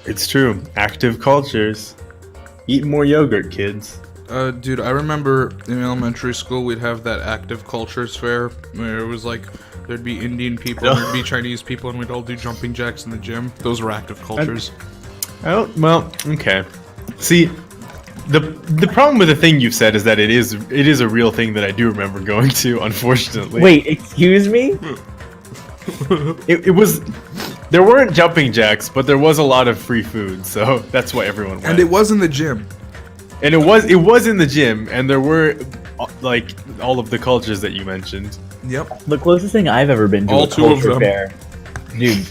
It's true. Active cultures. Eat more yogurt, kids. Dude, I remember in elementary school we'd have that active cultures fair where it was like there'd be Indian people, and there'd be Chinese people, and we'd all do jumping jacks in the gym. Those were active cultures. Well, okay. See, the problem with the thing you've said is that it is a real thing that I do remember going to, unfortunately. Wait, excuse me? It was... There weren't jumping jacks, but there was a lot of free food, so that's why everyone went. And it was in the gym. And it was in the gym, and there were, like, all of the cultures that you mentioned. Yep. The closest thing I've ever been to All a two of culture them. fair, dude.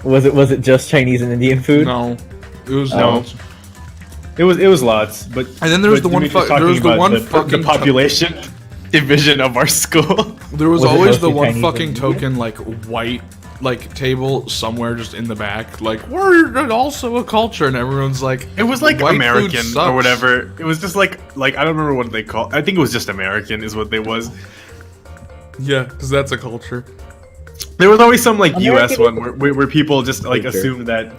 Was it just Chinese and Indian food? No. It was No. not. It was lots, but And then there was but the one Dimitri's there was talking the about one fucking the population division of our school. There was Was it always the mostly one Chinese fucking and token like white like table somewhere just in the back, like we're also a culture, and everyone's like, It was like white food American sucks. or whatever. It was just like I don't remember what they call. I think it was just American is what they was. Yeah, because that's a culture. There was always some like U.S. American one where people just like Culture. assumed that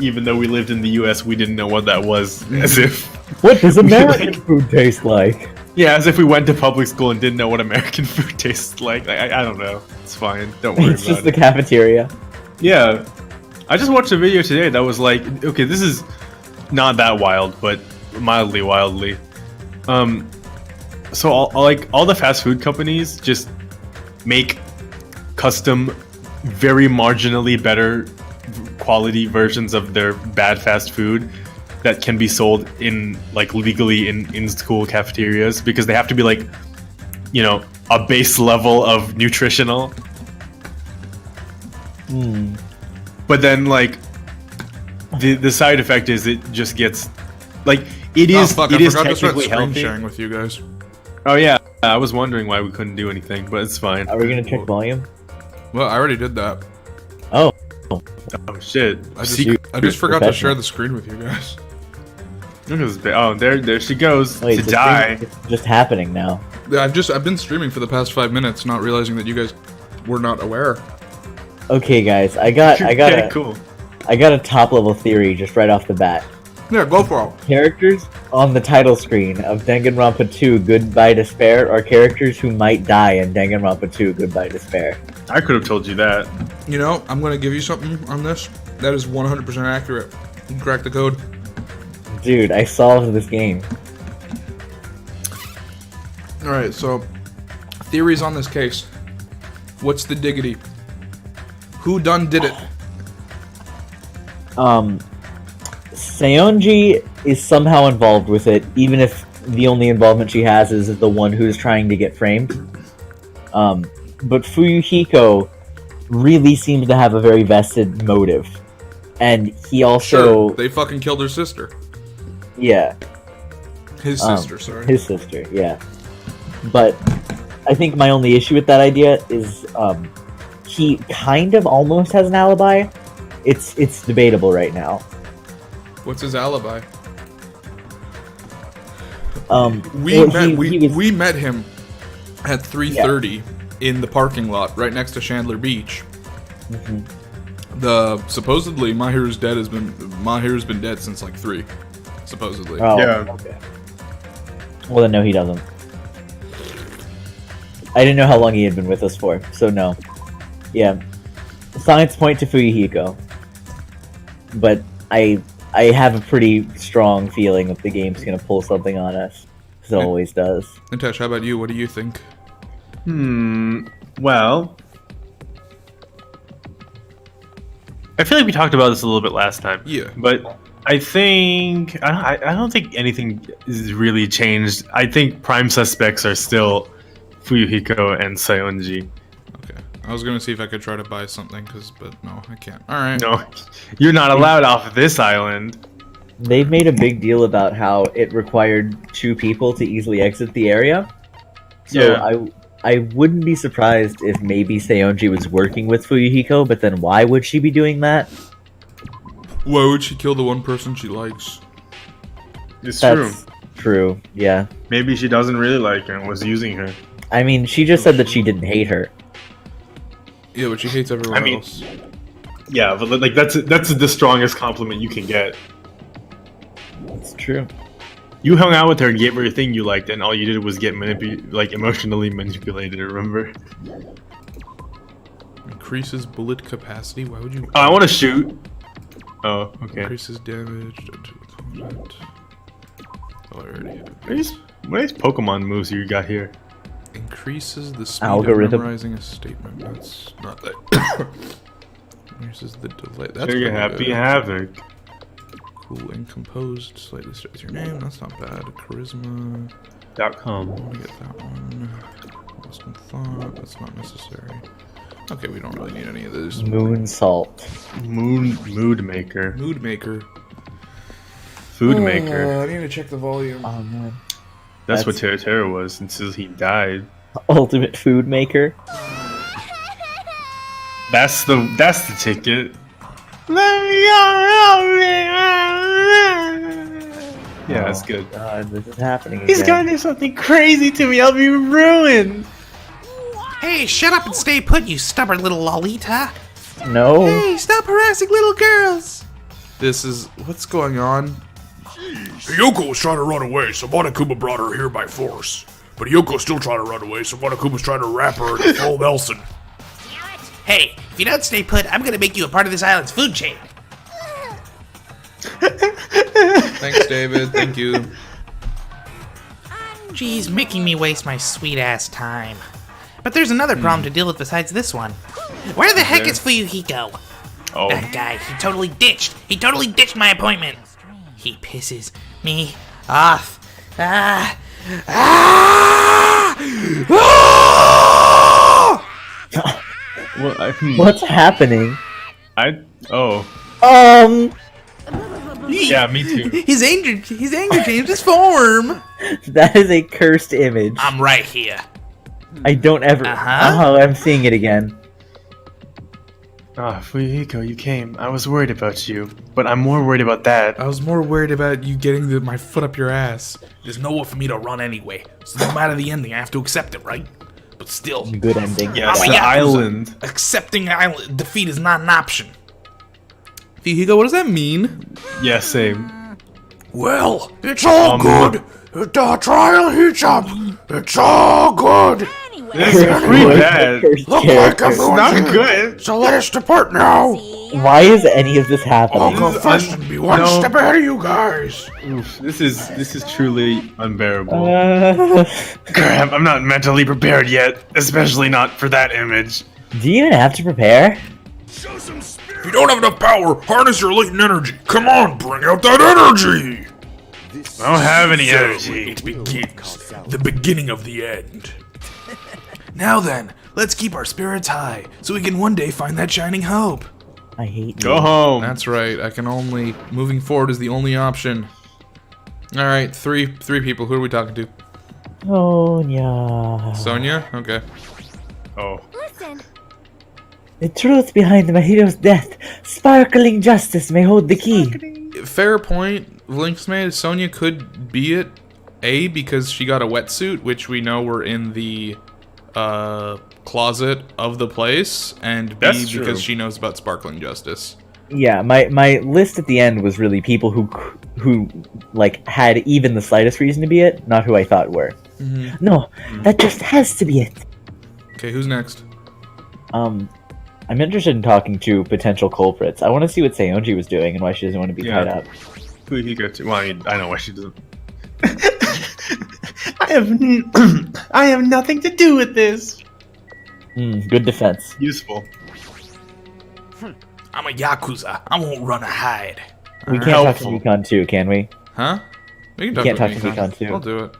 even though we lived in the U.S. we didn't know what that was, as if What does American food taste like? yeah, as if we went to public school and didn't know what American food tastes like. I don't know. It's fine. Don't worry It's about just the it. cafeteria. Yeah, I just watched a video today that was like, okay, this is not that wild, but mildly wildly. So all the fast food companies just make custom, very marginally better quality versions of their bad fast food that can be sold in like legally in school cafeterias because they have to be like, you know, a base level of nutritional. But then like the side effect is it just gets like it is Oh fuck! it I is forgot to start technically screen healthy. sharing with you guys. Oh yeah, I was wondering why we couldn't do anything, but it's fine. Are we gonna check volume? Well, I already did that. Oh, Oh shit! I Secret- just forgot to share professional. the screen with you guys. Look at this oh, there she goes wait, to the die. stream is just happening now. Yeah, I've been streaming for the past 5 minutes, not realizing that you guys were not aware. Okay, guys, I got Okay, a cool. top level theory just right off the bat. Yeah, go for it. Characters on the title screen of Danganronpa 2 Goodbye Despair are characters who might die in Danganronpa 2 Goodbye Despair. I could have told you that. You know, I'm gonna give you something on this. That is 100% accurate. You cracked the code. Dude, I solved this game. Alright, so theories on this case. What's the diggity? Who done did it? Seonji is somehow involved with it, even if the only involvement she has is the one who's trying to get framed. But Fuyuhiko really seems to have a very vested motive. And he also... Sure, they fucking killed her sister. Yeah. His sister, sorry. His sister, yeah. But I think my only issue with that idea is he kind of almost has an alibi. It's debatable right now. What's his alibi? Well, he was- We met him at 3:30 in the parking lot right next to Chandler Beach. Supposedly Mahiru's been dead since like 3, supposedly. Oh, Yeah. okay. Well, then no, he doesn't. I didn't know how long he had been with us for, so no. Yeah. Signs point to Fuyuhiko. But I have a pretty strong feeling that the game's gonna pull something on us. As it always does. Natesh, how about you? What do you think? Well, I feel like we talked about this a little bit last time. Yeah. But I think I don't think anything is really changed. I think prime suspects are still Fuyuhiko and Seonji. Okay. I was gonna see if I could try to buy something, but no, I can't. Alright. No, you're not allowed off of this island. They've made a big deal about how it required 2 people to easily exit the area. So Yeah. I wouldn't be surprised if maybe Seonji was working with Fuyuhiko, but then why would she be doing that? Why would she kill the one person she likes? It's true. That's true, yeah. Maybe she doesn't really like her and was using her. I mean, she just said that she didn't hate her. Yeah, but she hates everyone I mean- else. Yeah, but like that's the strongest compliment you can get. It's true. You hung out with her and gave her a thing you liked, and all you did was get emotionally manipulated. Remember? Increases bullet capacity. Why would you? Oh, I want to shoot. Oh, okay. Increases damage to opponent. Oh, I already hit it. What are these Pokemon moves you got here? Increases the speed Algorithm. of memorizing a statement. That's not that. Increases the delay. That's Trigger pretty Happy good. Havoc. Cool and composed. Slightly stress your name. That's not bad. Charisma. .com. I want to get that one. Lost in thought. That's not necessary. Okay, we don't really need any of those. Moon salt. Mood Maker. Mood maker. Food Maker. I need to check the volume. Oh man. That's what Terra was until he died. Ultimate food maker. That's the ticket. Yeah, it's good. God, this is happening again. He's gonna do something crazy to me. I'll be ruined. Hey, shut up and stay put, you stubborn little Lolita. No. Hey, stop harassing little girls. This is what's going on. Hiyoko was trying to run away, so Monokuma brought her here by force. But Hiyoko's still trying to run away, so Monokuma's trying to wrap her in full Nelson. Hey, if you don't stay put, I'm gonna make you a part of this island's food chain. Thanks, David. Thank you. Geez, making me waste my sweet-ass time. But there's another problem to deal with besides this one. Where the heck is Fuyuhiko? Oh, That guy, he totally ditched my appointment. He pisses me off. Ah! Ah! Ah! well, What's happening? Oh, yeah, me too. His anger changed his form. That is a cursed image. I'm right here. I don't ever. Uh-huh. Oh, I'm seeing it again. Ah, Fuyuhiko, you came. I was worried about you, but I'm more worried about that. I was more worried about you getting my foot up your ass. There's nowhere for me to run anyway, so no matter the ending, I have to accept it, right? But still, Good ending. Yes, I'm a the Yakuza. island. Accepting island defeat is not an option. Fuyuhiko, what does that mean? Yeah, same. well, it's all good. The trial heats up. It's all good. This is pretty bad. Cursed Look like character. I'm going Not to. good. So let us depart now. Why is any of this I'll happening? go This is first and be one no. step ahead of you guys. Oof, this is truly unbearable. Uh, Crap, I'm not mentally prepared yet, especially not for that image. do you even have to prepare? If you don't have enough power, harness your latent energy. Come on, bring out that energy. I don't have any So, energy. it begins. The beginning of the end. Now then, let's keep our spirits high, so we can one day find that shining hope. I hate Go you. home. That's right. I can only moving forward is the only option. All right, three people. Who are we talking to? Sonya. Sonia. Okay. Oh. Listen, The truth behind my hero's death, sparkling justice may hold the key. Fair point. Vlinx made. Sonia could be it. A, because she got a wetsuit, which we know were in the closet of the place, and B, That's true. because she knows about sparkling justice. Yeah, my list at the end was really people who like had even the slightest reason to be it, not who I thought were. No, that just has to be it. Okay, who's next? I'm interested in talking to potential culprits. I want to see what Seonji was doing and why she doesn't want to be Yeah. tied up. Fuyuhiko too. Well, I know why she doesn't. I have nothing to do with this. Good defense. Useful. I'm a Yakuza. I won't run or hide. We can't Helpful. talk to Nikon too, can we? Huh? We can Can't talk talk to to Nikon. Nikon, too. I'll do it.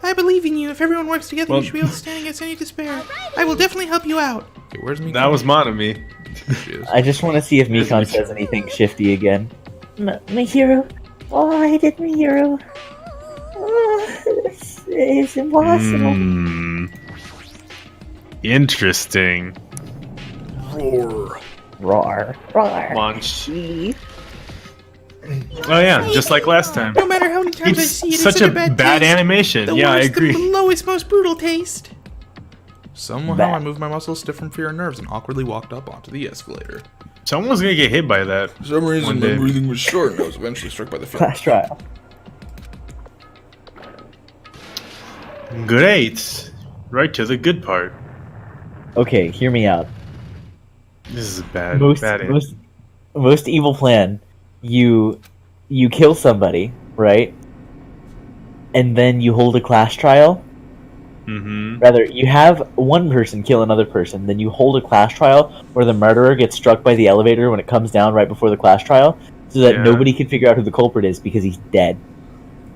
I believe in you. If everyone works together, Well- you should be able to stand against any despair. I will definitely help you out. Okay, where's Mikon? That was Monami. There she is. I just want to see if Mikon says anything shifty again. My hero? Oh, I did my hero. It's impossible. Interesting. Roar. Roar. Roar. Launch. Oh yeah, just like last time. No matter how many times I It's see it, such it's a bad bad taste. animation. The Yeah, I worst, agree. the lowest, most brutal taste. Somehow Bad. I moved my muscles stiff from fear and nerves and awkwardly walked up onto the escalator. Someone's gonna get hit by that. For some reason, One my day. breathing was short, and I was eventually struck by the film. Class trial. Great. Right to the good part. Okay, hear me out. This is a bad, Most bad end. most evil plan. You kill somebody, right? And then you hold a class trial. Mm-hmm. Rather, you have one person kill another person, then you hold a class trial where the murderer gets struck by the elevator when it comes down right before the class trial, so that Yeah. nobody can figure out who the culprit is because he's dead.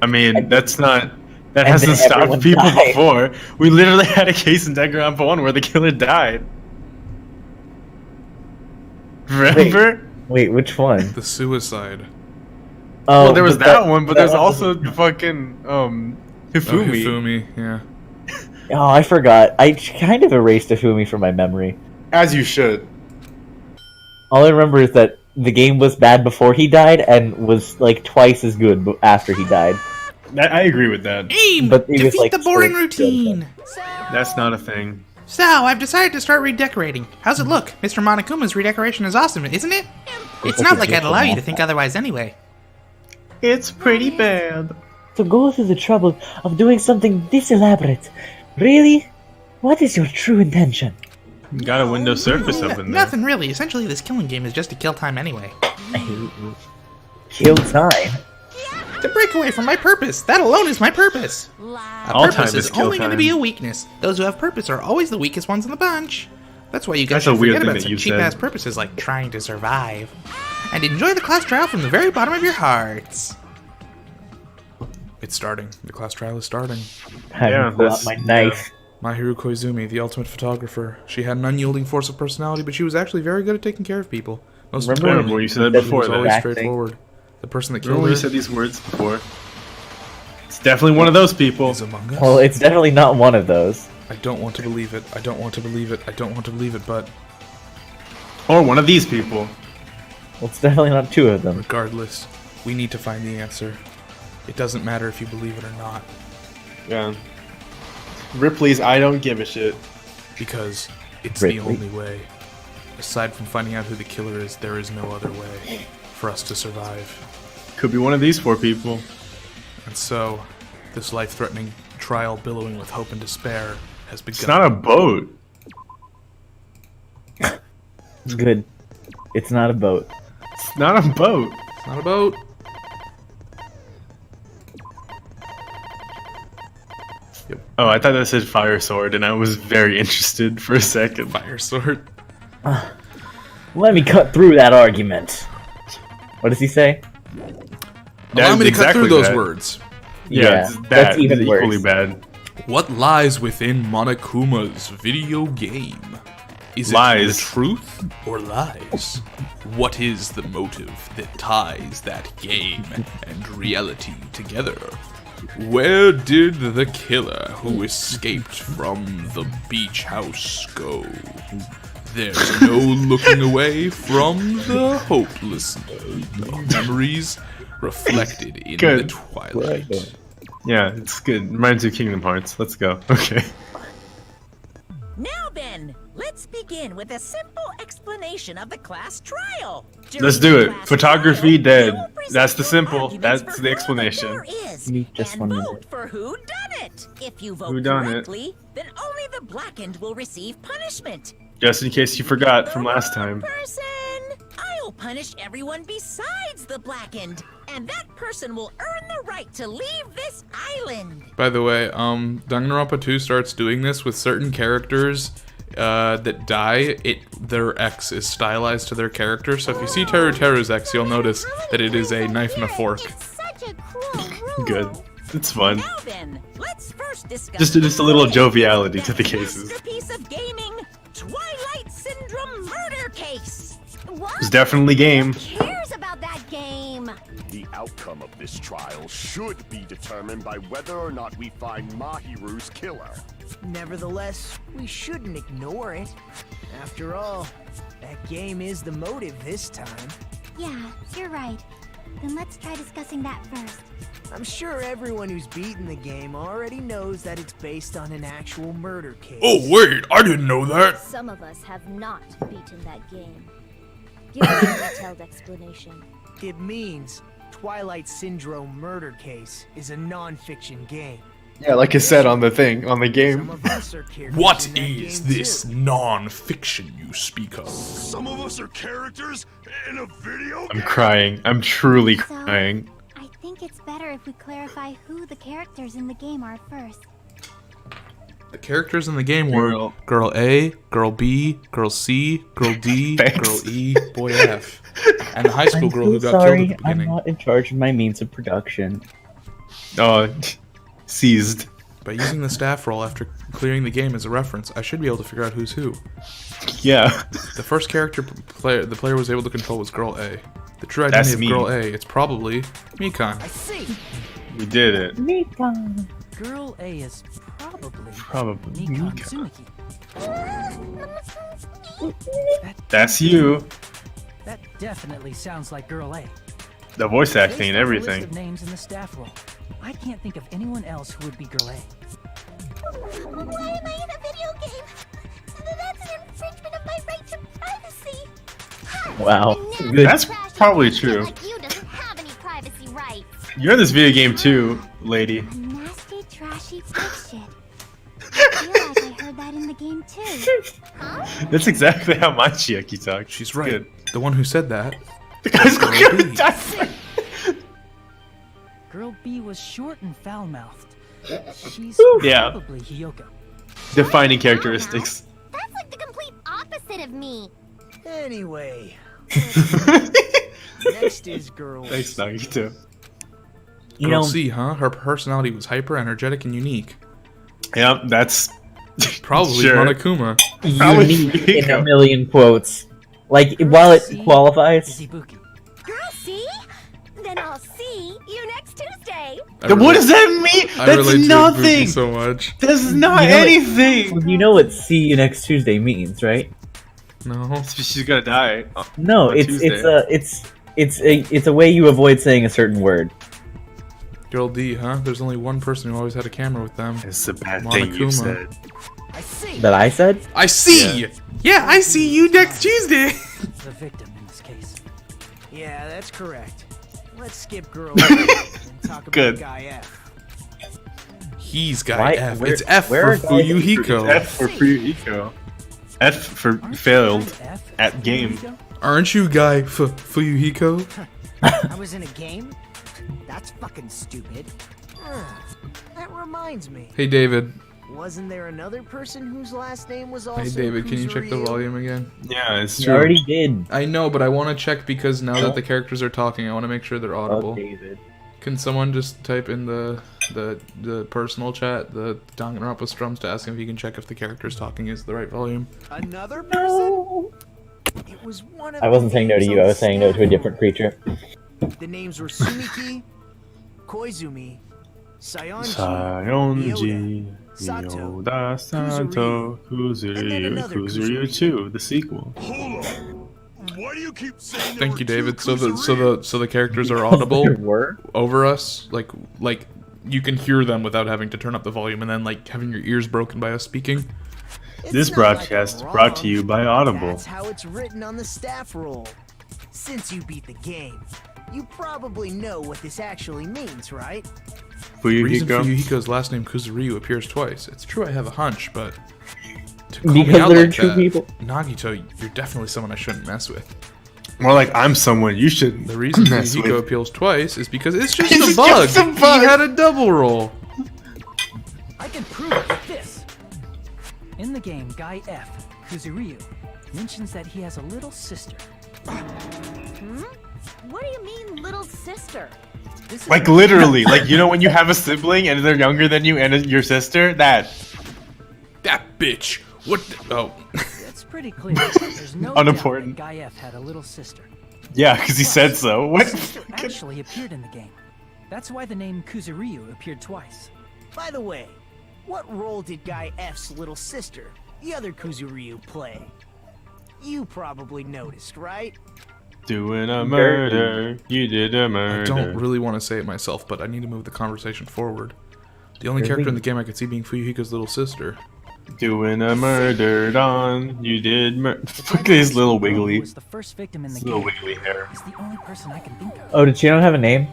I mean, that's not... That and hasn't then stopped everyone people died. before. We literally had a case in Danganronpa 1 where the killer died. Remember? Wait, which one? The suicide. Oh, Well, there was but that one, but there's that also wasn't- the fucking, Oh, Hifumi. Hifumi, yeah. Oh, I forgot. I kind of erased Ifumi from my memory. As you should. All I remember is that the game was bad before he died and was like twice as good after he died. I agree with that. Aim! But it was, Defeat like, the boring still- routine! That's not a thing. So, I've decided to start redecorating. How's it look? Mr. Monokuma's redecoration is awesome, isn't it? It's like not a like I'd gift allow from you to Alpha. think otherwise anyway. It's pretty bad. To go through the trouble of doing something this elaborate. Really? What is your true intention? Got a Windows Surface up in there. Nothing really. Essentially, this killing game is just to kill time anyway. Kill time? To break away from my purpose. That alone is my purpose. A All purpose time is is kill only going to be time. a weakness. Those who have purpose are always the weakest ones in the bunch. That's why you guys That's a should weird forget thing about that such you cheap-ass said. purposes like trying to survive. And enjoy the class trial from the very bottom of your hearts. It's starting. The class trial is starting. Time Yeah, to pull out that's- my knife. Mahiru Koizumi, the ultimate photographer. She had an unyielding force of personality, but she was actually very good at taking care of people. Most Remember importantly, when you said that that before was was that? always Acting. straightforward. The person that Remember killed when her you said these words before? It's definitely one of those people. is among us. Well, it's definitely not one of those. I don't want to believe it. I don't want to believe it. I don't want to believe it, but Or one of these people. Well, it's definitely not two of them. regardless, we need to find the answer. It doesn't matter if you believe it or not, Yeah. Ripley's I don't give a shit. because it's the Ripley. only way. Aside from finding out who the killer is, there is no other way for us to survive. Could be one of these four people. And so, this life-threatening trial billowing with hope and despair has begun. It's not a boat. Good. It's not a boat. It's not a boat. It's not a boat. Oh, I thought that said fire sword, and I was very interested for a second. Fire sword. Let me cut through that argument. What does he say? Allow me to cut through those that. words. Yeah, it's that's bad. even It's worse. equally bad. What lies within Monokuma's video game? Is it Lies. the truth or lies? What is the motive that ties that game and reality together? Where did the killer who escaped from the beach house go? There's no looking away from the hopeless memories reflected in the Good. twilight. Yeah, it's good. Reminds me of Kingdom Hearts. Let's go. Okay. Now then, let's begin with a simple explanation of the class trial. Let's During do the it. class Photography trial, dead. you will present That's the your simple. arguments That's for the who explanation. killer is, Give me just and 1 vote minute. for who done it. If you vote Whodunit. correctly, then only the blackened will receive punishment. Just in case you forgot from last time. Person, I'll punish everyone besides the blackened, and that person will earn the right to leave this island. By the way, Danganronpa 2 starts doing this with certain characters that die. Their X is stylized to their character. So if you see Teru's X, you'll notice that it is a knife and a fork. Good. It's fun. Now then, let's first discuss Just a little the joviality to the cases. masterpiece of gaming, Twilight Syndrome murder case. It's definitely game. Cares about that game? The outcome of this trial should be determined by whether or not we find Mahiru's killer. Nevertheless, we shouldn't ignore it. After all, that game is the motive this time. Yeah, you're right. Then let's try discussing that first. I'm sure everyone who's beaten the game already knows that it's based on an actual murder case. Oh, wait, I didn't know that. Some of us have not beaten that game. Give me a detailed explanation. It means Twilight Syndrome Murder Case is a non-fiction game. Yeah, like I said on the thing, on the Some game. of us are characters What in that is game, this too. non-fiction you speak of? Some of us are characters in a video I'm game. crying. I'm truly crying. I think it's better if we clarify who the characters in the game are first. The characters in the game were Girl A, Girl B, Girl C, Girl D, Thanks. Girl E, Boy F, and the high school I'm girl so who got sorry, killed at the I'm beginning. not in charge of my means of production. Seized. By using the staff roll after clearing the game as a reference, I should be able to figure out who's who. Yeah. The first character the player was able to control was Girl A. The true That's identity of me. Girl A, it's probably Mikan. I see. We did it. Girl A is probably Probably. Mikan Mika. Tsumiki. That's you. That definitely sounds like Girl A. The voice acting Based and on the list everything. of names in the staff roll, I can't think of anyone else who would be Girl A. Why am I in a video game? That's an infringement of my right to privacy. Wow. And Good. That's probably true. Like you doesn't have any privacy rights. You're in this video game too, lady. A nasty, trashy pig shit. I feel like I heard that in the game too. Huh? That's exactly how my Chiaki talks. She's right. Good. The one who said that. The guy's Girl gonna B. die. Girl B was short and foul-mouthed. She's Yeah. probably Hiyoko. Defining characteristics. That's like the complete opposite of me. Anyway, next is Girl Thanks, C. Nagito. You Girl know, C, huh? Her personality was hyper, energetic, and unique. Yep, that's Probably Sure. Monokuma. Probably unique in a Hiko. million quotes. Like, while it qualifies, Ibuki. Girl, see? Then I'll see you next Tuesday. What does that mean? I That's relate to Ibuki nothing. so much. That's not You know it- anything. you know what "see you next Tuesday" means, right? No. She's gonna die. No, On Tuesday. it's a way you avoid saying a certain word. Girl D, huh? There's only one person who always had a camera with them. It's a bad thing you said. I see. That I said. I see! Yeah, I see you next Tuesday. The victim in this case. Yeah, that's correct. Let's skip Girl A and talk about Good. Guy F. He's got Why- F. where- It's F where for are guys- Fuyuhiko. F for Fuyuhiko. F for Aren't you failed Guy F at game. Fuyuhiko? Aren't you guy Fuyuhiko? I was in a game? That's fucking stupid. That reminds me. Hey David. Wasn't there another person whose last name was also Hey David, can you check the Kuzuryu? volume again? Yeah, it's You true. already did. I know, but I want to check because now that the characters are talking, I want to make sure they're audible. Oh, David. Can someone just type in the personal chat, the Danganronpa Strums, to ask him if he can check if the characters talking is the right volume? Another person? It was one of I wasn't the saying no to names you. on I the was saying no to a staff different roll. creature. The names were Sumiki, Koizumi, Sayonji, Sayonji, Sato, Yoda, Sato, and then Kuzuryu, another Kuzuryu Kuzuryu. 2, the sequel. Hold on. Why do you keep saying there Thank were you, two David. Kuzuryu? So the characters are audible There were. over us, like you can hear them without having to turn up the volume, and then like having your ears broken by us speaking. It's This not broadcast like I'm brought to wrong. you by Audible. That's how it's written on the staff roll. Since you beat the game, you probably know what this actually means, right? The reason Fuyuhiko. Fuyuhiko's last name Kuzuryu appears twice. It's true I have a hunch, but to call me Because out they're like true that, people. Nagito, you're definitely someone I shouldn't mess with. More like I'm someone you should The reason mess Fuyuhiko with. appeals twice is because it's just It's a bug. just a bug. He had a double roll. I can prove it with this. In the game, Guy F, Kuzuryu, mentions that he has a little sister. What do you mean, little sister? This is Like literally, like you know when you have a sibling and they're younger than you and your sister, that That bitch. What? Oh. It's pretty clear. There's no Unimportant. doubt that Guy F had a little sister. yeah, because he said so. The What? sister actually appeared in the game. That's why the name Kuzuryu appeared twice. By the way, what role did Guy F's little sister, the other Kuzuryu, play? You probably noticed, right? Doing a murder, you did a I murder. don't really want to say it myself, but I need to move the conversation forward. The only Really? character in the game I could see being Fuyuhiko's little sister. Doing a murder on. You did Fuck his little wiggly. Was the first victim in the His little game. wiggly hair. He's the only person I can think of. Oh, did she not have a name?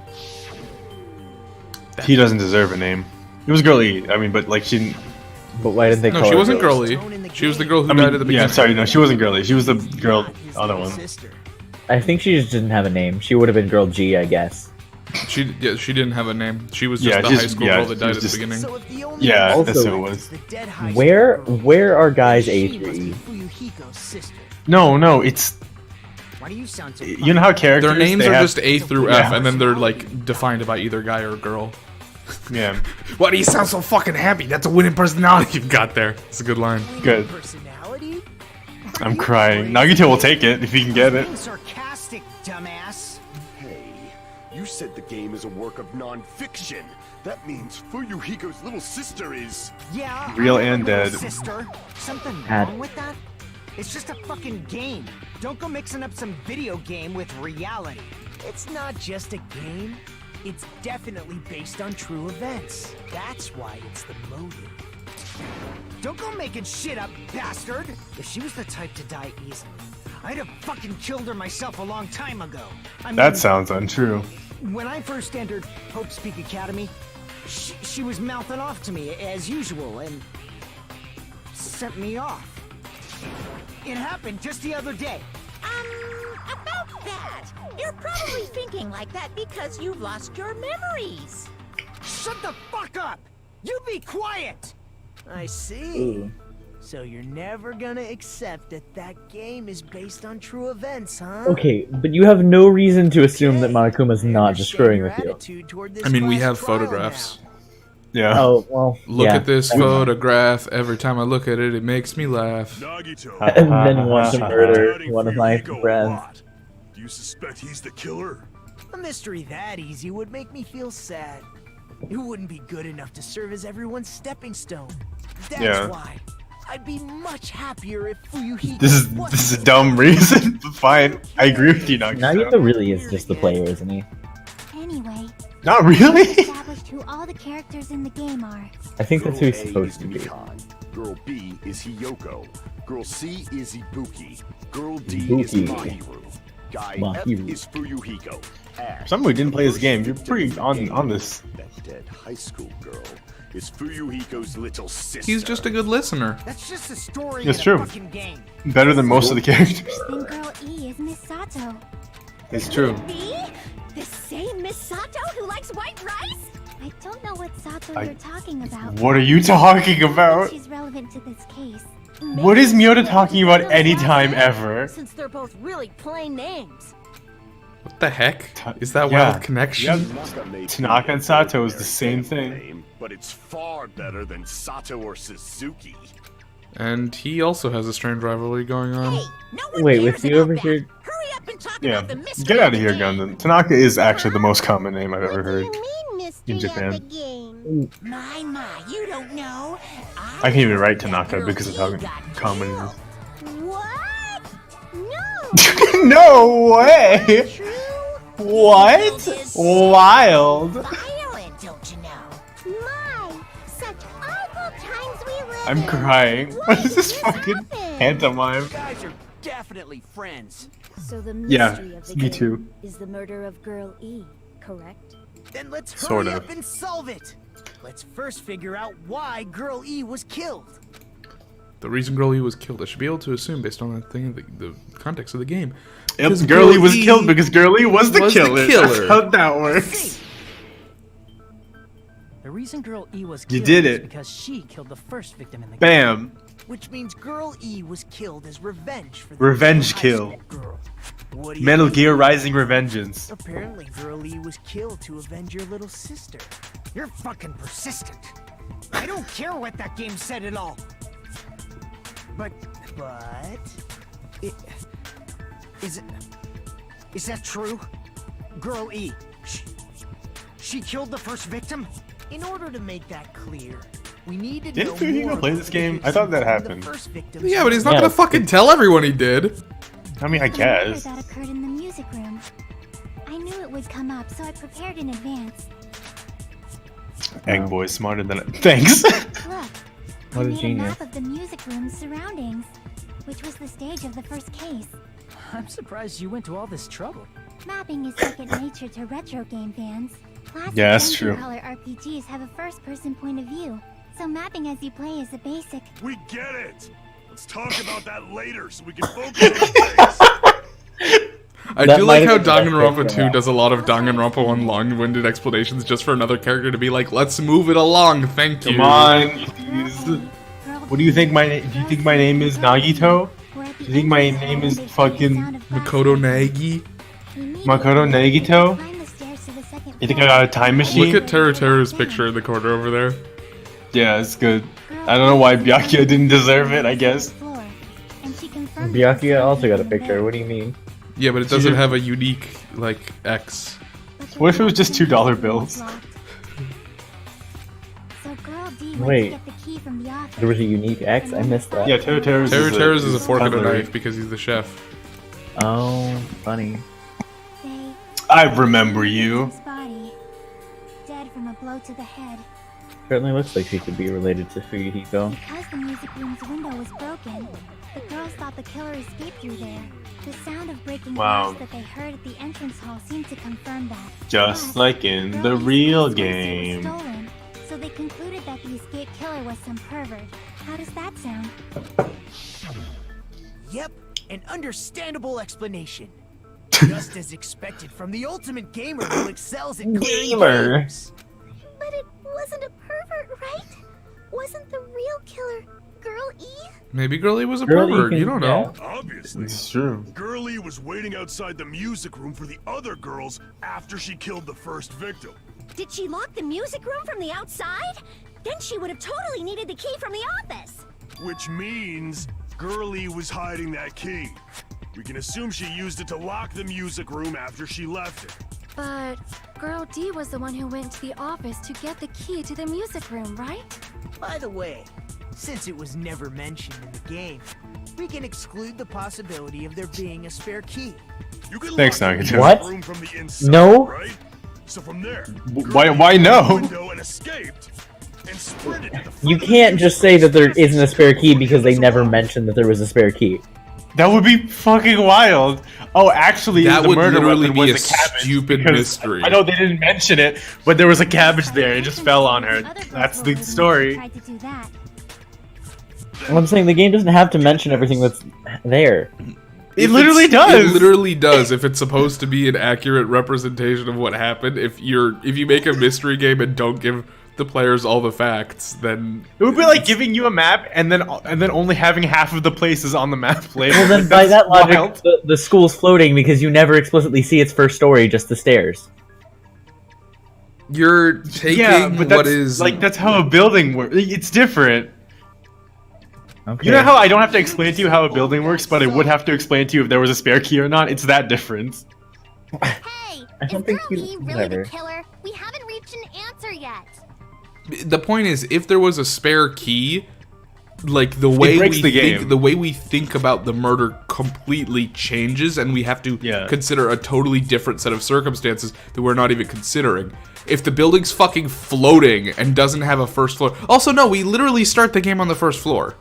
He doesn't deserve a name. It was girly. I mean, but like she didn't. But why didn't they No, call she her wasn't girly? girly. She was the girl who I died at mean, the beginning. yeah, sorry, no, she wasn't girly. She was the girl, His other little one. sister. I think she just didn't have a name. She would have been Girl G, I guess. She didn't have a name. She was just Yeah, the she's- high school yeah, girl that she died was at the just- beginning. So if the only Yeah, Also, that's who it was. the dead high school Where girl, are guys she age must for be E? Fuyuhiko's sister. No, it's. Why do you sound so You know how characters. Their names they are have- just A through F, Yeah. and then they're like defined by either guy or girl. Yeah, Why do you sound so fucking happy? That's a winning personality you've got there. It's a good line. good. Personality? I'm crying. Nagito will take it if he can get it. Being sarcastic, dumbass. Hey, you said the game is a work of non-fiction. That means Fuyuhiko's little sister is... Yeah. Real I have a and little dead. Sister. Something Had- wrong with that? It's just a fucking game. Don't go mixing up some video game with reality. It's not just a game. It's definitely based on true events. That's why it's the motive. Don't go making shit up, bastard! If she was the type to die easily, I'd have fucking killed her myself a long time ago. I mean, That sounds untrue. when I first entered Hope Speak Academy, she was mouthing off to me as usual and sent me off. It happened just the other day. About that. You're probably thinking like that because you've lost your memories. Shut the fuck up! You be quiet! I see. So you're never gonna accept that that game is based on true events, huh? Okay, but you have no reason to assume that Monokuma's I not understand just screwing your with you. attitude toward this I mean, we class have trial photographs. now. Yeah. Oh, well. Look yeah. at this photograph. Every time I look at it, it makes me laugh. Nagito. And then want to murder one of my friends. Do you suspect he's the killer? A mystery that easy would make me feel sad. It wouldn't be good enough to serve as everyone's stepping stone. That's Yeah. why I'd be much happier if Fuyuhiko This is wasn't a dumb reason, but fine. I agree with you, Nagito Nagito. really is just the player, isn't he? Anyway, Not really. established who all the characters in the game are. I think that's who Girl he's A supposed is to be. Mikan. Girl B is Hiyoko. Girl C is Ibuki. Girl D is Ibuki. Mahiru. Guy Mahiru. F is Fuyuhiko. Ash Someone who didn't play this is game, you're the pretty game. on this. That dead high school girl is Fuyuhiko's little sister. He's just a good listener. That's just a story It's in true. a fucking game. Better than most of the characters. Then Girl E is Miss Sato. It's true. Me? The same Miss Sato who likes white rice? I don't know what Sato I- you're talking about. What are you talking but about? she's relevant to this case. What is Miota talking about anytime ever? Since they're both really plain names. What the heck? Is that Yeah. Wild Connection? Yep. Tanaka may Tanaka be and Sato is a the same very thing. name, but it's far better than Sato or Suzuki. And he also has a strange rivalry going on. Hey, no one Wait, cares with you about over that. here- Hurry up and talk Yeah. about the mystery Get out of the here, game. Gundam. Tanaka is actually the most common name I've ever heard. mean mystery in Japan. of the game? My, you don't know. I can even write that Tanaka girl because of E how got common it killed. What? No! is. No way! True? What? Wild. Violent, don't you know? My, such awful times we live I'm in. crying. Why What is this did fucking happen? pantomime? Guys are definitely friends. So the Yeah, mystery of the me game too. is the murder of Girl E, correct? Then let's hurry Sort of. up and solve it. Let's first figure out why Girl E was killed. The reason Girl E was killed, I should be able to assume based on that thing, the context of the game. Yep, Because Girlie was E killed because Girlie was the was the killer. killer. That's how that works. The reason Girl E was You killed did is it. because she killed the first victim in the game. Bam. Which means Girl E was killed as revenge for the Revenge high kill. school girl. What do you Metal think? Gear Rising Revengeance. Apparently, Girl E was killed to avenge your little sister. You're fucking persistent. I don't care what that game said at all. But, it, is that true? Girl E, she killed the first victim? In order to make that clear, we need to Didn't know Fuyuhiko more play about this the game? I victims thought that from the happened. first victims Yeah, but he's not Yeah. gonna fucking tell everyone he did. I mean, I The murder guess. that occurred in the music room. I knew it would come up, so I prepared in advance. Egg Boy's smarter than I. Thanks. Look, What a made a genius. map of the music room's surroundings, which was the stage of the first case. I'm surprised you went to all this trouble. Mapping is second nature to retro game fans. Classic Yeah, that's true. color RPGs have a first-person point of view, so mapping as you play is a basic. We get it! Let's talk about that later so we can focus on this. I That do might like how have been the best Danganronpa thing 2 for that. does a lot of Danganronpa 1 long-winded explanations just for another character to be like, let's move it along, thank you. Come on. Jeez. What do you think my name? Do you think my name is Nagito? Do you think my name is fucking Makoto Nagi? Makoto Nagito? You think I got a time machine? Look at Teru's picture in the corner over there. Yeah, it's good. I don't know why Byakuya didn't deserve it, I guess. Byakuya also got a picture. What do you mean? Yeah, but it doesn't have a unique, like, X. What if it was just $2 bills? Wait, there was a unique X? I missed that. Yeah, Teru's Teru's is a fork and a cutlery. knife because he's the chef. Oh, funny. I remember you. Dead from a blow to the head. Certainly looks like she could be related to Fuyuhiko. Because the music room's window was broken, the girls thought the killer escaped through there. The sound of breaking Wow. glass that they heard at the entrance hall seemed to confirm that. Just But like in the Girlie's real space wingsuit was game. stolen, so they concluded that the escaped killer was some pervert. How does that sound? Yep, an understandable explanation. Just as expected from the ultimate gamer who excels at clearing Gamer. games. But it wasn't a pervert, right? Wasn't the real killer Girl E? Maybe Girlie was a Girlie pervert, can- you don't know. Obviously. It's true. Girlie was waiting outside the music room for the other girls after she killed the first victim. Did she lock the music room from the outside? Then she would have totally needed the key from the office. Which means Girlie was hiding that key. We can assume she used it to lock the music room after she left it. But Girl D was the one who went to the office to get the key to the music room, right? By the way, since it was never mentioned in the game, we can exclude the possibility of there being a spare key. You can Thanks, lock the Nagito. What? room from the inside, No. right? So from there, Why no? window and escaped and sprinted to the front You of the can't music just say that there room isn't a spare key because they was never locked. mentioned that there was a spare key. That would be fucking wild. Oh, actually, That the would murder literally weapon be was a cabbage. stupid because mystery. I know they didn't mention it, but there was a cabbage there. It just fell on her. That's the story. Tried to do that. Well, I'm saying the game doesn't have to mention everything that's there. It If literally it's- does. It literally does. If it's supposed to be an accurate representation of what happened, if you make a mystery game and don't give the players all the facts, then It would be like giving you a map and then only having half of the places on the map later. Well, then by That's that logic, wild. the school's floating because you never explicitly see its first story, just the stairs. you're taking Yeah, but that's what is like that's how a building works. It's different. Okay. You know how I don't have to explain to you how a building works, but I would have to explain to you if there was a spare key or not? It's that difference. Hey, I is don't think Girl you- E really whatever. the killer? We haven't reached an answer yet. the point is if there was a spare key, like the way breaks we the think game. the way we think about the murder completely changes, and we have to Yeah. consider a totally different set of circumstances that we're not even considering. If the building's fucking floating and doesn't have a first floor. Also, no, we literally start the game on the first floor.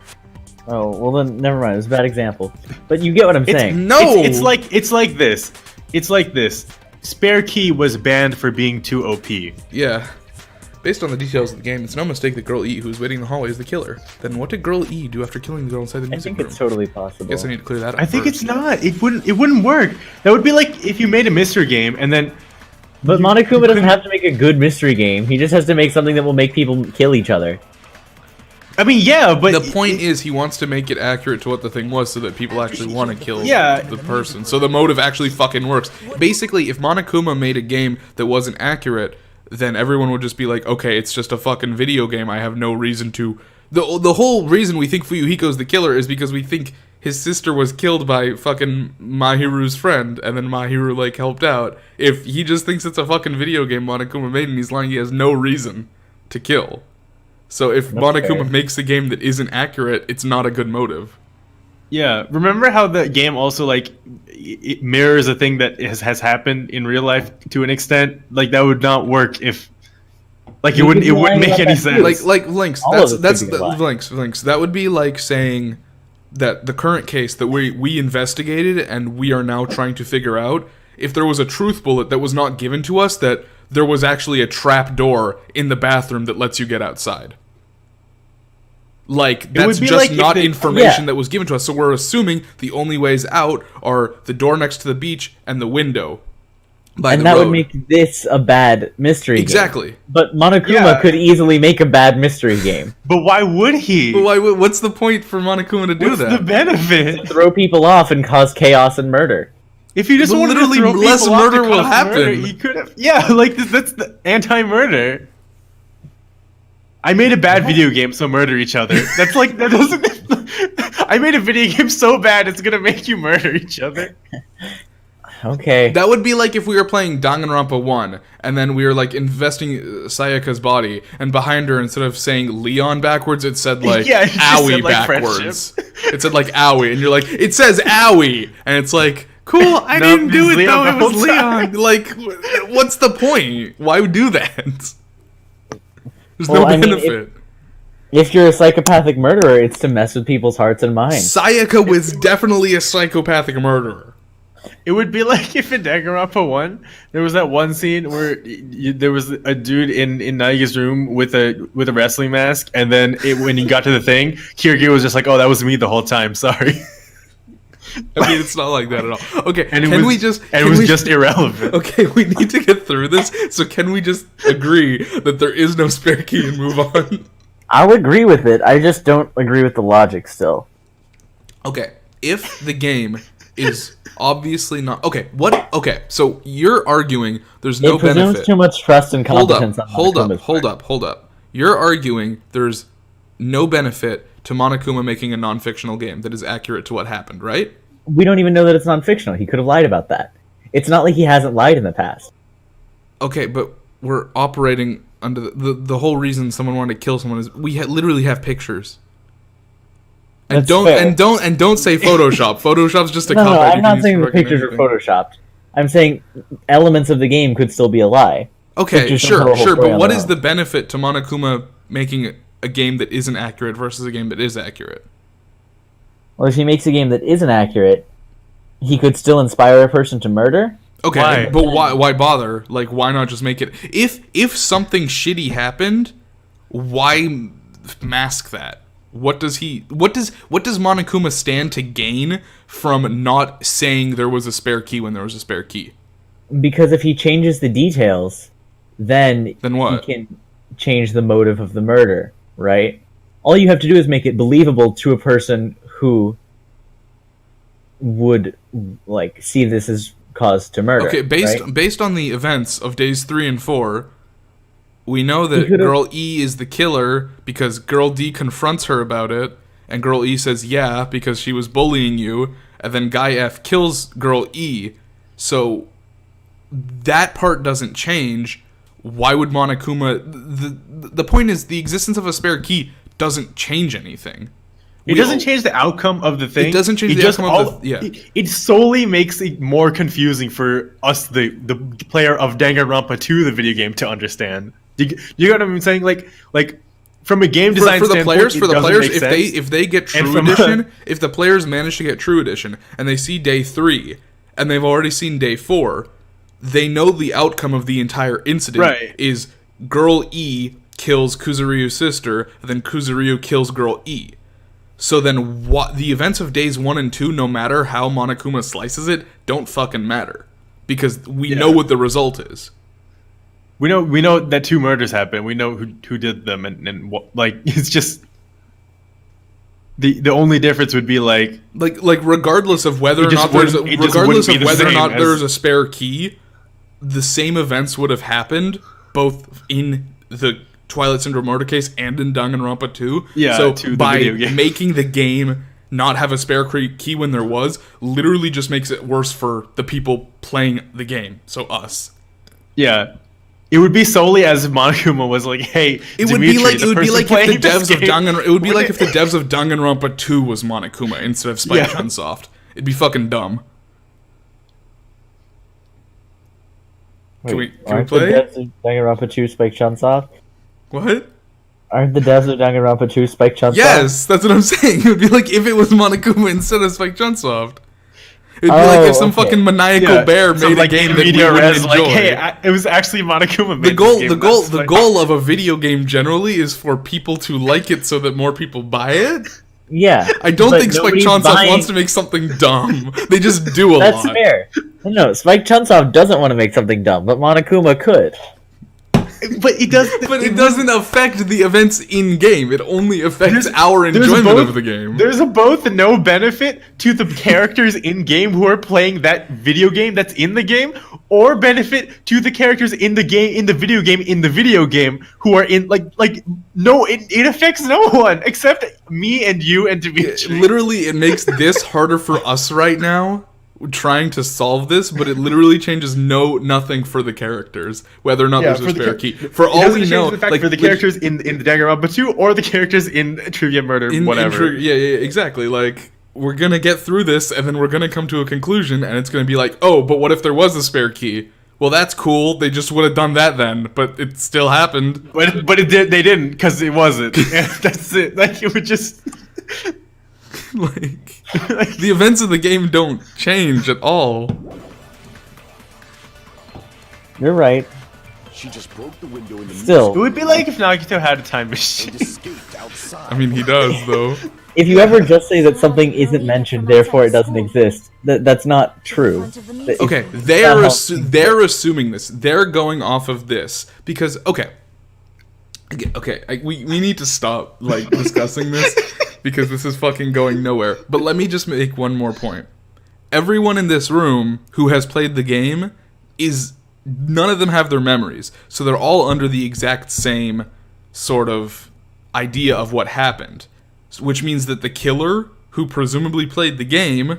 Oh, well then, never mind. It was a bad example. But you get what I'm It's, saying. No! it's like this. It's like this. Spare key was banned for being too OP. Yeah. Based on the details of the game, it's no mistake that Girl E, who's waiting in the hallway, is the killer. Then what did Girl E do after killing the girl inside the I music think room? it's totally possible. Guess I need to clear that up I think first. it's not. It wouldn't work. That would be like if you made a mystery game and then But Monokuma doesn't have to make a good mystery game. He just has to make something that will make people kill each other. I mean, yeah, but The point is, he wants to make it accurate to what the thing was so that people actually want to kill Yeah. the person. So the motive actually fucking works. Basically, if Monokuma made a game that wasn't accurate, then everyone would just be like, okay, it's just a fucking video game. I have no reason to... The whole reason we think Fuyuhiko's the killer is because we think his sister was killed by fucking Mahiru's friend, and then Mahiru, like, helped out. If he just thinks it's a fucking video game Monokuma made and he's lying, he has no reason to kill. So if Monokuma fair. makes a game that isn't accurate, it's not a good motive. yeah. Remember how the game also like it mirrors a thing that has happened in real life to an extent? Like that would not work if Like You it wouldn't could be make lying any about that sense. too. Like Vlinx. All That's of it that's could be a lie. Vlinx. That would be like saying that the current case that we investigated and we are now trying to figure out, if there was a truth bullet that was not given to us, that there was actually a trap door in the bathroom that lets you get outside. Like, that's would be just like if not they- information Yeah. that was given to us. So we're assuming the only ways out are the door next to the beach and the window by And the that road. would make this a bad mystery game. Exactly. But Monokuma Yeah. could easily make a bad mystery game. But why would he? But what's the point for Monokuma to do What's that? the benefit? Throw people off and cause chaos and murder. If you just But wanted literally to throw less people off to murder will cause happen. murder, he could have. Yeah, like that's the anti-murder. I made a bad video game, so murder each other. That's like that doesn't. I made a video game so bad it's gonna make you murder each other. Okay. That would be like if we were playing Danganronpa 1, and then we were like investing Sayaka's body, and behind her, instead of saying Leon backwards, it said like Yeah, it just Owie said, like, backwards. It said like Owie, and you're like, it says Owie, and it's like, cool, I No, didn't do it's it Leon though, the it was whole time. Leon. Like, what's the point? Why do that? There's Well, no I mean, benefit. If you're a psychopathic murderer, it's to mess with people's hearts and minds. Sayaka was definitely a psychopathic murderer. It would be like if in Danganronpa 1, there was that one scene where there was a dude in Naiga's room with a wrestling mask, and then when he got to the thing, Kiryu was just like, "Oh, that was me the whole time. Sorry." I mean, it's not like that at all. Okay, And it can was, we just... and can it was we- just irrelevant. Okay, we need to get through this, so can we just agree that there is no spare key and move on? I'll agree with it. I just don't agree with the logic still. Okay, if the game is obviously not... Okay, what... Okay, so you're arguing there's no It presumes benefit. too much trust and Hold competence up, on hold up, Monokuma's hold part. up, hold up. You're arguing there's no benefit to Monokuma making a non-fictional game that is accurate to what happened, right? We don't even know that it's non-fictional. He could have lied about that. It's not like he hasn't lied in the past. Okay, but we're operating under the whole reason someone wanted to kill someone is we literally have pictures. And That's don't fair. and don't say Photoshop. Photoshop's just a No, cop out. I'm You not can use saying for the fucking pictures are anything. photoshopped. I'm saying elements of the game could still be a lie. Okay, Pictures don't sure, tell a whole sure, story but on what their is own. the benefit to Monokuma making a game that isn't accurate versus a game that is accurate? Well, if he makes a game that isn't accurate, he could still inspire a person to murder. Okay, Why? but why bother? Like, why not just make it? If something shitty happened, why mask that? What does Monokuma stand to gain from not saying there was a spare key when there was a spare key? Because if he changes the details, then what? he can change the motive of the murder, right? All you have to do is make it believable to a person who would like see this as cause to murder. Okay, right? based on the events of days 3 and 4, we know that could've- Girl E is the killer because Girl D confronts her about it, and Girl E says yeah because she was bullying you, and then Guy F kills Girl E. So that part doesn't change. Why would Monokuma... The point is, the existence of a spare key doesn't change anything. It doesn't change the outcome of the thing. It doesn't change the just outcome of the... Yeah. It solely makes it more confusing for us, the player of Danganronpa 2, the video game, to understand. You get what I'm saying? Like from a game design for the standpoint, players, it doesn't make sense. if they get And True from a- Edition, if the players manage to get True Edition and they see day 3 and they've already seen day 4, they know the outcome of the entire incident Right. is Girl E kills Kuzuryu's sister, and then Kuzuryu kills Girl E. So then what the events of days 1 and 2, no matter how Monokuma slices it, don't fucking matter. Because we know what the result is. We know that 2 murders happened. We know who did them, and what, like, it's just the only difference would be like regardless of whether It or just not there's wouldn't- it just regardless wouldn't of be the whether or same not as- there's a spare key, the same events would have happened both in the Twilight Syndrome murder case and in Danganronpa 2. Yeah, so to the by video game. making the game not have a spare key when there was, literally just makes it worse for the people playing the game. So us. yeah. It would be solely as if Monokuma was like, "Hey, It would Dimitri, be like the if the person devs playing of this game, Danganronpa. It would be like if the devs of Danganronpa 2 was Monokuma instead of Spike Yeah. Chunsoft. It'd be fucking dumb. Can we Aren't play? the devs of Danganronpa 2 Spike Chunsoft? What? Aren't the devs of Danganronpa 2 Spike Chunsoft? Yes, that's what I'm saying. It would be like if it was Monokuma instead of Spike Chunsoft. It'd be like if some fucking maniacal bear made a game that we wouldn't enjoy. Like, hey, it was actually Monokuma. The goal of a video game generally is for people to like it so that more people buy it. Yeah. I don't think Spike Chunsoft wants to make something dumb. They just do a lot. That's fair. No, Spike Chunsoft doesn't want to make something dumb, but Monokuma could. But it does. But it doesn't affect the events in game. It only affects our enjoyment of the game. There's both no benefit to the characters in game who are playing that video game that's in the game, or benefit to the characters in the game in the video game who are in no. It affects no one except me and you and Dimitri. Literally, it makes this harder for us right now. Trying to solve this, but it literally changes nothing for the characters, whether or not there's a spare key. For all we know, like for the characters in the Danganronpa 2 or the characters in Trivia Murder, whatever. Yeah, exactly. Like we're gonna get through this, and then we're gonna come to a conclusion, and it's gonna be like, oh, but what if there was a spare key? Well, that's cool. They just would have done that then, but it still happened. But it did. They didn't because it wasn't. That's it. Like it would just. like the events of the game don't change at all. You're right. She just broke the window in the Still, it would be like if Nagito had a time machine. I mean, he does though. If you ever just say that something isn't mentioned, therefore it doesn't exist, that's not true. Okay, they're assuming this. They're going off of this because we need to stop like discussing this. Because this is fucking going nowhere. But let me just make one more point. Everyone in this room who has played the game none of them have their memories. So they're all under the exact same sort of idea of what happened. Which means that the killer, who presumably played the game,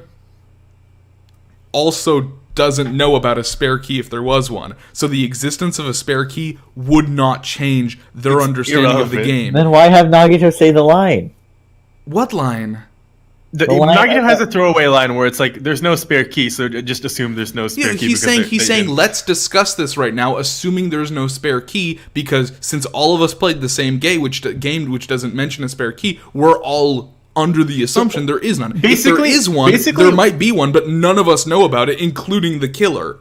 also doesn't know about a spare key if there was one. So the existence of a spare key would not change their understanding of the game. Then why have Nagito say the line? What line? Nagito has a throwaway line where it's like, "There's no spare key," so just assume there's no spare key. He's saying, "Let's discuss this right now, assuming there's no spare key, because since all of us played the same game, which doesn't mention a spare key, we're all under the assumption there is none. If there is one, there might be one, but none of us know about it, including the killer.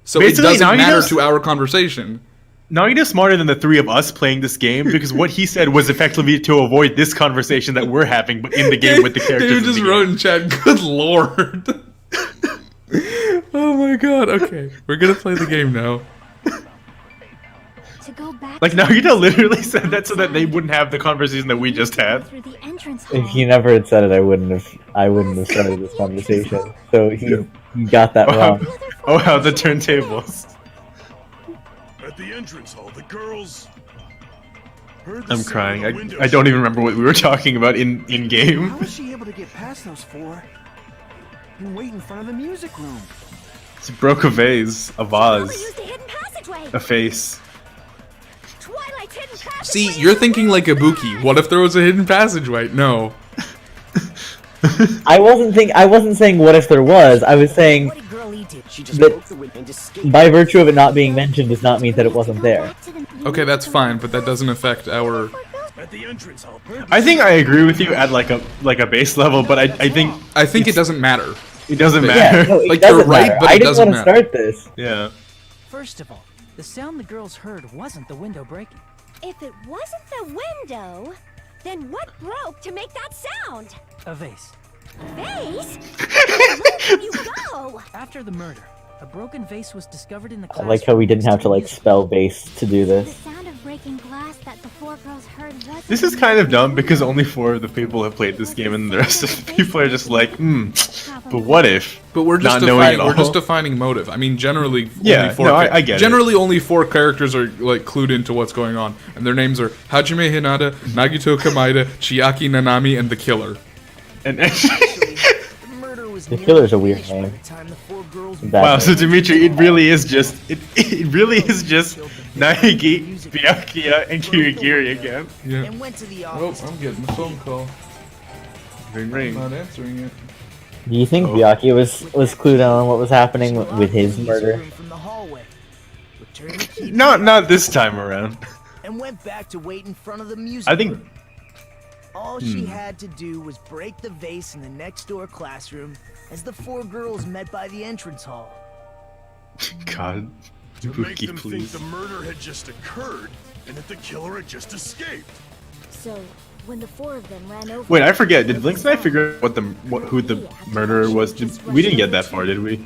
So it doesn't matter to our conversation." Nagito's smarter than the three of us playing this game because what he said was effectively to avoid this conversation that we're having, but in the game with the characters. David just wrote in chat, "Good lord." Oh my god, okay. We're gonna play the game now. Like, Nagito literally said that so that they wouldn't have the conversation that we just had. If you never had said it, I wouldn't have started this conversation. So he got that wrong. Oh, how the turntables. At the entrance hall, the girls heard I'm crying. I don't even remember what we were talking about in game. How was she able to get past those four and wait in front of the music room? She broke a vase, a vase, a face. See, you're thinking like Ibuki. What if there was a hidden passageway? No. I wasn't saying what if there was. I was saying that by virtue of it not being mentioned does not mean that it wasn't there. Okay, that's fine, but that doesn't affect our. I think I agree with you at like a base level, but I think it doesn't matter. It doesn't matter. Yeah, no, it like doesn't you're right, matter. but I it didn't doesn't want to matter. start this. Yeah. First of all, the sound the girls heard wasn't the window breaking. If it wasn't the window, then what broke to make that sound? A vase. Vase? Where did you go? After the murder, a broken vase was discovered in the I classroom. like how we didn't have to like spell base to do The this. sound of breaking glass that the four girls heard wasn't. This is kind of dumb because only 4 of the people have played this game, and the rest of the people are just like, but what if? But we're just defining motive. I mean, generally, I get generally only 4 characters are like clued into what's going on, and their names are Hajime Hinata, Nagito Kamaeda, Chiaki Nanami, and the killer. And The killer's a weird name. wow, so Dimitri, it really is just Naegi, Byakuya, and Kirigiri again. Yeah. And went to the Oh, office. I'm getting a phone call. Ring ring. I'm not answering it. Do you think Byakuya was clued on what was happening with his murder? Not this time around. and went back to wait in front of the music I think. room. All she had to do was break the vase in the next door classroom as the 4 girls met by the entrance hall. God. To make Spooky, them please. think the murder had just occurred and that the killer had just escaped. So, when the 4 of them ran over... Wait, I forget. Did Vlinx and I figure out who the murderer was? We didn't get that far, did we?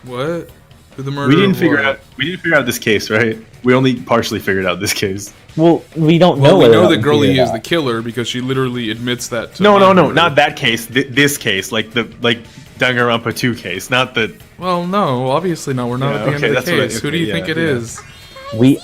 What? Who the murderer We didn't figure was? out. We didn't figure out this case, right? We only partially figured out this case. Well, we don't Well, know. we whether know or that not Girly figured it is the out. killer because she literally admits that. To No, murder. not that case. This case, like Danganronpa 2 case, not the. Well, no, obviously not. We're not Yeah, at the okay, end of that's the what I- case. Who do you okay, think yeah, it yeah. is?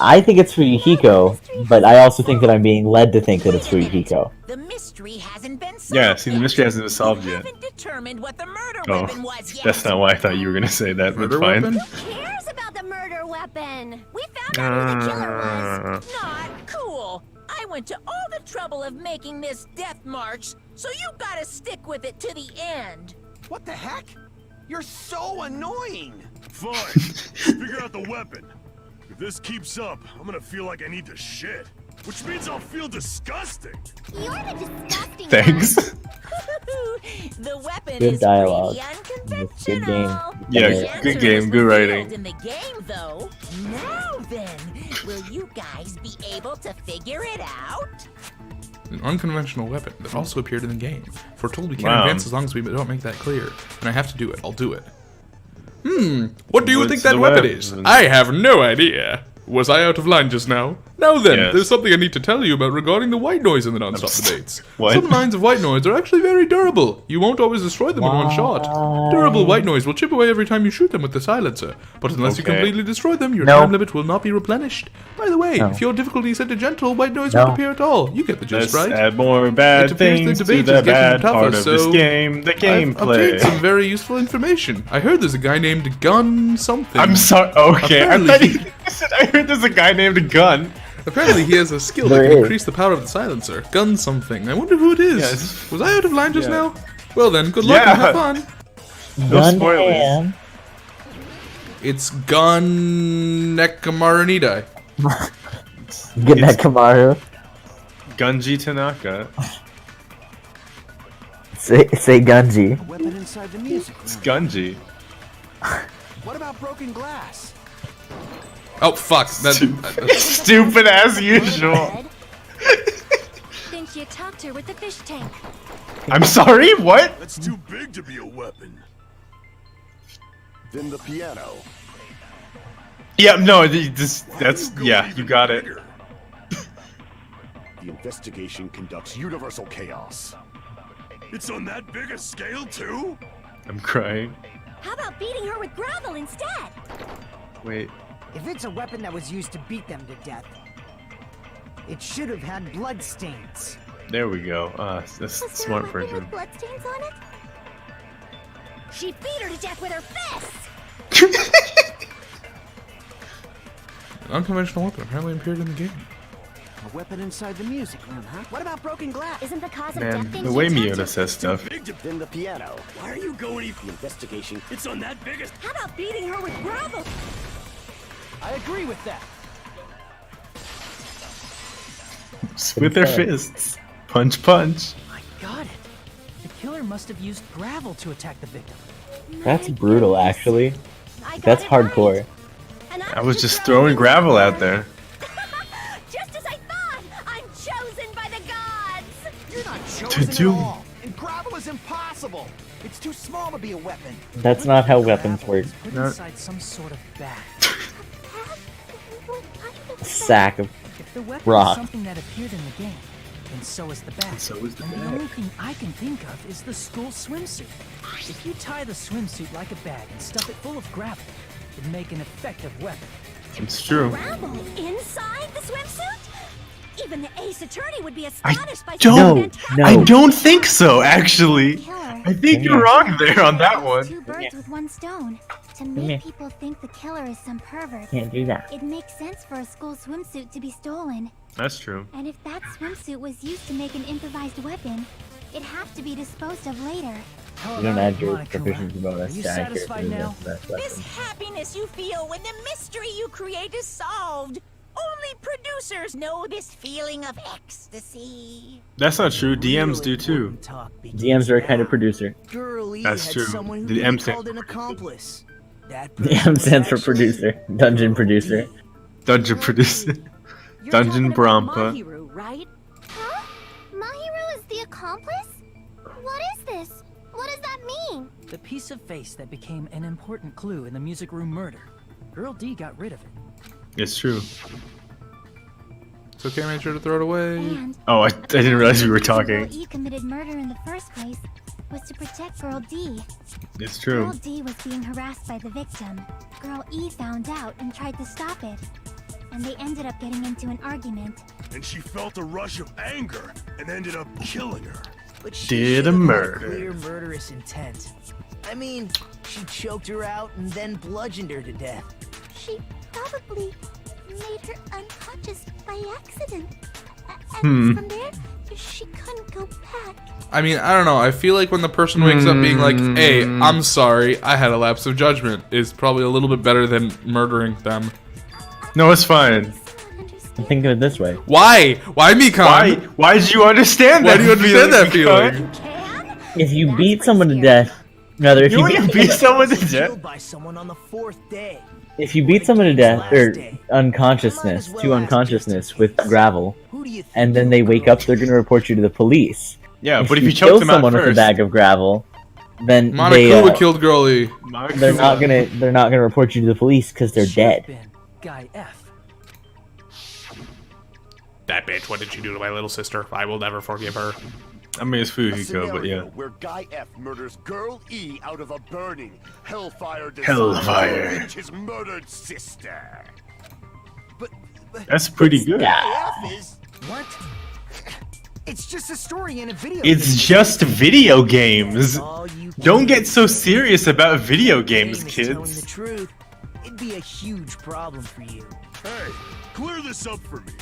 I think it's Fuyuhiko, but I also think that I'm being led to think that it's Fuyuhiko. The mystery hasn't been solved. Yeah, see, the yet. mystery hasn't been solved You yet. haven't determined what the murder Oh, weapon was yet. that's not why I thought you were gonna say that. But Murder fine. weapon? Who cares about the murder weapon? We found out who the killer was. Not cool. I went to all the trouble of making this death march, so you gotta stick with it to the end. What the heck? You're so annoying! Fine. Figure out the weapon. If this keeps up, I'm gonna feel like I need to shit. Which means I'll feel disgusting. You're the disgusting Thanks. The weapon Good is dialogue. pretty It's a good game. unconventional. Yeah, The good answer game, was good revealed writing. In the game, though. Now then, will you guys be able to figure it out? An unconventional weapon that also appeared in the game. Foretold we can't Wow. advance as long as we don't make that clear. And I have to do it. I'll do it. What do you What's think that the weapon weapon? is? I have no idea. Was I out of line just now? Now then, Yes. there's something I need to tell you about regarding the white noise in the non-stop debates. What? Some lines of white noise are actually very durable. You won't always destroy them in one shot. Durable white noise will chip away every time you shoot them with the silencer. But unless you Okay. completely destroy them, your No. time limit will not be replenished. By the way, No. if your difficulty is set to gentle, white noise No. won't appear at all. You get the gist, Let's right? add more bad It appears the things to debate the is getting bad tougher, part of this so game. The I've obtained gameplay. some very useful information. I heard there's a guy named Gun something. I'm sorry. Okay, I Apparently thought he- you said I heard there's a guy named Gun. Apparently he has a skill that There can is. increase the power of the silencer. Gun something. I wonder who it is. Yes. Was I out of line just Yeah. now? Well then, good luck and have fun. No spoilers. Gundam. It's Gun Nekamaranidai. Get that Kamaru. Gunji Tanaka. Say Gunji. A weapon inside the music It's room. Gunji. What about broken glass? Oh fuck. Stupid as usual. Think you attacked her with the fish tank. I'm sorry. What? That's too big to be a weapon. Then the piano. Yeah. No. That's yeah. You got it. The investigation conducts universal chaos. It's on that big a scale, too? I'm crying. How about beating her with gravel instead? Wait. If it's a weapon that was used to beat them to death, it should have had blood stains. There we go. That's a Was there smart a weapon version. with bloodstains on it? She beat her to death with her fists! An unconventional weapon apparently appeared in the game. A weapon inside the music room, huh? What about broken glass? Isn't the cause of Man, death things the way you attacked Miona says stuff. Then the piano. Why are you going the investigation? It's on that biggest. How about beating her with gravel? I agree with that. With their fists. Punch, punch. I got it. The killer must have used gravel to attack the victim. That's brutal, actually. I got That's it hardcore. right. And I was just throwing gravel out there. Just as I thought! I'm chosen by the gods! You're not chosen at all. And gravel is impossible. It's too small to be a weapon. That's not how weapons work. Put No. inside some sort of bag. A sack of If the weapon rock. is something that appeared in the game, then so is the bag. So is the and bag. the only thing I can think of is the school swimsuit. If you tie the swimsuit like a bag and stuff it full of gravel, it'd make an effective weapon. It's true. Gravel inside the swimsuit? Even the ace attorney would be I astonished by don't. such No. I don't think so, actually. Killer. I think you're wrong there on that one. Two birds with one stone. To here. make people think the killer is some pervert. Can't do that. It makes sense for a school swimsuit to be stolen. That's true. And if that swimsuit was used to make an improvised weapon, it'd have to be disposed of later. How You don't about add it, your Monokuma? proficiency Are bonus you to accuracy satisfied now? against that This weapon. happiness you feel when the mystery you create is solved only produces producers know this feeling of ecstasy. That's not true. DMs do too. DMs are a kind of producer. Girlie That's had true. someone who The could M be stand- called an accomplice. That The M stands for producer. Dungeon producer. Dungeon producer. You're Dungeon talking about Brampa. Mahiru, right? Huh? Mahiru is the accomplice? What is this? What does that mean? The piece of face that became an important clue in the music room murder. Girl D got rid of it. It's true. It's okay, I made sure to throw it away. And Oh, I didn't realize we were Girl talking. E committed murder in the first place was to protect Girl D. It's true. Girl D was being harassed by the victim. Girl E found out and tried to stop it. And they ended up getting into an argument. And she felt a rush of anger and ended up killing her. But she Did should a have had murder. clear murderous intent. I mean, she choked her out and then bludgeoned her to death. She probably made her unconscious by accident. Hmm. And from there, she couldn't go back. I mean, I don't know. I feel like when the person wakes up being like, hey, I'm sorry, I had a lapse of judgment, is probably a little bit better than murdering them. No, it's fine. Think of it this way. Why? Why me, Khan? Why did you understand Why that? do you understand that feeling? feeling? If you beat someone to death, rather, if You you want to beat, beat someone to death? Killed by someone on the 4th day. if you beat someone to death or unconsciousness to unconsciousness with gravel, Who do you think and then they wake up, they're gonna report you to the police. Yeah, but if you kill choke them out someone with a first, bag of gravel, then Monokuma killed Girlie. they're not gonna report you to the police because they're Should have dead. been Guy F. That bitch, what did she do to my little sister? I will never forgive her. I mean, it's A Fujiko, but yeah. scenario where Guy F murders Girl E out of a burning, hellfire desire Hellfire. to avenge his murdered sister. But That's pretty good. Guy F is What? It's just a story in a video. It's just video games. All you Don't can get so serious about video do games, is telling the kids. truth. It'd be a huge problem for you. Hey, clear this up for me.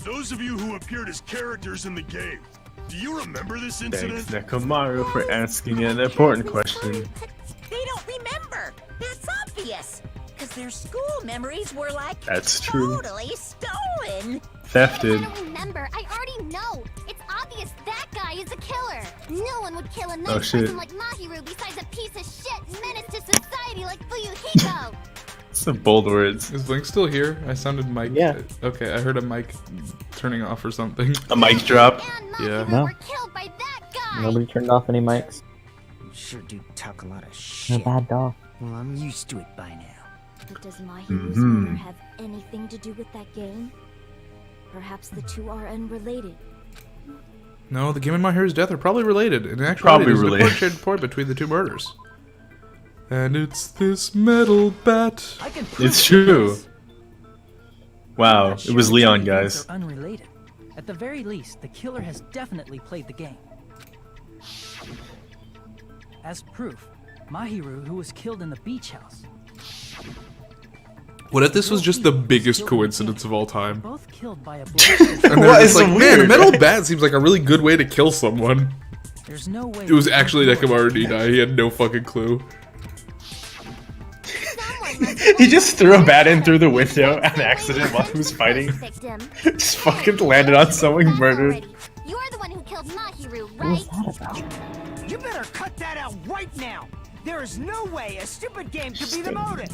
Those of you who appeared as characters in the game, do you remember this incident? Thanks, Nekomaru, for asking an important question. They don't remember. That's obvious. Because their school memories were like That's true. totally stolen. Thefted. I don't remember. I already know. It's obvious that guy is a killer. No one would kill a nice Oh, shit. person like Mahiru besides a piece of shit menace to society like Fuyuhiko. Some bold words. Is Vlinx still here? I sounded mic. Yeah. Okay, I heard a mic turning off or something. A mic drop. And Yeah. Mahiru No. were killed by that guy. Nobody turned off any mics. You sure do talk a lot of You're a shit. bad dog. Well, I'm used to it by now. But does Mahiru's Mhm. murder have anything to do with that game? Perhaps the two are unrelated. No, the game and Mahiru's death are probably related. And actually, Probably there's related. a shade point between the two murders. And it's this metal bat. I can prove It's true. this. Wow, I'm it not was sure Leon, which of these guys. are unrelated. At the very least, the killer has definitely played the game. As proof, Mahiru, who was killed in the beach house, What if this was just the biggest coincidence of all time? both killed by a blast. And What they're is just like, so man, a weird? metal bat seems like a really good way to kill someone. There's no way. It was actually Nekomaru Nina. He had no fucking clue. He just threw a bat in through the window on accident while he was fighting. Victim. Just fucking landed on someone murdered. You're the one who killed Mahiru, What was right? that about? You better cut that out right now. There is no way a stupid game could be the motive.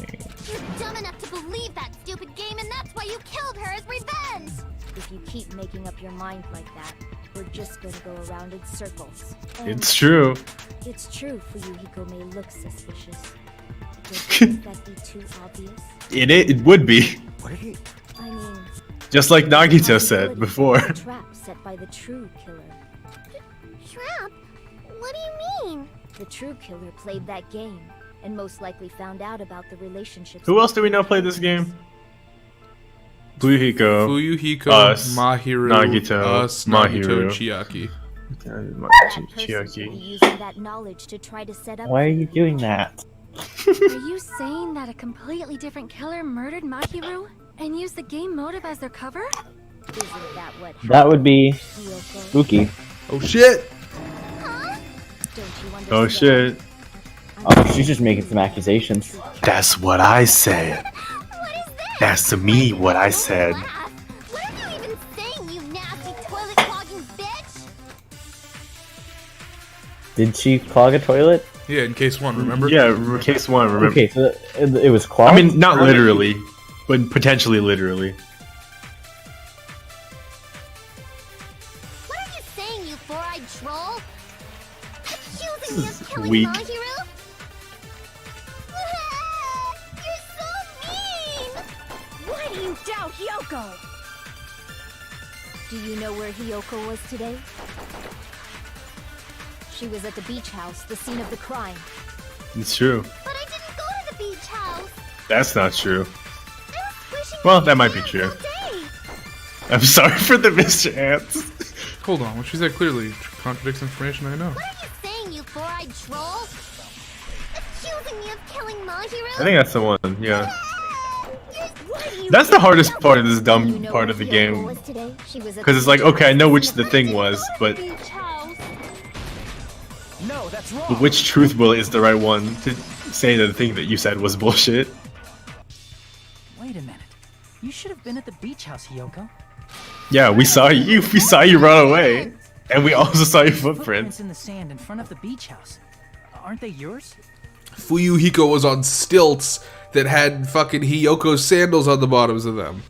You're dumb enough to believe that stupid game, and that's why you killed her as revenge. If you keep making up your mind like that, we're just gonna go around in circles. And It's true. it's true Fuyuhiko may look suspicious. Would that be too obvious? It would be. I mean, Just like Nagito possibility said before. of a trap set by the true killer. Trap? What do you mean? The true killer played that game, and most likely found out about the relationships. Who else do we know played this game? Fuyuhiko. Fuyuhiko, Us, Mahiru, Nagito, us, Nagito, Mahiru. Chiaki. That person could be Chiaki. using that knowledge to try to set up. Why are you doing that? Are you saying that a completely different killer murdered Mahiru and used the game motive as their cover? Isn't that what That would be Ryoko? spooky. Oh shit! Don't you understand? Oh shit. Oh, she's just making some accusations. That's what I said. What is this? That's to me what I said. Laugh. Where do you Did she clog a toilet? Yeah, in case 1, remember? Yeah, case 1, remember? Okay, so it was clogged? I mean, not literally, but potentially literally. What are you saying, you four-eyed troll? Accusing me of killing Weak. Mahiru? You're so mean! Why do you doubt Hyoko? Do you know where Hyoko was today? She was at the beach house, the scene of the crime. It's true. But I didn't go to the beach house. That's not true. I was wishing Well, for that might be you true. all day. I'm sorry for the Mr. Ants. Hold on, what she said clearly contradicts information I know. What are you saying, you four-eyed troll? Accusing me of killing Mahiru? I think that's the one, yeah. Why do you That's the hardest part of this You dumb know part where of the Hyoko game. was today? She was at Because the it's like, beach okay, I know house. which the thing was, but Beach house. No, that's wrong. which truth will is the right one to say that the thing that you said was bullshit? Wait a minute. You should have been at the beach house, Hyoko. Yeah, we saw you. We saw you run away, and we also saw your Footprints footprints. in the sand in front of the beach house. Aren't they yours? Fuyuhiko was on stilts that had fucking Hyoko's sandals on the bottoms of them.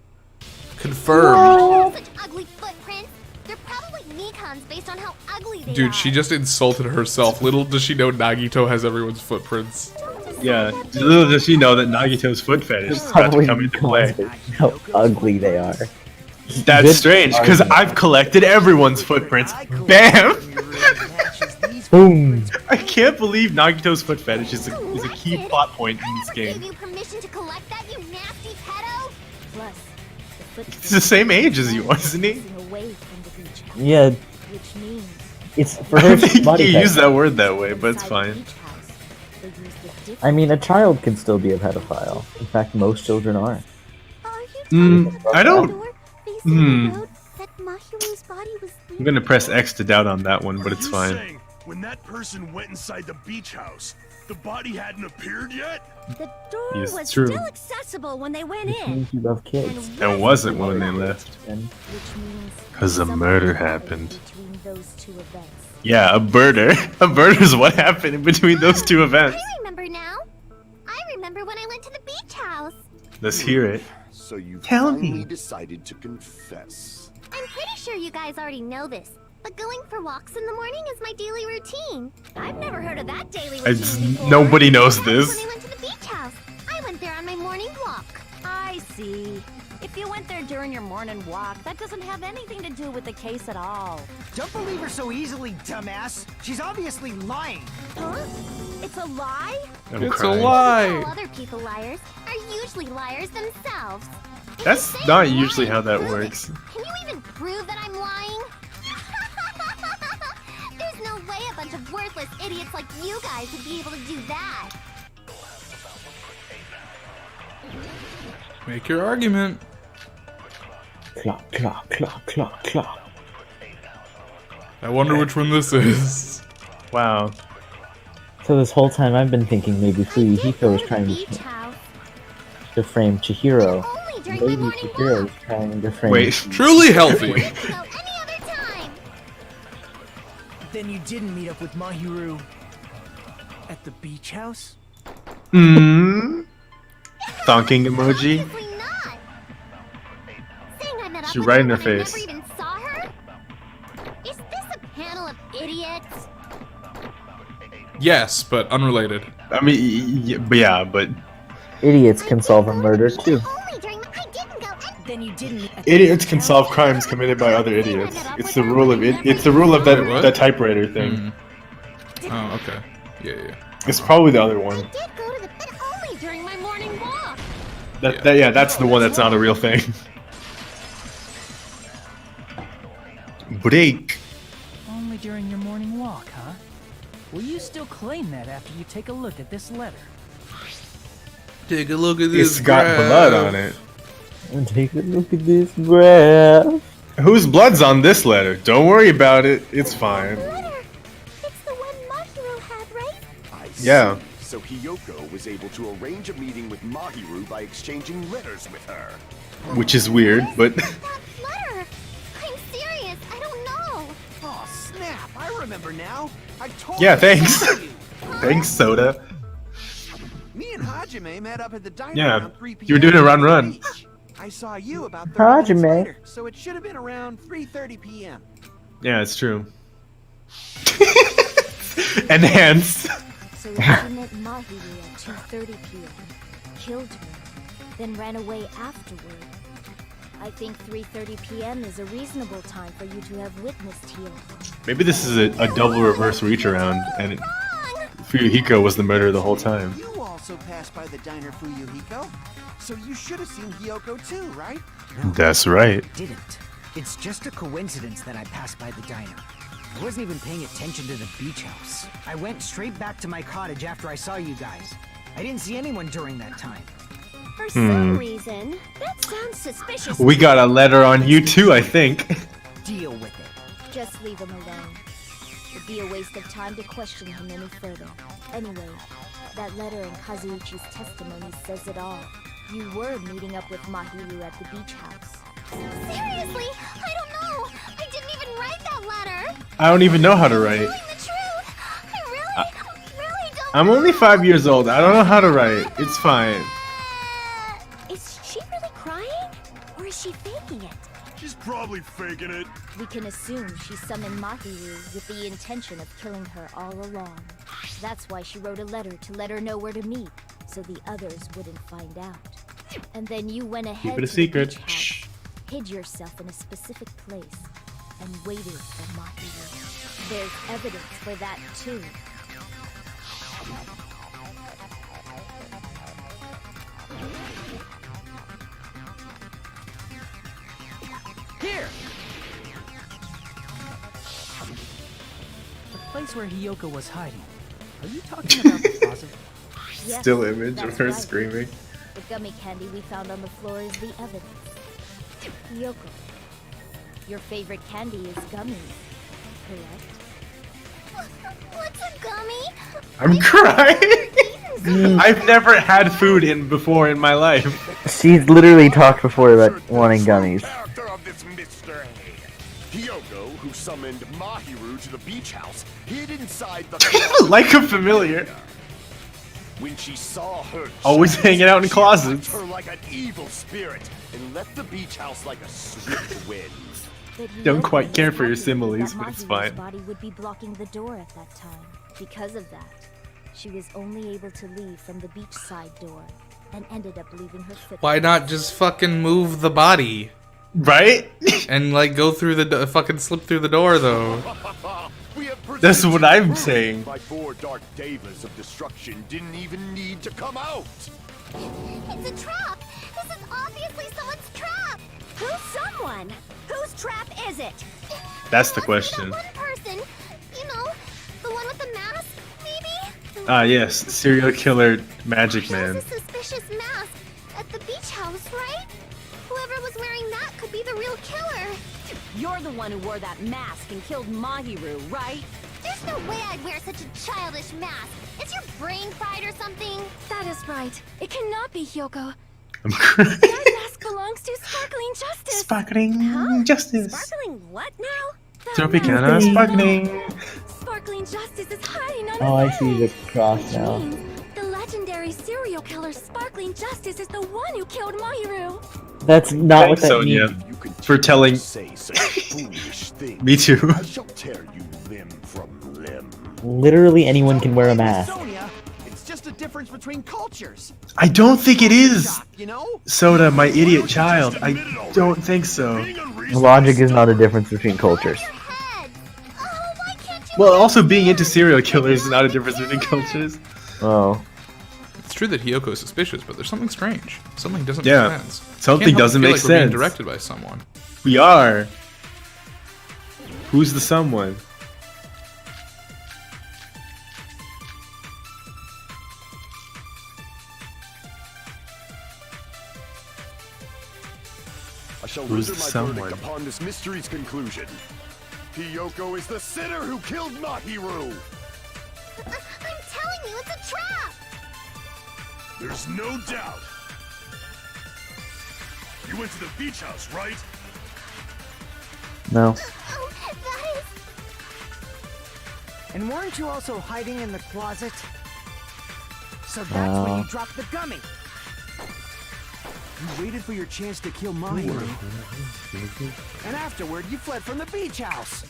Confirmed. Such ugly footprints. They're probably Nikons based on how ugly they are. Dude, she just insulted herself. Little does she know Nagito has everyone's footprints. Yeah, little does she know that Nagito's foot fetish is about to come into play. How ugly they are. That's Good strange, because argument. I've collected everyone's footprints. Bam! Boom! I can't believe Nagito's foot fetish is a key plot point in this I never game. gave you permission to collect that, you nasty pedo. Plus, the footprints He's the same age as you, isn't he? facing away from the beach house, Yeah, which means it's for her I it's think body you type. use that word that way, but it's inside the fine. beach house, they use the different I mean, a child can still be a pedophile. In fact, most children are. Are you I don't. door facing Hmm. the road that Mahiru's body was I'm gonna press X to doubt on that one, but it's You fine. saying when that person went inside the beach house, the body hadn't appeared yet? The door Yes, was true. still accessible when they went Which in. means you love kids. And wasn't when they left. And Which means 'Cause a something murder happened happened. between those two events. Yeah, a birder. A birder is what happened in between those two events. I remember now. I remember when I went to the beach house. Let's hear it. So you Tell finally me. decided to confess. I'm pretty sure you guys already know this, but going for walks in the morning is my daily routine. I've never heard of that daily routine before. Nobody knows When this. I went to the beach house, I went there on my morning walk. I see. If you went there during your morning walk, that doesn't have anything to do with the case at all. Don't believe her so easily, dumbass. She's obviously lying. Huh? It's a lie? I'm It's a crying. All lie. other people liars are usually liars themselves. If That's you say not I'm usually lying, how that prove it. works. Can you even prove that I'm lying? There's no way a bunch of worthless idiots like you guys would be able to do that. Make your argument. clock, clock, clock, clock, clock. I wonder which one this is. Wow. So this whole time I've been thinking maybe Fuyuhiko was trying Beach house. to frame Chihiro. Only during my Maybe morning Chihiro walk. is trying to frame. Wait. Truly healthy. Go any other time. Then you didn't meet up with Mahiru at the beach house? Hmm. Thonking emoji. Obviously not. Saying I met up She with right her in her when I face. never even saw her? Is this a panel of idiots? Yes, but unrelated. I mean, but Idiots can solve a murder too. Only during my I didn't go Then you didn't meet at the idiots beach can house? solve crimes committed by other idiots. It's the rule of it. It's the rule of Wait, what? that typewriter thing. Oh, okay. Yeah. It's probably the other one. I did go to the but only during my morning walk. That's the one that's not a real thing. Break. Only during your morning walk, huh? Will you still claim that after you take a look at this letter? Take a look at this. It's got graph. blood on it. And take a look at this graph. Whose blood's on this letter? Don't worry about it. It's fine. Letter. It's the one Mahiru had, right? I see. Yeah. So Hiyoko was able to arrange a meeting with Mahiru by exchanging letters with her. Which is weird, but That letter. I'm serious. I don't know. Oh, snap! I remember now. I told Yeah, you thanks. to tell you. Thanks, Soda. Me and Hajime met up at the diner Yeah, around 3 p.m. you were doing a at run the run. beach. I saw you about 30 minutes Hajime. later, so it should have been around 3:30 p.m. Yeah, it's true. Enhanced. So you met Mahiru at 2:30 p.m., killed her, then ran away afterward. I think 3:30 p.m. is a reasonable time for you to have witnessed Hiyoko. Maybe this is a double reverse reach around, and Fuyuhiko was the murderer the whole time. You also passed by the diner, Fuyuhiko. So you should have seen Hiyoko too, right? That's right. Didn't. It's just a coincidence that I passed by the diner. I wasn't even paying attention to the beach house. I went straight back to my cottage after I saw you guys. I didn't see anyone during that time. For some reason, that sounds suspicious. We got a letter on you too, I think. Deal with it. Just leave him alone. It'd be a waste of time to question him any further. Anyway, that letter in Kazuichi's testimony says it all. You were meeting up with Mahiru at the beach house. Seriously, I don't know. I didn't even write that letter. I don't even know how to write. Telling the truth. I really don't. I'm only 5 years old. I don't know how to write. It's fine. Is she really crying? Or is she faking it? She's probably faking it. We can assume she summoned Mahiru with the intention of killing her all along. That's why she wrote a letter to let her know where to meet, so the others wouldn't find out. And then you went ahead Keep it a to secret. the beach house, hid yourself in a specific place, and waited for Mahiru. There's evidence for that too. Here! The place where Hiyoko was hiding. Are you talking about the closet? Yes, Still image of that's her right. screaming. The gummy candy we found on the floor is the evidence. Hiyoko, your favorite candy is gummies, correct? What's a gummy? I'm crying. I've never had food before in my life. She's literally talked before about wanting gummies. Character of this mystery. Hiyoko, who summoned Mahiru to the beach house, hid inside the closet. Like a familiar. When she saw her, Always child, hanging out in she closets. attacked her like an evil spirit and left the beach house like a swift wind. But Don't Hiyoko quite care was for your happy similes, that but it's Mahiru's fine. body would be blocking the door at that time. Because of that, she was only able to leave from the beachside door, and ended up leaving her footprints. Why not just fucking move the body Right? and like go through the fucking slip through the door though? We have That's what I'm proof. saying. My four dark devas of destruction didn't even need to come out. It's a trap. This is obviously someone's trap. Who's someone? Whose trap is it? That's the That question. one person, you know, the one with the mask, maybe? Ah, yes, serial killer magic There man. was a suspicious mask at the beach house, right? Whoever was wearing that could be the real killer. You're the one who wore that mask and killed Mahiru, right? There's no way I'd wear such a childish mask. Is your brain fried or something? That is right. It cannot be Hiyoko. I'm crying. That mask belongs to Sparkling Justice. Sparkling justice. Sparkling what now? That Tropicana mask is sparkling. Sparkling Justice is hiding on Oh, the I see the cross Which now. means the legendary serial killer Sparkling Justice is the one who killed Mahiru. That's not what Thanks, that Sonia, means. You continue for telling. to say such foolish things. Me too. I shall tear you limb from limb. Literally anyone can wear a mask. Sonia, it's just a difference between cultures. I don't think it is. You know? Soda, my idiot child. I don't think so. Being unreasonable Logic is not a difference between cultures. Your heads. Oh, why can't you? Well, also being into serial killers is not a difference between cultures. Oh. It's true that Hiyoko is suspicious, but there's something strange. Something doesn't Yeah, make sense. something Can't help doesn't but feel make like we're being sense. directed by someone. We are. Who's the someone? I shall Who's render the my someone? verdict upon this mystery's conclusion. Hiyoko is the sinner who killed Mahiru. I'm telling you, it's a trap. There's no doubt. You went to the beach house, right? No. Oh, that is. And weren't you also hiding in the closet? So that's when you dropped the gummy. You waited for your chance to kill Mahiru. And afterward, you fled from the beach house.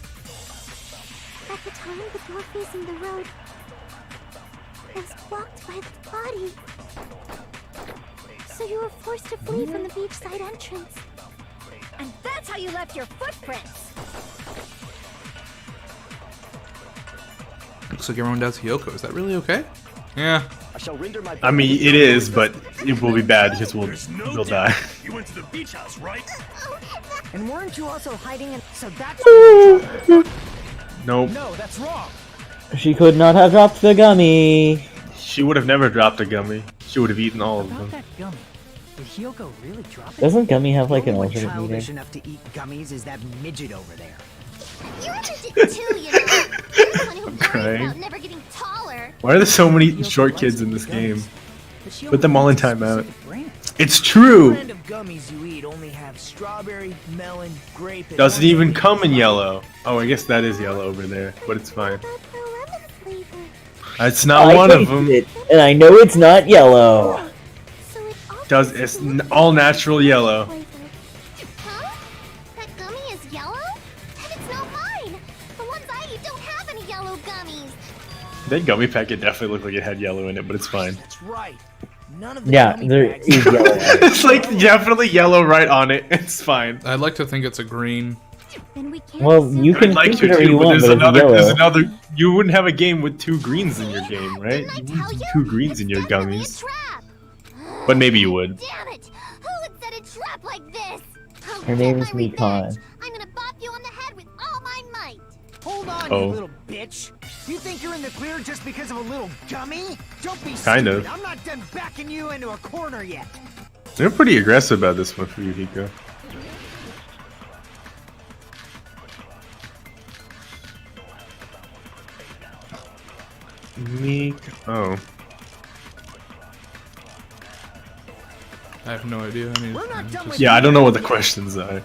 At the time, the door facing the road was blocked by the body. So you were forced to flee from the beachside entrance. And that's how you left your footprints. Looks like everyone doubts Hiyoko. Is that really okay? Yeah. I mean, it is, but it will be bad because we'll die. You went to the beach house, right? And weren't you also hiding in... So that's... Nope. No, that's wrong. She could not have dropped the gummy. She would have never dropped a gummy. She would have eaten all of About them. that gummy, did Hiyoko really drop it? Doesn't gummy have like an Only alternate childish meaning? enough to eat gummies is that midget over there. You did it too, you know. You're the one who worries crying. about never getting taller. Why are there so many short kids in this game? Put them all in timeout. It's true! brand of gummies you eat only have strawberry, melon, grape, and Doesn't orange even flavors. come in yellow. Oh, I guess that is yellow over there, but it's fine. But the lemon flavor. It's not I one of tasted them. it, and I know it's not yellow. So it also It's all natural yellow. flavor. Huh? That gummy is yellow? And it's not mine. The ones I eat don't have any yellow gummies. That gummy packet definitely looked like it had yellow in it, but it's fine. That's right. None of the Yeah, gummy there bags is yellow. It's like definitely yellow right on it. It's fine. I'd like to think it's a green. Then we can't Well, assume you I'd can like think to whatever too, you but want, there's but it's another. yellow. There's another. You wouldn't have a game with 2 greens in your game, right? Didn't I You tell wouldn't you? do 2 greens in It's your definitely a gummies. trap. But maybe you would. Damn it! Who would set a trap like this? I'll Her get name my is Mikan. revenge. I'm gonna bop you on the head with all my might. Hold on, Oh. you little bitch. You think you're in the clear just because of a little gummy? Don't be Kind stupid. of. I'm not done backing you into a corner yet. They're pretty aggressive about this one for you, Hiko. Meek. Oh. I have no idea. I mean, We're not done with Yeah, I you. don't know what the questions are.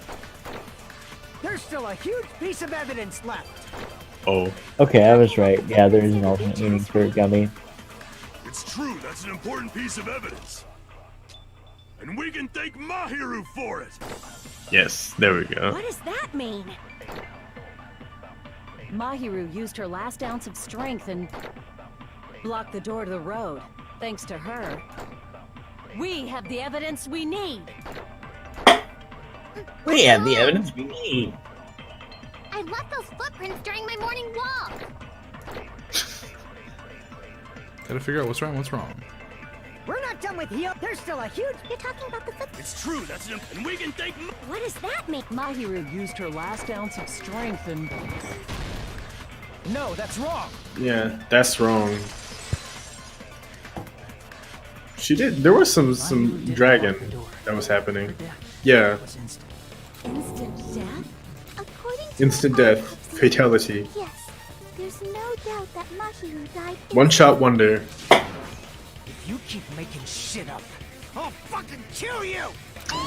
There's still a huge piece of evidence left. Oh. Okay, I was right. Yeah, there is an alternate meaning for gummy. It's true, that's an important piece of evidence. And we can thank Mahiru for it. Yes, there we go. What does that mean? Mahiru used her last ounce of strength and blocked the door to the road. Thanks to her, we have the evidence we need. We have the evidence we need. I left those footprints during my morning walk. gotta figure out what's right and what's wrong. We're not done with you. There's still a huge... You're talking about the footprints. It's true, that's an... And we can thank... What does that mean? Mahiru used her last ounce of strength and... No, that's wrong. Yeah, that's wrong. She did. There was some dragon that was happening. Yeah, Instant death? According to instant the death, autopsy, fatality, yes. There's no doubt that Mahiru died one shot wonder. If you keep making shit up, I'll fucking kill you!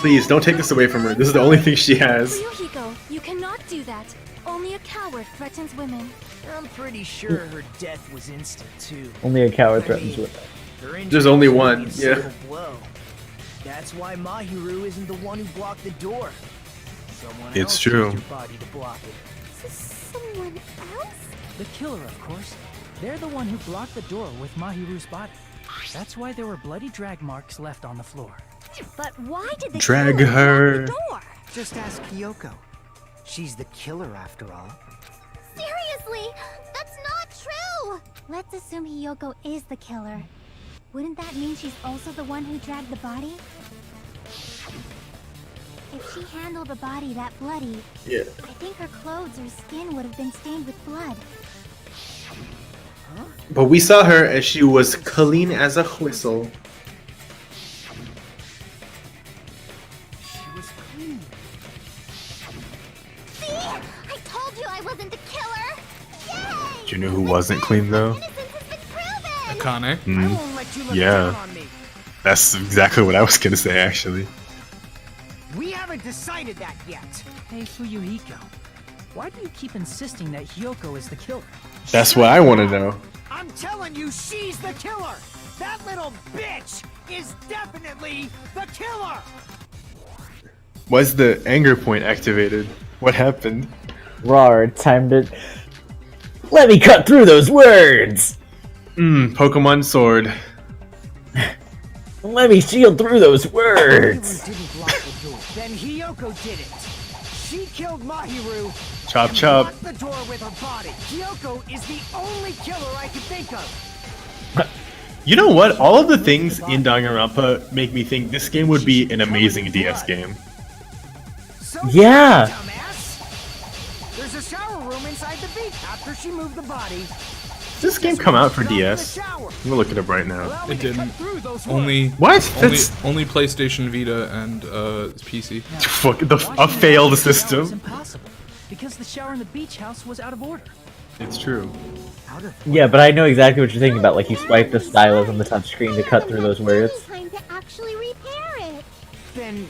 Please don't take this away from her. This is the only thing she has. Fuyuhiko, you cannot do that. Only a coward threatens women. I'm pretty sure her death was instant too. Only a coward threatens with it. Her injury There's only was one, a yeah. single blow. That's why Mahiru isn't the one who blocked the door. Someone It's else true. used her body to block it. someone else? The killer, of course. They're the one who blocked the door with Mahiru's body. That's why there were bloody drag marks left on the floor. But why did the Drag killer her. lock the door? Just ask Hiyoko. She's the killer after all. Seriously, that's not true. Let's assume Hiyoko is the killer. Wouldn't that mean she's also the one who dragged the body? If she handled the body that bloody, Yeah. I think her clothes or skin would have been stained with blood. But we saw her as she was clean as a whistle. She was clean. See? I told you I wasn't the killer. Yay! Do you know who wasn't clean though? Innocence has been proven. Akane. Hmm. I won't let you look Yeah. down on me. That's exactly what I was gonna say actually. We haven't decided that yet. Hey, Fuyuhiko. Why do you keep insisting that Hiyoko is the killer? That's what I want to know. I'm telling you, she's the killer! That little bitch is definitely the killer! Was the anger point activated? What happened? Rar, time to... Let me cut through those words! Pokemon Sword. Let me shield through those words! Mahiru didn't block the door. Then Hiyoko did it. She killed Mahiru. Chop and chop. blocked the door with her body. Hiyoko is the only killer I can think of. You know what? All of the things in Danganronpa make me think this game would be an amazing DS game. So Yeah! dumbass. There's a shower room inside the beach after she moved the body. Does this game come out for DS? I'm gonna look it up right now. It didn't. Only What? Only PlayStation Vita and PC. Fuck a failed system. Impossible, because the shower in the beach house was out of order. It's true. Yeah, but I know exactly what you're thinking about. Like, you swipe the stylus on the touchscreen to cut through those words. Time to actually repair it. Then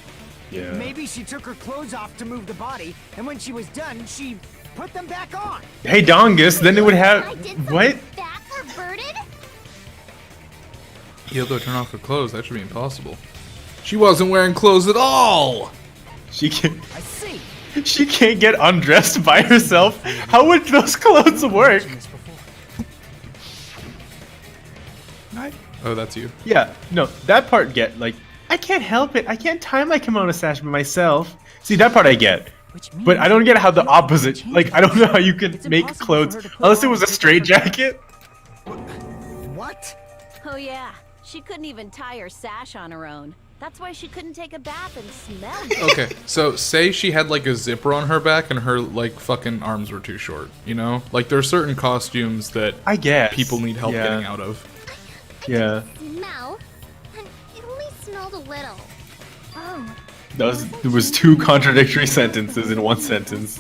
Yeah. maybe she took her clothes off to move the body, and when she was done, she put them back on. Hey Dongus, then it would have what? Back perverted? Hiyoko, turn off her clothes. That should be impossible. She wasn't wearing clothes at all. She can't. I see. She can't get undressed by herself. How would those clothes work? Oh, that's you. Yeah, no, that part get like I can't help it. I can't tie my kimono sash by myself. See, that part I get. But I don't get how the opposite. Like, I don't know how you could make clothes unless it was a straight jacket. What? Oh yeah, she couldn't even tie her sash on her own. That's why she couldn't take a bath and smell good. Okay, so say she had like a zipper on her back and her like fucking arms were too short, you know? Like there are certain costumes that I guess people need help yeah. getting out of. Yeah. Smell? And it only smelled a little. Oh. There was two contradictory sentences in one sentence.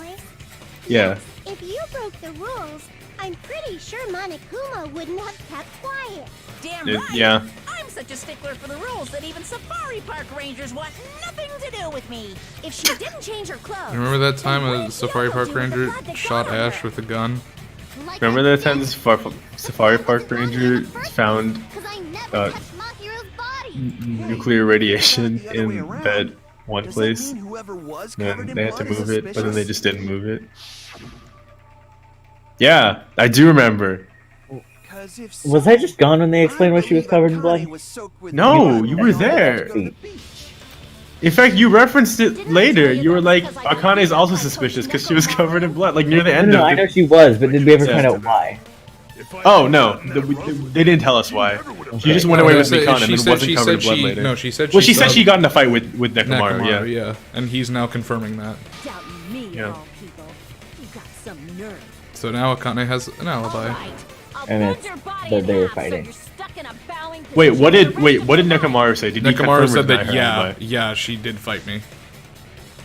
Yeah. If you broke the rules, I'm pretty sure Monokuma wouldn't have kept quiet. Damn It- right. yeah. I'm such a stickler for the rules that even safari park rangers want nothing to do with me. If she didn't change her clothes. You remember that time a Safari Park Ranger shot Ash with a gun? Remember that time the Safari Park Ranger found nuclear radiation in that one place? And they had to move it, but then they just didn't move it. Yeah, I do remember. Was I just gone when they explained why she was covered in blood? No, you were there. In fact, you referenced it later. You were like, Akane is also suspicious because she was covered in blood, like near the end No, of I it. know she was, but did we ever find out why? Oh no, they didn't tell us why. She just went away with Mikon and then wasn't covered in blood later. No, she said Well, she said she got in a fight with Nekomaru, yeah. And he's now confirming that. Doubting me, Yeah. of all people. You got some nerve. So now Akane has an alibi. And it's that they were fighting. Wait, what did Nekomaru say? Did he confirm or Nekomaru said deny that her alibi? yeah, she did fight me.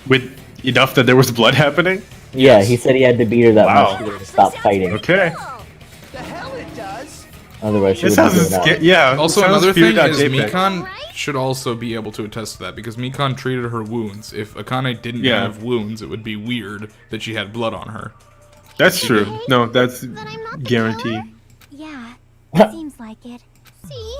With enough that there was blood happening? Yeah, he said he had to beat her that Wow. much to stop fighting. Okay. The hell it does. Otherwise, she It would have sounds given up. yeah. Also, it sounds another thing is Fear.jpg. Mikan should also be able to attest to that because Mikan treated her wounds. If Akane didn't Yeah. have wounds, it would be weird that she had blood on her. That's true. No, that's Then I'm not the guarantee. killer? Yeah, it seems like it. See?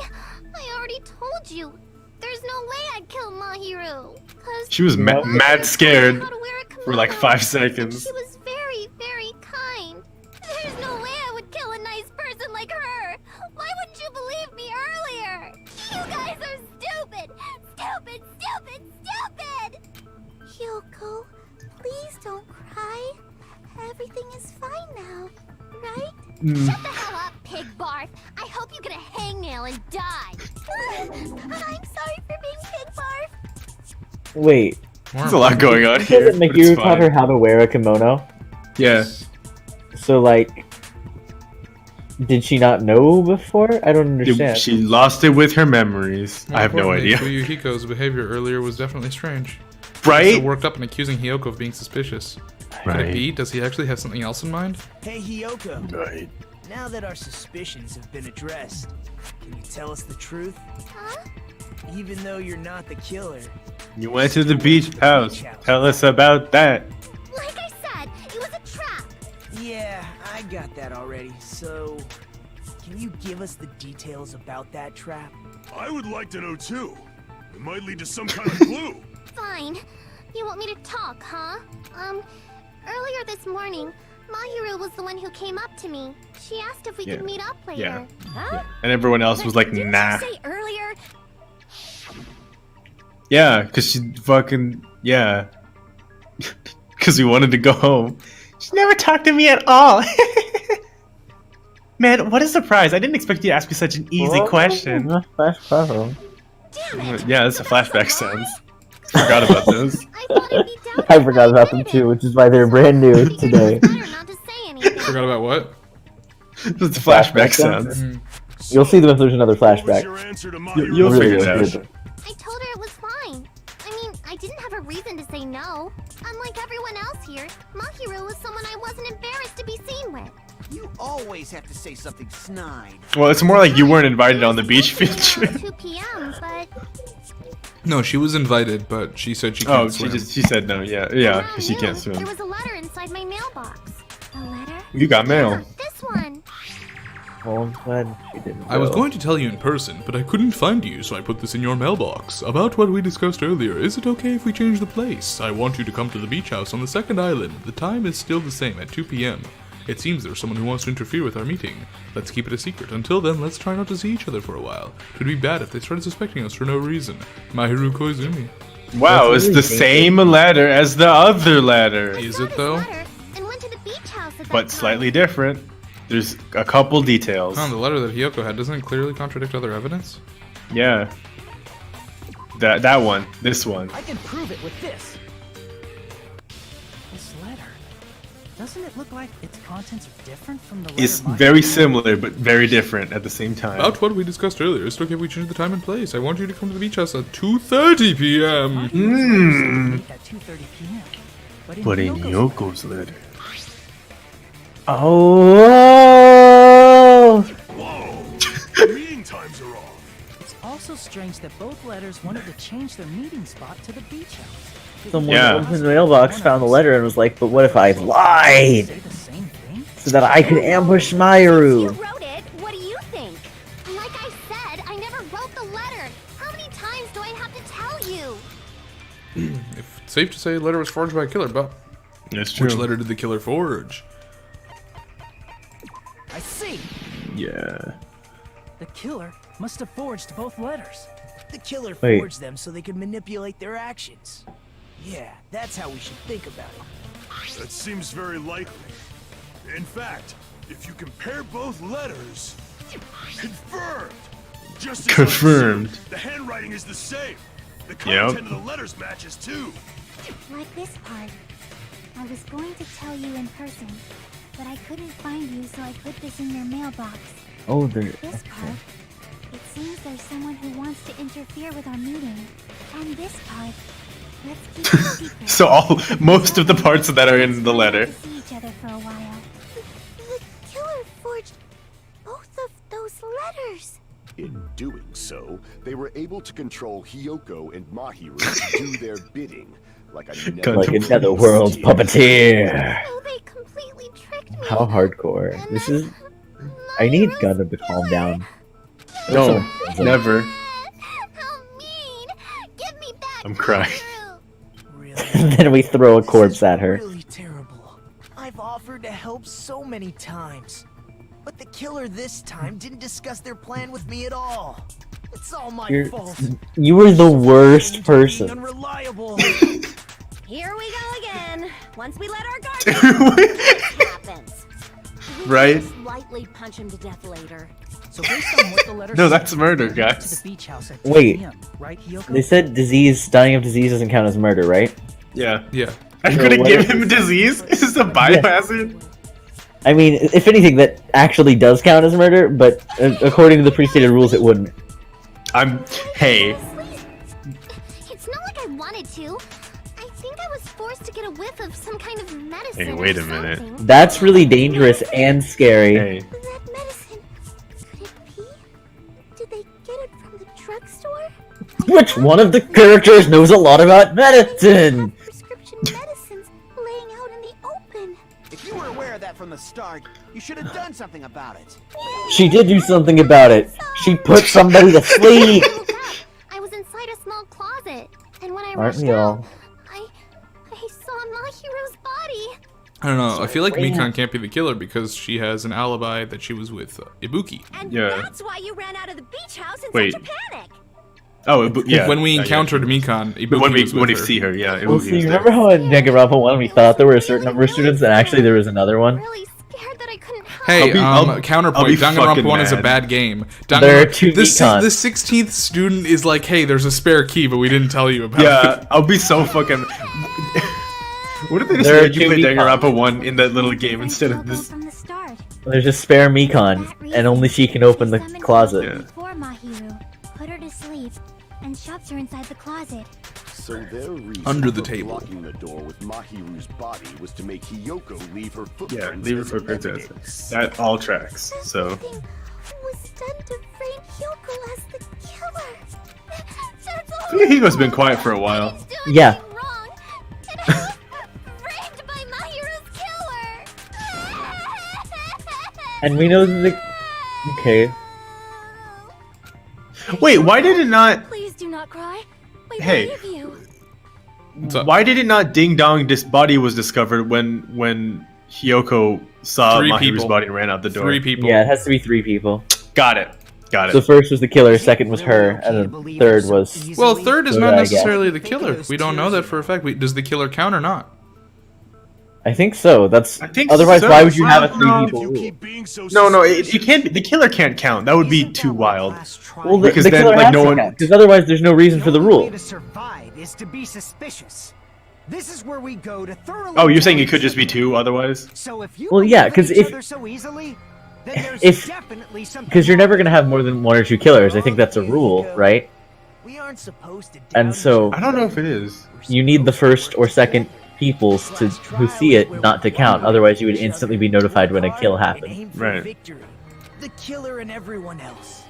I already told you. There's no way I'd kill Mahiru. 'Cause She was mad scared how to wear a for like kimono. 5 seconds. She was very, very kind. There's no way I would kill a nice person like her. Why wouldn't you believe me earlier? You guys are stupid! Stupid, stupid, stupid! Hyoko, please don't cry. Everything is fine now, right? Shut the hell up, pig barf! I hope you get a hangnail and die! I'm sorry for being pig barf! Wait. There's a lot going on You here. said that but it's Mahiru taught fine. her how to wear a kimono? Yeah. So, like, did she not know before? I don't understand. She lost it with her memories. I have no idea. Fuyuhiko's behavior earlier was definitely strange. Right? He's so worked up and accusing Hiyoko of being suspicious. Could Right. it be? Does he actually have something else in mind? Hey, Hiyoko. Right. Now that our suspicions have been addressed, can you tell us the truth? Huh? Even though you're not the killer. You went to the beach house. Tell us about that. Like I said, it was a that already, so can you give us the details about that trap? I would like to know too. It might lead to some kind of clue. Fine. You want me to talk, huh? Earlier this morning, Mahiru was the one who came up to me. She asked if we could meet up later. Yeah. Huh? And everyone else was like, Didn't nah. you say earlier? Yeah, because she fucking, yeah. Because we wanted to go home. She never talked to me at all. Man, what a surprise. I didn't expect you to ask me such an easy question. Damn it. Yeah, that's a flashback sounds. Forgot about those. I forgot about them too, which is why they're brand new today. Forgot about what? It's flashback sounds. You'll see them if there's another flashback. You'll figure it out. I told her it was fine. I mean, I didn't have a reason to say no. Unlike everyone else here, Mahiru was someone I wasn't embarrassed to be seen with. You always have to say something snide. Well, it's more like you weren't invited on the beach field trip. 2 p.m., but No, she was invited, but she said she can't swim. she said no. Yeah, because she can't there swim. was a letter inside my mailbox. A letter? You got mail. Yeah, this one. Well, I'm glad she didn't. I was go. going to tell you in person, but I couldn't find you, so I put this in your mailbox. About what we discussed earlier, is it okay if we change the place? I want you to come to the beach house on the second island. The time is still the same, at 2 p.m. It seems there's someone who wants to interfere with our meeting. Let's keep it a secret. Until then, let's try not to see each other for a while. It would be bad if they started suspecting us for no reason. Mahiru Koizumi. Wow, That's it's really the same letter as the other letter. Is it though? And went to the beach house at that But time. slightly different. There's a couple details. Oh, the letter that Hiyoko had doesn't it clearly contradict other evidence? Yeah. That one. This one. I can prove it with this. This letter. Doesn't it look like its contents are different from the letter? It's very similar, but very different at the same time. About what we discussed earlier, is it okay if we change the time and place? I want you to come to the beach house at 2:30 p.m. At 2:30 p.m. But in Yoko's letter. Oh! Whoa! Meeting times are off. It's also strange that both letters wanted to change their meeting spot to the beach house. Someone Yeah. opened the mailbox, found the letter, and was like, "But what if I lied, Say the same thing? so that I could ambush You Mahiru?" wrote it. What do you think? Like I said, I never wrote the letter. How many times do I have to tell you? If it's safe to say, the letter was forged by a killer, but That's true. which letter did the killer forge? I see. Yeah. The killer must have forged both letters. The killer Wait. forged them so they could manipulate their actions. Yeah, that's how we should think about it. That seems very likely. In fact, if you compare both letters, confirmed. Just as I Confirmed. assumed, the handwriting is the same. The Yep. content of the letters matches too. Like this part. I was going to tell you in person, but I couldn't find you, so I put this in your mailbox. Oh, there. This part. It seems there's someone who wants to interfere with our meeting. And this part. Let's keep it secret. So most of the parts that are in the letter. To see each other for a while. The killer forged both of those letters. In doing so, they were able to control Hiyoko and Mahiru to do their bidding, like a Like another world's puppeteer. Oh, they completely tricked me. How hardcore. This is. I need Gundam to calm down. No, never. How mean! Give me back. I'm crying. Then we throw a corpse at her. Really terrible. I've offered to help so many times. But the killer this time didn't discuss their plan with me at all. It's all my fault. You were the worst person. Unreliable. Here we go again. Once we let our guard down, this happens. Right? Slightly punch him to death later. So based on what the letter No, said, that's murder, we went guys. To the beach house at 2 Wait. PM, right, Hiyoko? They said dying of disease doesn't count as murder, right? Yeah. Yeah. I'm So gonna what give if- him disease? Is this a biohazard? I mean, if anything, that actually does count as murder, but according to the pre-stated rules, it wouldn't. Hey. It's not like I wanted to. I think I was forced to get a whiff of some kind of medicine. Hey, or wait a minute. something. That's really dangerous and scary. Hey. That medicine. Could it be? Did they get it from the drugstore? Which one of the characters knows a lot about medicine? Prescription medicines laying out in the open. If you were aware of that from the start, you should have done something about it. She did do something about it. She put somebody to sleep. I was inside a small closet, and when I Aren't rushed we all? out, I saw Mahiru's body. I don't know. I feel like Mikan can't be the killer because she has an alibi that she was with Ibuki. And Yeah. that's why you ran out of the beach house in Wait. such a panic. Oh, yeah. When we Yeah, encountered Mikan, Ibuki when we was with her. see her, yeah. It Well, was, see, remember how in Danganronpa 1 we thought there were a certain number of students, and actually there was another one? Hey, I'll be counterpoint. Danganronpa fucking 1 is a mad. bad game. There are two the Mikans. 16th student is like, hey, there's a spare key, but we didn't tell you about it. Yeah, I'll be so fucking. What if they just There are made you two play Mikans. Danganronpa 1 in that little game instead of this? There's a spare Mikan, and only she can open the closet. Yeah. Before Mahiru put her to sleep and shoved her inside the closet. So their reason Under the for table. blocking the door with Mahiru's body was to make Hiyoko leave her Yeah, footprints. leave her as footprints as evidence. that all tracks. So Was done to frame Hyoko as the killer. That's all Hiko's been quiet for a while. Yeah. wrong. And I was framed by Mahiru's killer. And we know that the... Okay. Wait, why did it not? Please do not cry. We Hey. believe you. Why did it not ding dong? This body was discovered when Hiyoko saw Three Mahiru's people. body and ran out the door. 3 people. Yeah, it has to be 3 people. Got it. Got So it. first was the killer, second was her, and then third was... Well, third is So not did I guess. necessarily the killer. We don't know that for a fact. Does the killer count or not? I think so. That's I think otherwise. so. Why would you have a No. 3 people rule? No, it can't. The killer can't count. That would be too wild. Well, the, Because the then, killer like, has no to one- count, because otherwise there's no reason for the The rule. only way to survive is to be suspicious. This is where we go to thoroughly. Oh, you're saying it could just be 2 otherwise? So if you Well, yeah, believe in 'cause each if- other so easily, then there's If definitely something because you're wrong. never gonna have more than 1 or 2 killers. I think that's a rule, right? We aren't supposed to. And so I don't know if it is. you need the first or second peoples to who see it not to count. Otherwise, you would instantly be notified when a kill happened. Right. Victory. The killer and everyone else.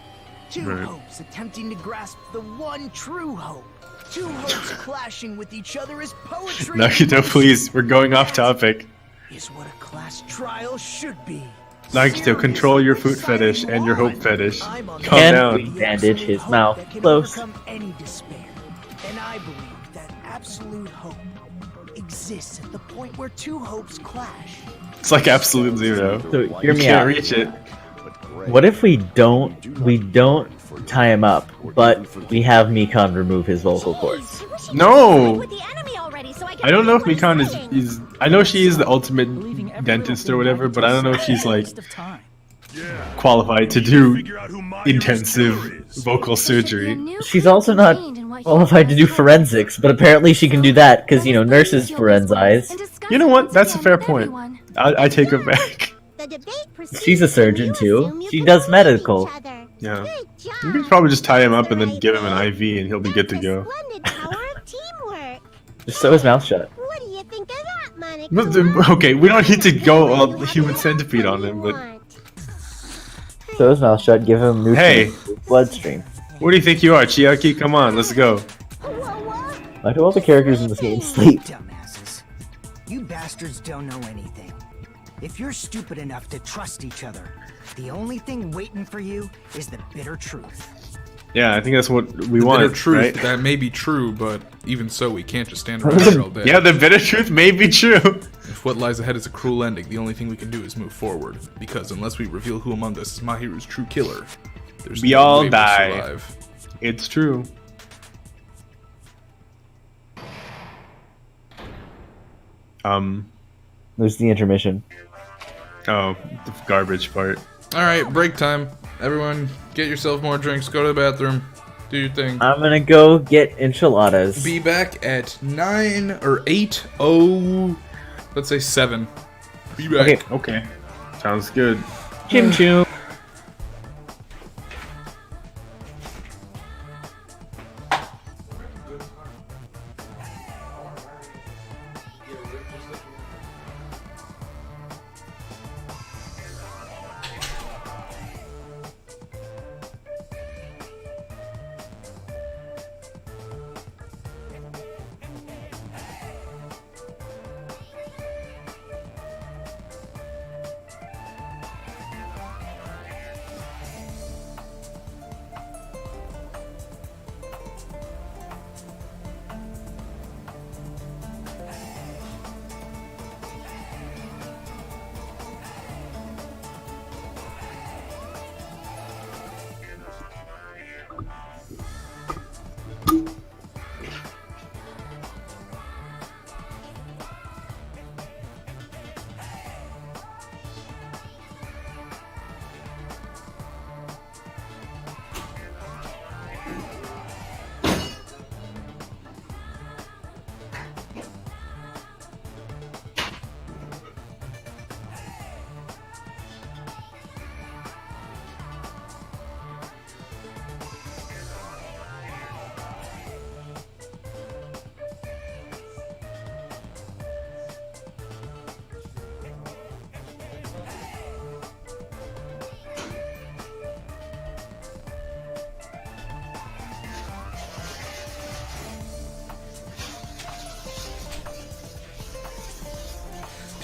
Two Right. hopes attempting to grasp the one true hope. Two hopes clashing with each other is poetry. Nagito, please. We're going off topic. Is what a class trial should be. Nagito, control your food fetish and your hope fetish. Calm Can we down. bandage his mouth close? Overcome any despair. And I believe that absolute hope exists at the point where two hopes clash. It's like absolute 0. So hear You me can't out. reach it. What if we don't tie him up, but we have Mikan remove his vocal cords? No! With the enemy already, so I can I don't know if finish Mikan playing. is. I know she is the ultimate dentist or whatever, but I don't know if she's like qualified to do intensive vocal surgery. She's also not qualified to do forensics, but apparently she can do that because, you know, nurses forensize. You know what? That's a fair point. I take it back. She's a surgeon too. She does medical. Yeah. You could probably just tie him up and then give him an IV and he'll be good to go. Just sew his mouth shut. What do you think of that, Monica? But, okay, we don't need to go all human centipede on him, but Sew his mouth shut, give him Hey. nutrient bloodstream. what do you think you are, Chiaki? Come on, let's go. Why do all the characters in this game sleep? Dumbasses. You bastards don't know anything. If you're stupid enough to trust each other, the only thing waiting for you is the bitter truth. Yeah, I think that's what we The want, bitter truth, right? that may be true, but even so, we can't just stand around here all day. Yeah, the bitter truth may be true. If what lies ahead is a cruel ending, the only thing we can do is move forward. Because unless we reveal who among us is Mahiru's true killer, there's We no all way we'll die. survive. It's true. There's the intermission. Oh, the garbage part. Alright, break time. Everyone, get yourself more drinks, go to the bathroom, do your thing. I'm gonna go get enchiladas. Be back at 9 or 8, oh, let's say 7. Be back. Okay. Okay. Sounds good. Chim chim.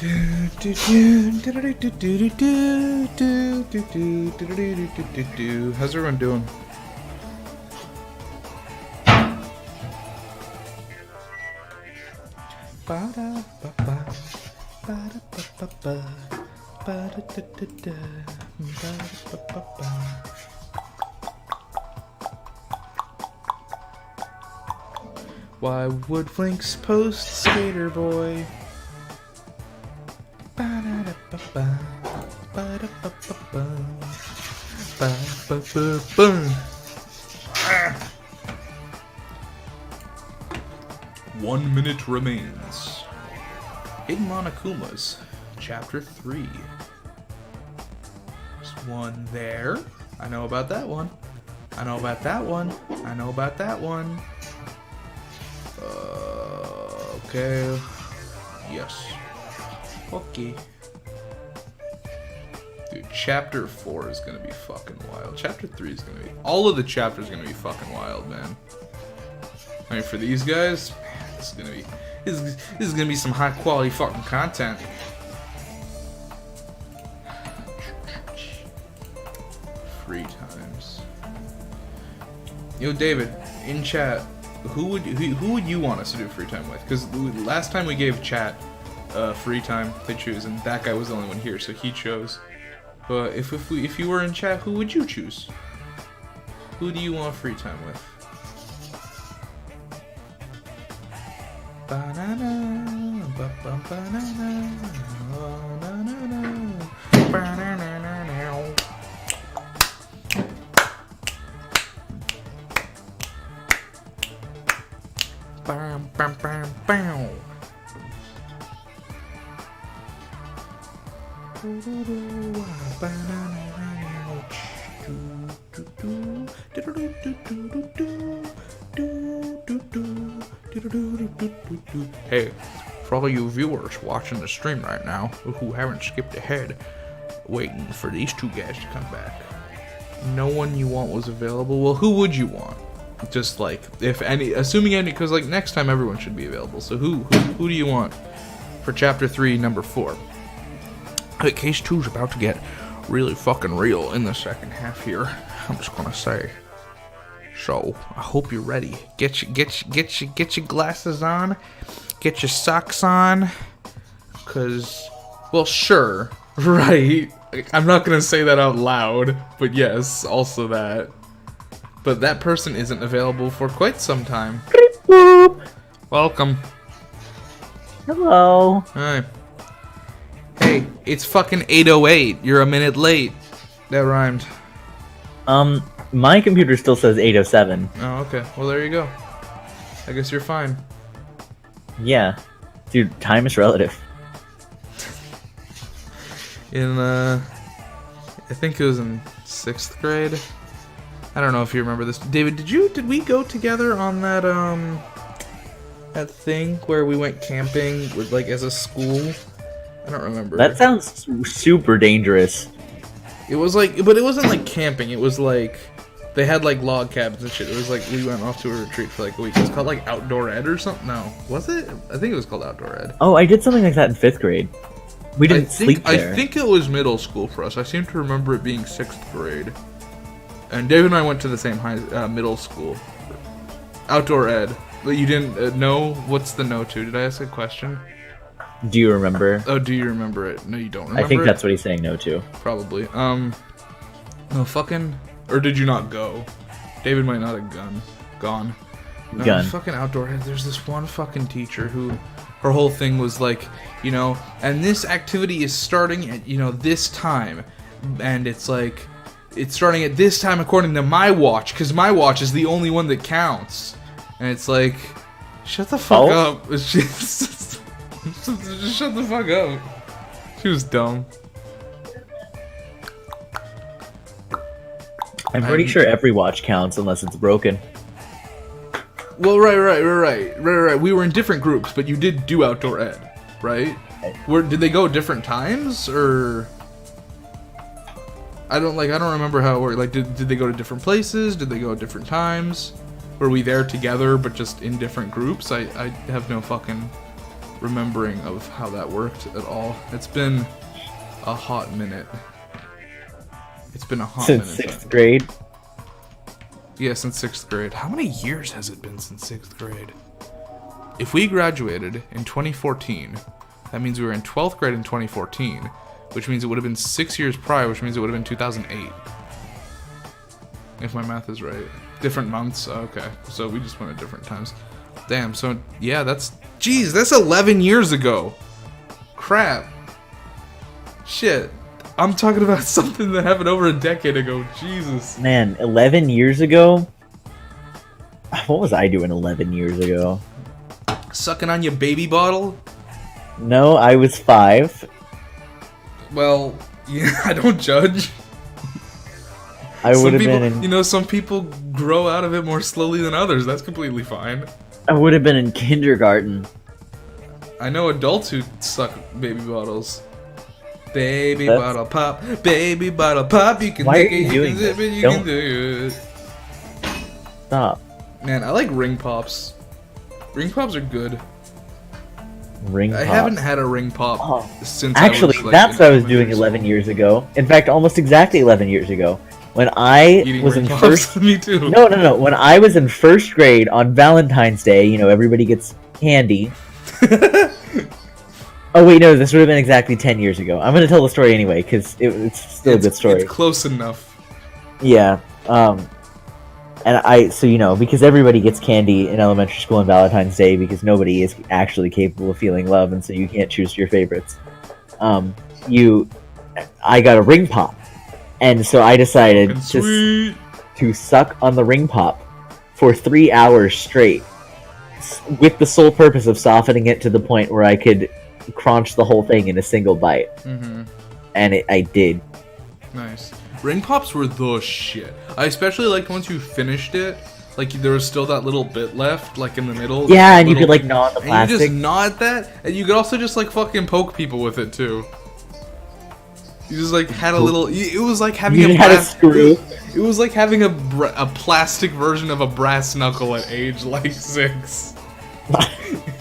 How's everyone doing? Why would Vlinx post Skater Boy? One minute remains. Hidden Monokumas, Chapter 3. There's one there. I know about that one. I know about that one. I know about that one. Okay. Yes. Okay. Dude, Chapter 4 is gonna be fucking wild. Chapter 3 is gonna be... All of the chapters are gonna be fucking wild, man. I mean, for these guys, man, this is gonna be... This is gonna be some high quality fucking content. Free times. Yo, David, in chat, who would you want us to do free time with? Because last time we gave chat free time to choose, and that guy was the only one here, so he chose. But if you were in chat, who would you choose? Who do you want free time with? Banana, banana, banana. Bam, bam, bam, bam. Hey, for all you viewers watching the stream right now who haven't skipped ahead, waiting for these two guys to come back. No one you want was available. Well, who would you want? Just like, if any, assuming any, because like next time everyone should be available. So who do you want for Chapter 3, Number 4? Hey, Case 2 is about to get really fucking real in the second half here. I'm just gonna say. So I hope you're ready. Get your glasses on, get your socks on, cause, well, sure, right. I'm not gonna say that out loud, but yes, also that. But that person isn't available for quite some time. Welcome. Hello. Hi. Hey, it's fucking 8:08. You're a minute late. That rhymed. My computer still says 8:07. Oh, okay. Well, there you go. I guess you're fine. Yeah. Dude, time is relative. I think it was in 6th grade. I don't know if you remember this. David, did we go together on that, that thing where we went camping with, like, as a school? I don't remember. That sounds super dangerous. It was like, but it wasn't like camping. It was like, they had like log cabins and shit. It was like, we went off to a retreat for like a week. It was called like Outdoor Ed or something. No, was it? I think it was called Outdoor Ed. Oh, I did something like that in 5th grade. We didn't sleep there. I think it was middle school for us. I seem to remember it being 6th grade. And David and I went to the same middle school. Outdoor Ed. But you didn't know? What's the no to? Did I ask a question? Do you remember? Oh, do you remember it? No, you don't remember I think it? that's what he's saying no to. Probably. No, fucking... Or did you not go? David might not have gone. No, Gun. Fucking Outdoor Ed. There's this one fucking teacher who... Her whole thing was like, you know, and this activity is starting at, you know, this time. And it's like... It's starting at this time according to my watch, because my watch is the only one that counts. And it's like... Shut the fuck up. It's just... Just shut the fuck up. She was dumb. I'm pretty sure every watch counts unless it's broken. Well, right. We were in different groups, but you did do Outdoor Ed, right? Did they go different times, or... I don't remember how it worked. Like, did they go to different places? Did they go at different times? Were we there together, but just in different groups? I have no fucking remembering of how that worked at all. It's been a hot minute. It's been a hot minute. Since 6th grade? Yeah, since 6th grade. How many years has it been since 6th grade? If we graduated in 2014, that means we were in 12th grade in 2014, which means it would have been 6 years prior, which means it would have been 2008. If my math is right. Different months? Okay. So we just went at different times. Damn, so yeah, that's... Jeez, that's 11 years ago! Crap. Shit. I'm talking about something that happened over a decade ago. Jesus. Man, 11 years ago? What was I doing 11 years ago? Sucking on your baby bottle? No, I was 5. Well, yeah, I don't judge. I would have been in... You know, some people grow out of it more slowly than others. That's completely fine. I would have been in kindergarten. I know adults who suck baby bottles. Baby bottle pop, baby bottle pop. You can take it, you can zip it, you can do it. Stop. Man, I like ring pops. Ring pops are good. Ring pops. I haven't had a ring pop since. Actually, I was, like, that's what I was doing 11 years ago. In fact, almost exactly 11 years ago. When I was in first... Me too. No. When I was in 1st grade on Valentine's Day, you know, everybody gets candy. Oh wait, no, this would have been exactly 10 years ago. I'm going to tell the story anyway, because it's still a good story. It's close enough. Yeah, and so, you know, because everybody gets candy in elementary school on Valentine's Day, because nobody is actually capable of feeling love, and so you can't choose your favorites. I got a ring pop, and so I decided to suck on the ring pop for 3 hours straight, with the sole purpose of softening it to the point where I could crunch the whole thing in a single bite. Mm-hmm. And I did. Nice. Ring pops were the shit. I especially liked once you finished it, like there was still that little bit left, like in the middle. Yeah, and you could like gnaw at the plastic. And you just gnaw at that, and you could also just like fucking poke people with it too. You just like had a little. It was like having a screw. It was like having a plastic version of a brass knuckle at age like 6.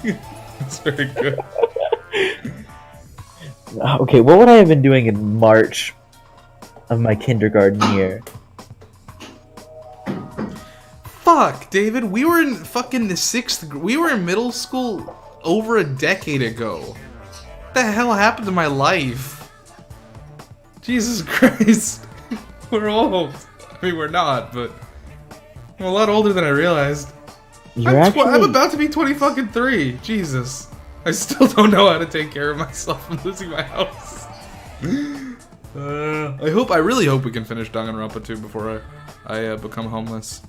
It's very good. Okay, what would I have been doing in March of my kindergarten year? Fuck, David, we were in fucking the 6th. We were in middle school over a decade ago. What the hell happened to my life? Jesus Christ. We're old. I mean, we're not, but I'm a lot older than I realized. I'm about to be 23. Jesus. I still don't know how to take care of myself. I'm losing my house. I really hope we can finish Danganronpa 2 before I become homeless.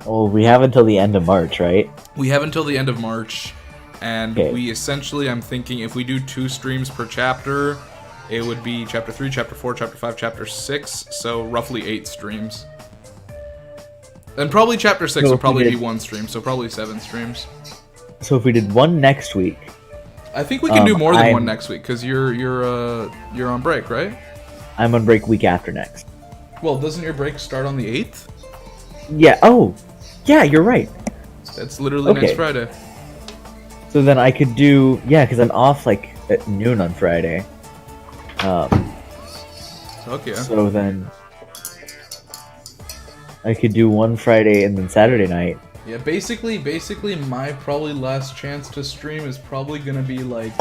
Well, we have until the end of March, right? We have until the end of March, and okay. We essentially, I'm thinking, if we do 2 streams per chapter, it would be Chapter 3, Chapter 4, Chapter 5, Chapter 6, so roughly 8 streams. And probably Chapter 6 will probably be 1 stream, so probably 7 streams. So if we did 1 next week... I think we can do more than 1 next week, because you're on break, right? I'm on break week after next. Well, doesn't your break start on the 8th? Yeah, yeah, you're right. That's literally next Friday. So then I could do... Yeah, because I'm off, like, at noon on Friday. Okay. So then... I could do 1 Friday and then Saturday night. Yeah, basically, my probably last chance to stream is probably gonna be, like,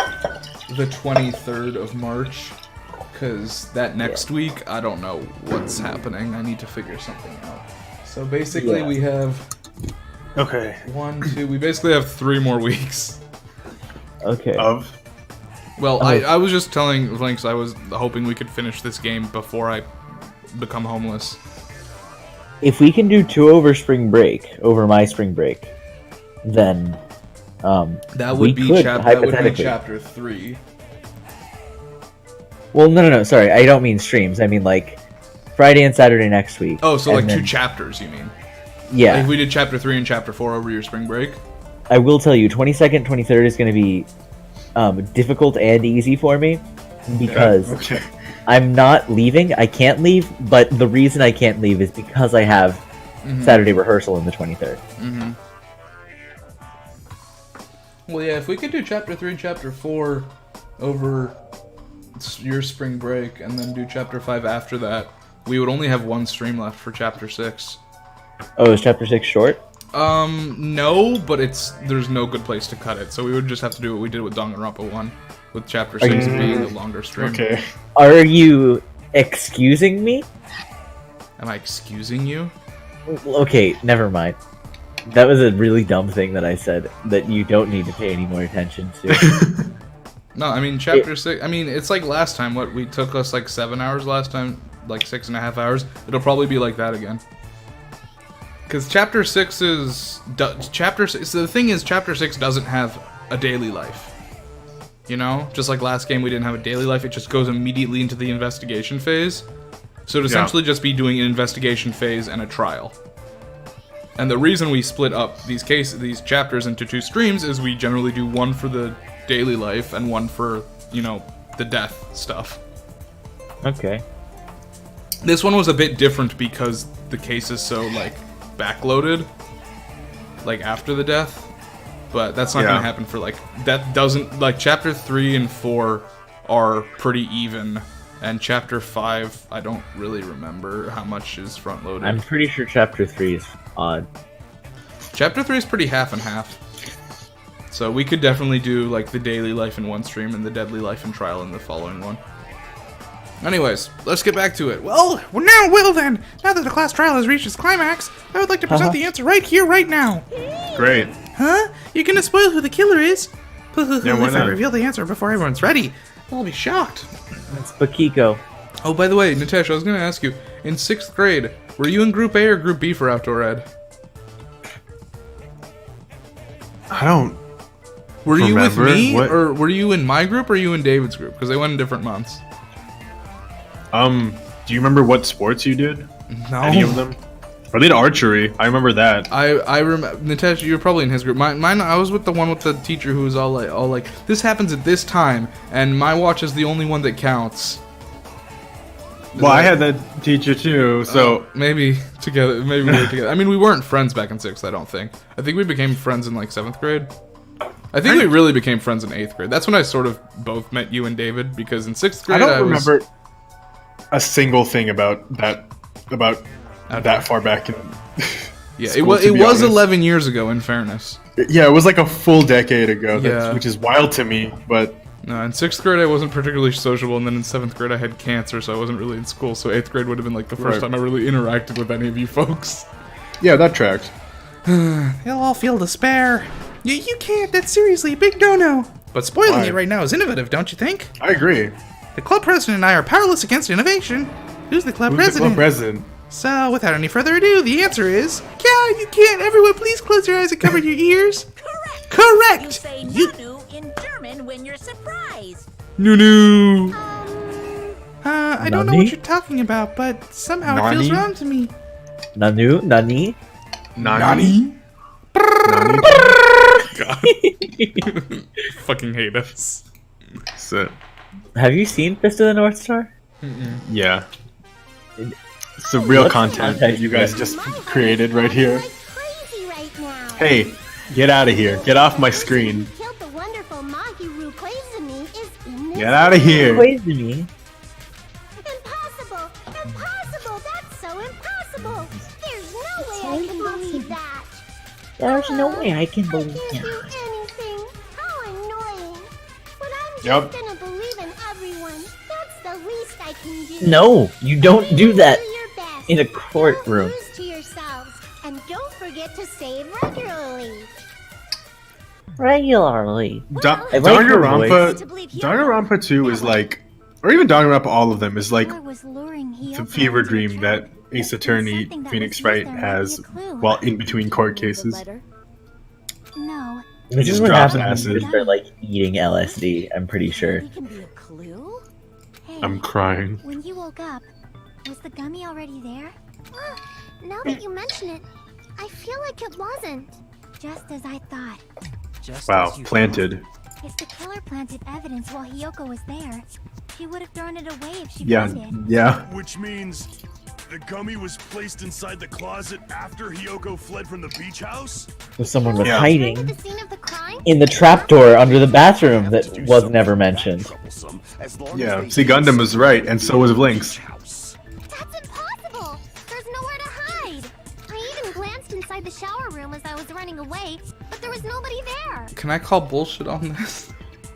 the 23rd of March. Because that next week, I don't know what's happening. I need to figure something out. So basically, we have... Okay. 1, 2... We basically have 3 more weeks. Okay. Well, I was just telling Vlinx I was hoping we could finish this game before I become homeless. If we can do 2 over spring break, over my spring break, then that would be chapter 3. Well, no, sorry, I don't mean streams. I mean like Friday and Saturday next week. Oh, so like 2 chapters, you mean? Yeah. Like if we did chapter 3 and chapter 4 over your spring break. I will tell you, 22nd, 23rd is going to be difficult and easy for me because I'm not leaving. I can't leave, but the reason I can't leave is because I have Saturday rehearsal on the 23rd. Well, yeah, if we could do chapter 3, chapter 4 over your spring break, and then do chapter 5 after that, we would only have one stream left for chapter 6. Oh, is chapter 6 short? No, but there's no good place to cut it, so we would just have to do what we did with Danganronpa 1, with chapter 6 being the longer stream. Okay. Are you excusing me? Am I excusing you? Okay, never mind. That was a really dumb thing that I said that you don't need to pay any more attention to. No, I mean, chapter 6, I mean, it's like last time, we took us like 7 hours last time, like 6.5 hours. It'll probably be like that again. Because chapter 6 is... So the thing is, chapter 6 doesn't have a daily life. You know? Just like last game we didn't have a daily life, it just goes immediately into the investigation phase. So it'd essentially just be doing an investigation phase and a trial. And the reason we split up these chapters into 2 streams is we generally do one for the daily life and one for, you know, the death stuff. Okay. This one was a bit different because the case is so, like, backloaded, like, after the death. But that's not gonna happen for, like, that doesn't, like, chapter 3 and 4 are pretty even, and chapter 5, I don't really remember how much is front-loaded. I'm pretty sure chapter 3 is odd. Chapter 3 is pretty half and half. So we could definitely do, like, the daily life in one stream and the deadly life and trial in the following one. Anyways, let's get back to it. Well then, now that the class trial has reached its climax, I would like to present the answer right here, right now. Great. Huh? You're gonna spoil who the killer is? Yeah, why If I not? reveal the answer before everyone's ready, they'll be shocked. It's Bakiko. Oh, by the way, Natasha, I was going to ask you, in 6th grade, were you in Group A or Group B for Outdoor Ed? I don't... Were you with remember. me, What? or were you in my group, or were you in David's group? Because they went in different months. Do you remember what sports you did? No. Any of them? I did archery. I remember that. I remember, Natasha, you were probably in his group. Mine, I was with the one with the teacher who was all like, this happens at this time, and my watch is the only one that counts. Well, I had that teacher too, so... maybe together, maybe we were together. I mean, we weren't friends back in 6th, I don't think. I think we became friends in, like, 7th grade. I think we really became friends in 8th grade. That's when I sort of both met you and David, because in 6th grade I don't remember a single thing about that far back in yeah, school, it was honest. 11 years ago, in fairness. Yeah, it was like a full decade ago, Yeah. which is wild to me, but... No, in 6th grade I wasn't particularly sociable, and then in 7th grade I had cancer, so I wasn't really in school, so 8th grade would have been like the first Right. time I really interacted with any of you folks. Yeah, that tracks. They'll all feel despair. You can't. That's seriously a big no-no. But spoiling Why? it right now is innovative, don't you think? I agree. The club president and I are powerless against innovation. Who's the club Who's the president? club president? So, without any further ado, the answer is... Yeah, you can't. Everyone, please close your eyes and cover your ears. Correct! You Correct! say Nunu in German when you're surprised. No. I don't know Nani? what you're talking about, but somehow it feels Nani? wrong to me. Nanu? Nani? Nani? Fucking hate us. So, Have you seen Fist of the North Star? yeah. It's the real What's content the that you guys just created right here. Crazy right now. Hey, get out of here. Get off my screen. Killed the wonderful Mahiru Koizumi is in this. Get out of here. Koizumi? Impossible! Impossible! That's so impossible! There's no way I can believe that! There's no way I can believe I can't that. do anything! How annoying! But I'm just Yep. gonna believe in everyone. That's the least I can do. No, you don't do that Do your best. in a courtroom. Don't lose to yourselves. And don't forget to save regularly. Regularly. Da- I like her voice. Danganronpa 2 is like, or even Danganronpa, all of them, is like Was luring the Hiyoko fever into a dream trap. that Ace Attorney Something that Phoenix was Wright used there might has be a clue. while in between court cases. No. This just is what drops happens when acid. you start like eating LSD, I'm pretty sure. Maybe it can be a clue? Hey, I'm crying. when you woke up, was the gummy already there? Now that you mention it, I feel like it wasn't. Just as I thought. Wow, planted. If the killer planted evidence while Hiyoko was there, she would have thrown it away if she Yeah, found it. yeah. Which means the gummy was placed inside the closet after Hiyoko fled from the beach house? So someone was Yeah. hiding. To the scene of the crime? in the trapdoor under the bathroom that was never mentioned. Yeah, see, Gundam was right, and so was Vlinx. That's impossible! There's nowhere to hide! I even glanced inside the shower room as I was running away, but there was nobody there! Can I call bullshit on this?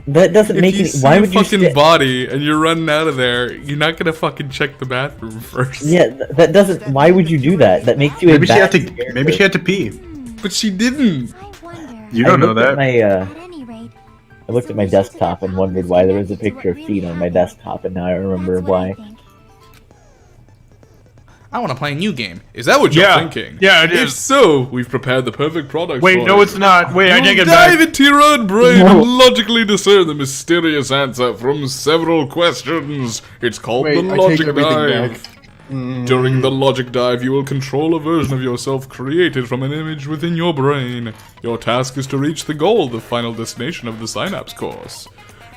That doesn't make any. Why would you fucking body and you're running out of there? You're not gonna fucking check the bathroom first. Yeah, that doesn't. Why would you do that? That makes you a Maybe she had bad to. Maybe she had to pee. But she didn't. You don't know that. I looked at my desktop and wondered why there was a picture of feet on my desktop, and now I remember why. I want to play a new game. Is that what you're thinking? Yeah, it If is. so, we've prepared the perfect product Wait, for no, you. it's not. Wait, I You'll take it dive back. into your own brain No. and logically discern the mysterious answer from several questions. It's called Wait, the I take Logic everything Dive. back. During the Logic Dive, you will control a version of yourself created from an image within your brain. Your task is to reach the goal, the final destination of the Synapse course.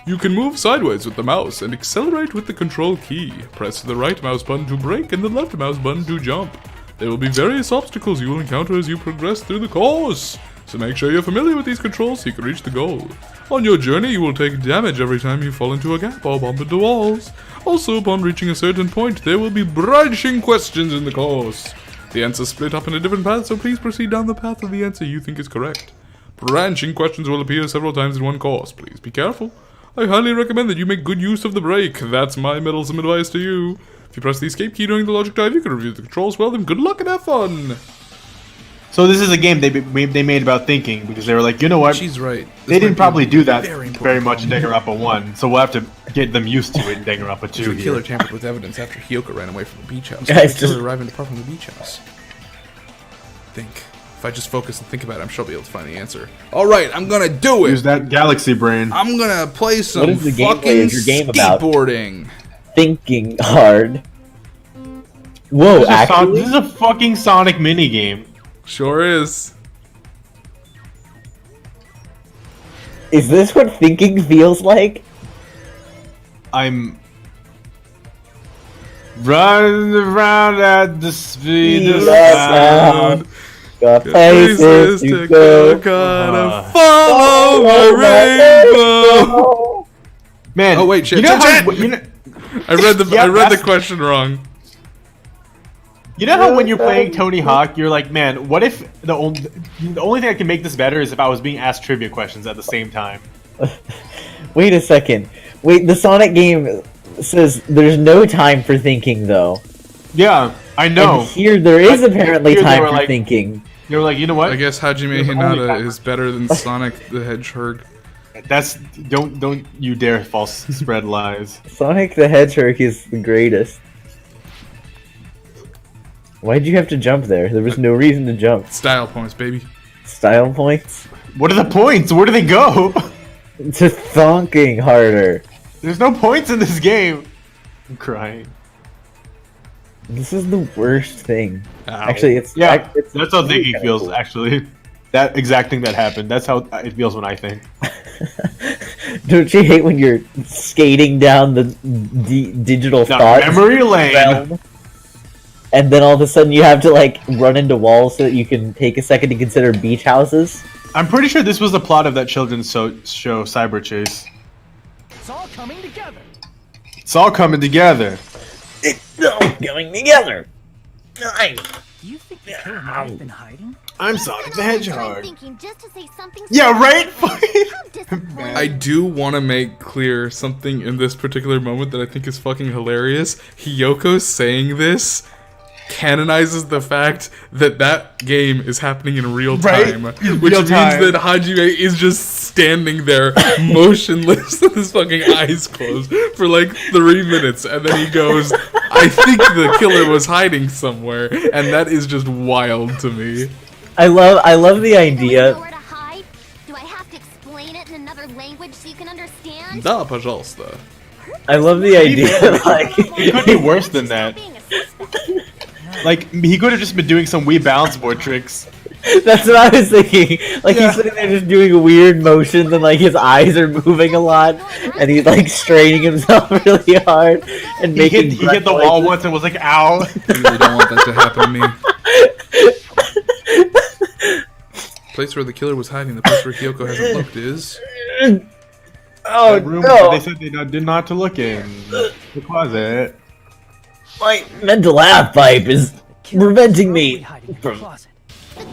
You can move sideways with the mouse and accelerate with the control key. Press the right mouse button to brake and the left mouse button to jump. There will be various obstacles you will encounter as you progress through the course, so make sure you're familiar with these controls so you can reach the goal. On your journey, you will take damage every time you fall into a gap or bump into walls. Also, upon reaching a certain point, there will be branching questions in the course. The answers split up into different paths, so please proceed down the path of the answer you think is correct. Branching questions will appear several times in one course. Please be careful. I highly recommend that you make good use of the brake. That's my meddlesome advice to you. If you press the escape key during the Logic Dive, you can review the controls well, then good luck and have fun! So this is a game they made about thinking, because they were like, you know what? She's right. They didn't probably do that very much in Danganronpa 1, so we'll have to get them used to it in Danganronpa 2 The here. killer tampered with evidence after Hiyoko ran away from the beach house. Guys, The killer just- arrived in the park from the beach house. Think. If I just focus and think about it, I'm sure I'll be able to find the answer. Alright, I'm gonna do it! Use that galaxy brain. I'm gonna play some What is the gameplay fucking of your game about? skateboarding. Thinking hard. Whoa, This actually? is a fucking Sonic minigame. Sure is. Is this what thinking feels like? I'm running around at the speed of sound. Got places to go. Gotta follow my rainbow. Man, Oh wait, shit. You know shit, how, shit. you know, I read the Yeah, I read the that's- question wrong. you know how when you're playing Tony Hawk, you're like, man, what if the only thing that can make this better is if I was being asked trivia questions at the same time. Wait a second. Wait, the Sonic game says there's no time for thinking, though. Yeah, I know. And here there is But apparently here they time were for like- thinking. They were like, you know what? I guess Hajime There's only Hinata time. is better than Sonic the Hedgehog. That's don't you dare false spread lies. Sonic the Hedgehog is the greatest. Why'd you have to jump there? There was no reason to jump. Style points, baby. Style points? What are the points? Where do they go? To thonking harder. There's no points in this game. I'm crying. This is the worst thing. Ow. Actually, it's That's how thinking kinda feels. cool. Actually, that exact thing that happened. That's how it feels when I think. Don't you hate when you're skating down the digital Down thought memory lane. realm, and then all of a sudden you have to like run into walls so that you can take a second to consider beach houses? I'm pretty sure this was the plot of that children's show, Cyber Chase. It's all coming together. It's all coming together. It's all coming together. Nice. Do you think the killer might have been hiding? I'm Sonic the Hedgehog. Thinking just to say something. Yeah, right? How disappointing. I do want to make clear something in this particular moment that I think is fucking hilarious. Hiyoko saying this canonizes the fact that that game is happening in real Right? time, In which real means time. that Hajime is just standing there motionless with his fucking eyes closed for like 3 minutes, and then he goes, I think the killer was hiding somewhere, and that is just wild to me. I love the Know idea. where to hide? Do I have to explain it in another language so you can understand? Da, пожалуйста. I love the idea. Like It could be worse than that. Being a suspect. Like, he could have just been doing some Wii balance board tricks. that's what I was thinking. Like Yeah. he's sitting there just doing weird motions, and like his eyes are moving a lot, and he's like straining himself really hard and He making. hit the wall once and was like, ow. I really don't want that to happen to me. place where the killer was hiding, the place where Hiyoko hasn't looked is... Oh, That room no! they said they did not to look in. The closet. My mental half-pipe is preventing me from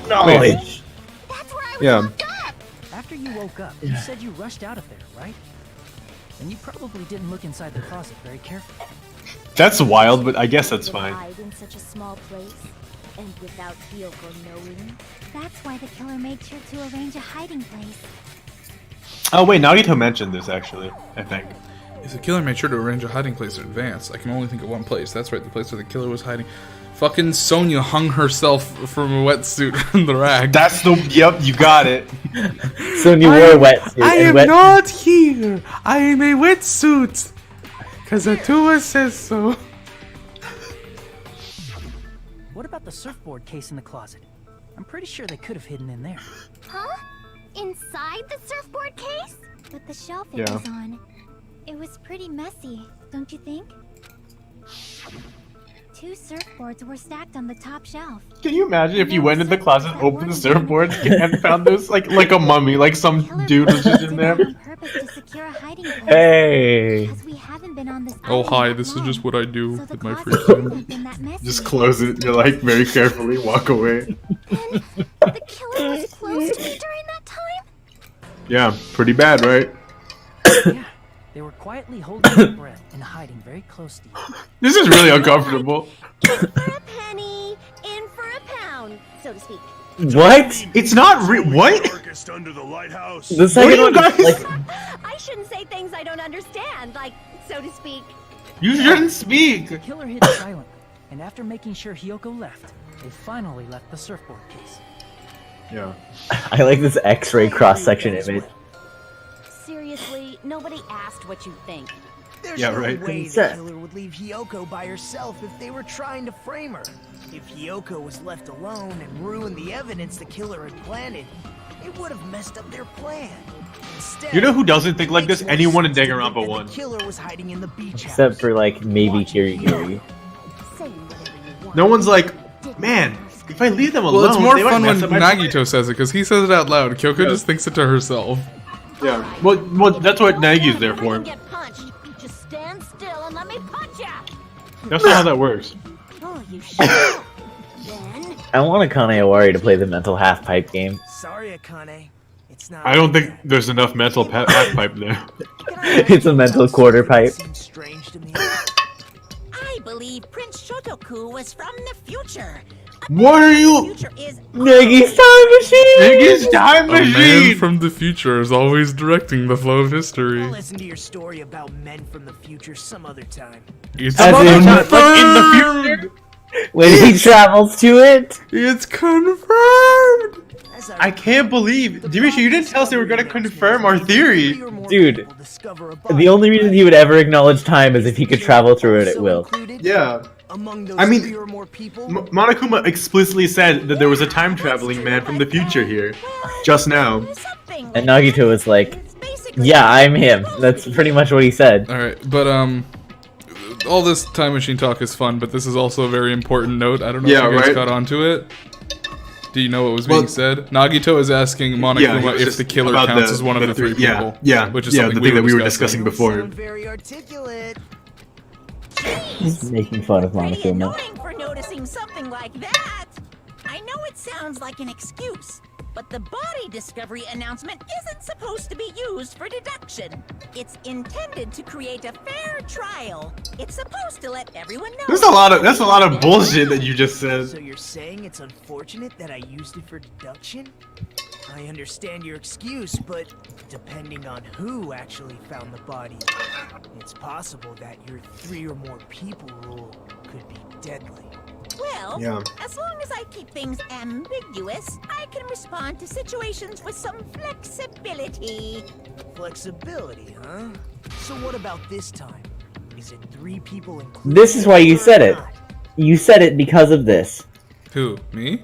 knowledge. Yeah. After you woke up, you said you rushed out of there, right? And you probably didn't look inside the closet very carefully. That's wild, but I guess that's fine. Hide in such a small place, and without Hiyoko knowing. That's why the killer made sure to arrange a hiding place. Oh wait, Nagito mentioned this actually, I think. If the killer made sure to arrange a hiding place in advance, I can only think of one place. That's right, the place where the killer was hiding. Fucking Sonya hung herself from a wetsuit in the rack. That's the... Yep, you got it. Sonya wore a wetsuit. I am and not here. I am a wetsuit. Cause Atua says so. What about the surfboard case in the closet? I'm pretty sure they could have hidden in there. Huh? Inside the surfboard case? But the shelf it was on, it was pretty messy, don't you think? 2 surfboards were stacked on the top shelf. Can you imagine if you went in the closet, opened the surfboards, and found this like a mummy, like some dude was just in there? Hey! Oh hi, this is just what I do with my free time. Just close it, you're like, very carefully, walk away. The killer was close to me during that time? Yeah, pretty bad, right? Yeah, they were quietly holding their breath and hiding very close to you. This is really uncomfortable. For a penny, in for a pound, so to speak. What? It's not what? Under the lighthouse. The second one, like, I shouldn't say things I don't understand, like, so to speak. You shouldn't speak. The killer hid silently, and after making sure Hiyoko left, they finally left the surfboard case. Yeah. I like this X-ray cross-section image. Seriously, nobody asked what you think. There's Yeah, no right. way the Consent. killer would leave Hiyoko by herself if they were trying to frame her. If Hiyoko was left alone and ruined the evidence the killer had planted, it would have messed up their plan. Instead, You know who doesn't think like this? makes more Anyone in sense to think Danganronpa that 1. The killer was hiding in the beach house. Except for, like, maybe Kirigiri. No one's like, man, if I leave them alone, Well, it's more they might fun when mess up my plan." Nagito says it, because he says it out loud. Kyoko just thinks it to herself. Yeah. Well, that's what Nagi's there for. Get punched. Just stand still and let me punch ya. That's not how that works. Oh, you shut up. Then I want Akane Owari to play the mental half-pipe game. Sorry, Akane. It's not. I don't think there's enough mental half pipe there. It's a mental quarter pipe. Seems strange to me. I believe Prince Shotoku was from the future. What are you? Future is Nagi's time machine! Nagi's time A man machine! from the future is always directing the flow of history. I'll listen to your story about men from the future some other time. It's As in- Like in the future? When he travels to it? It's confirmed! As I can't believe, Dimitri, you didn't tell us they were gonna confirm our theory. Dude, the only reason he would ever acknowledge time is if he could travel through it at will. Yeah. Among those I mean, 3 or more people, Monokuma explicitly said that there was a time traveling man from the future here, just now. And Nagito was like, yeah, I'm him. That's pretty much what he said. Alright, but all this time machine talk is fun, but this is also a very important note. I don't know Yeah, if you guys right? got onto it. Do you know what was being said? Nagito is asking Monokuma if the killer about counts as one of the 3 people. Yeah, which is yeah, something the thing that we were discussing. discussing before. very articulate. He's making fun of pretty Monokuma. annoying for noticing something like that. I know it sounds like an excuse, but the body discovery announcement isn't supposed to be used for deduction. It's intended to create a fair trial. It's supposed to let everyone know. That's a lot of bullshit that you just said. So you're saying it's unfortunate that I used it for deduction? I understand your excuse, but depending on who actually found the body, it's possible that your 3 or more people rule could be deadly. Well, Yeah. as long as I keep things ambiguous, I can respond to situations with some flexibility. Flexibility, huh? So what about this time? Is it 3 people including? This is why you or said it. not? You said it because of this. Who? Me?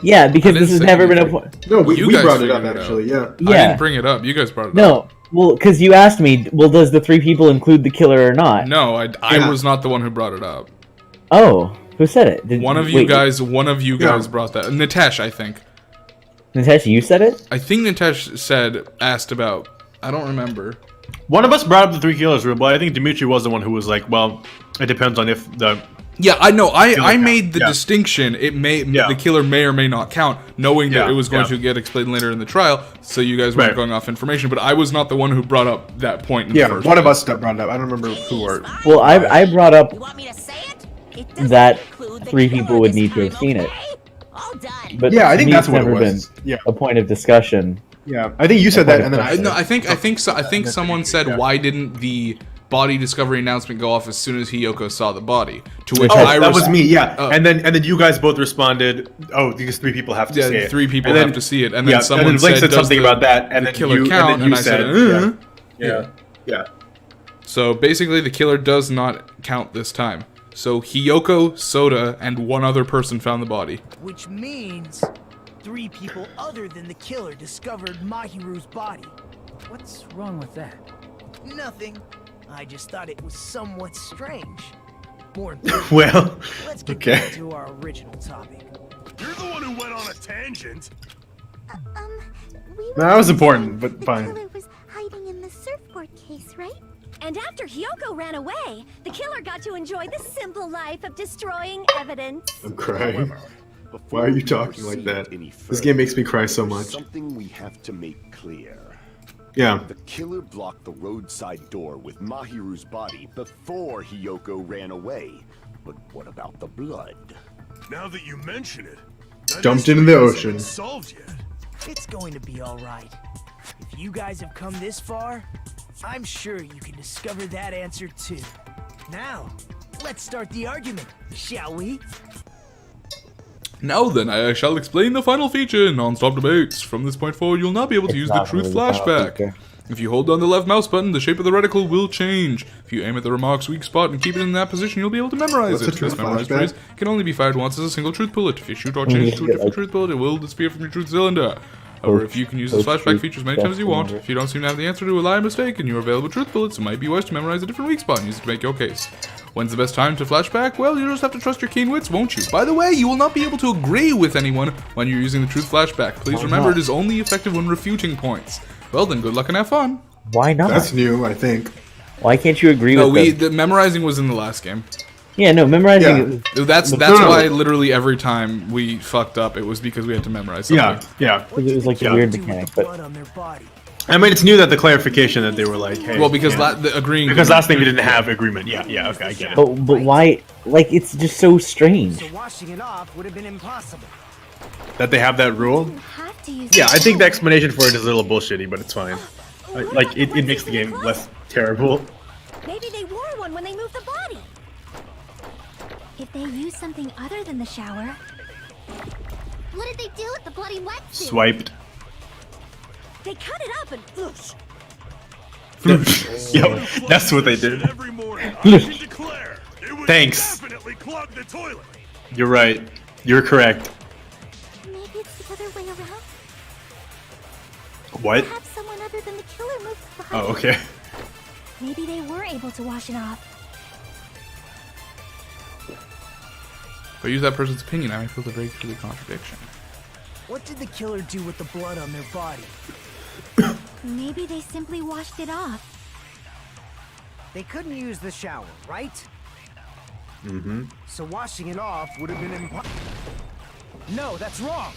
Yeah, because I this didn't has say never been a anything. point. No, You we guys brought it up figured it actually, yeah. I Yeah. didn't bring it up. You guys brought it up. No, well, because you asked me, well, does the 3 people include the killer or not? No, I Yeah. was not the one who brought it up. Oh, who said it? One of you wait, guys Yeah. brought that. Nitesh, I think. Natasha, you said it? I think Natesh asked about. I don't remember. One of us brought up the 3 killers rule, but I think Dimitri was the one who was like, well, it depends on if the... Yeah, I know. I made the Yeah. distinction. The killer may or may not count, knowing that it was going to get explained later in the trial. So you guys weren't going off information, but I was not the one who brought up that point. In the first one of place. us brought it up. I don't remember who were. Well, I brought up that 3 people would need to have seen it. But Yeah, I think to me, that's it's what it never was. been Yeah. a point of discussion. Yeah, I think you said that, and then I said No, I think someone said, why didn't the body discovery announcement go off as soon as Hiyoko saw the body? To which that was me, yeah. And then you guys both responded, oh, these 3 people have to see it. 3 people And then- have to see it, and then yeah, someone and then Vlinx said does something the- about that, and the then killer you, count, and then you I said, yeah. yeah. So basically, the killer does not count this time. So Hiyoko, Soda, and 1 other person found the body. Which means 3 people other than the killer discovered Mahiru's body. What's wrong with that? Nothing. I just thought it was somewhat strange. More importantly, Well, let's get okay. back to our original topic. You're the one who went on a tangent. that was important, but fine. killer was hiding in the surfboard case, right? And after Hiyoko ran away, the killer got to enjoy the simple life of destroying evidence. I'm crying. Why are you talking like that? This game makes me cry so much. Something we have to make clear. Yeah. The killer blocked the roadside door with Mahiru's body before Hiyoko ran away. But what about the blood? Now that you mention it, that Dumped into the mystery hasn't ocean. been solved yet. It's going to be all right. If you guys have come this far, I'm sure you can discover that answer too. Now, let's start the argument, shall we? Now then, I shall explain the final feature, non-stop debates. From this point forward, you'll not be able to use the truth flashback. If you hold down the left mouse button, the shape of the reticle will change. If you aim at the remark's weak spot and keep it in that position, you'll be able to memorize What's it. a truth This memorized flashback? phrase can only be fired once as a single truth bullet. If you shoot or change to a different truth bullet, it will disappear from your truth cylinder. However, if you can use this flashback feature as many times as you want, if you don't seem to have the answer to a lie or mistake in your available truth bullets, it might be wise to memorize a different weak spot and use it to make your case. When's the best time to flashback? Well, you just have to trust your keen wits, won't you? By the way, you will not be able to agree with anyone when you're using the truth flashback. Please remember it is only effective when refuting points. Well then, good luck and have fun. Why not? That's new, I think. Why can't you agree No, with the memorizing was in the last game. Yeah, no, memorizing. Yeah. That's No. why literally every time we fucked up, it was because we had to memorize something. Yeah. It was like a weird mechanic, but Blood on their body. I mean, it's new that the clarification that they were like, hey. Well, because yeah. agreeing. Because last thing we didn't have agreement. Yeah, okay, I get it. but why? Like, it's just so strange. So washing it off would have been impossible. That they have that rule? Have to use Yeah, I think the explanation for it is a little bullshitty, but it's fine. Like, it makes the game less terrible. Maybe they wore one when they moved the body. If they use something other than the shower. What did they do with the bloody wetsuit? Swiped. They cut it up and oosh. Yep, that's what they did. Every morning, I can declare it was Thanks. definitely clogged the toilet. You're right. You're correct. Maybe it's the other way around. What? Perhaps someone other than the killer moved the body. Oh, okay. Maybe they were able to wash it off. If I use that person's opinion, I might feel to break through the contradiction. What did the killer do with the blood on their body? Maybe they simply washed it off. They couldn't use the shower, right? Mm-hmm. So washing it off would have been impossible. No, that's wrong.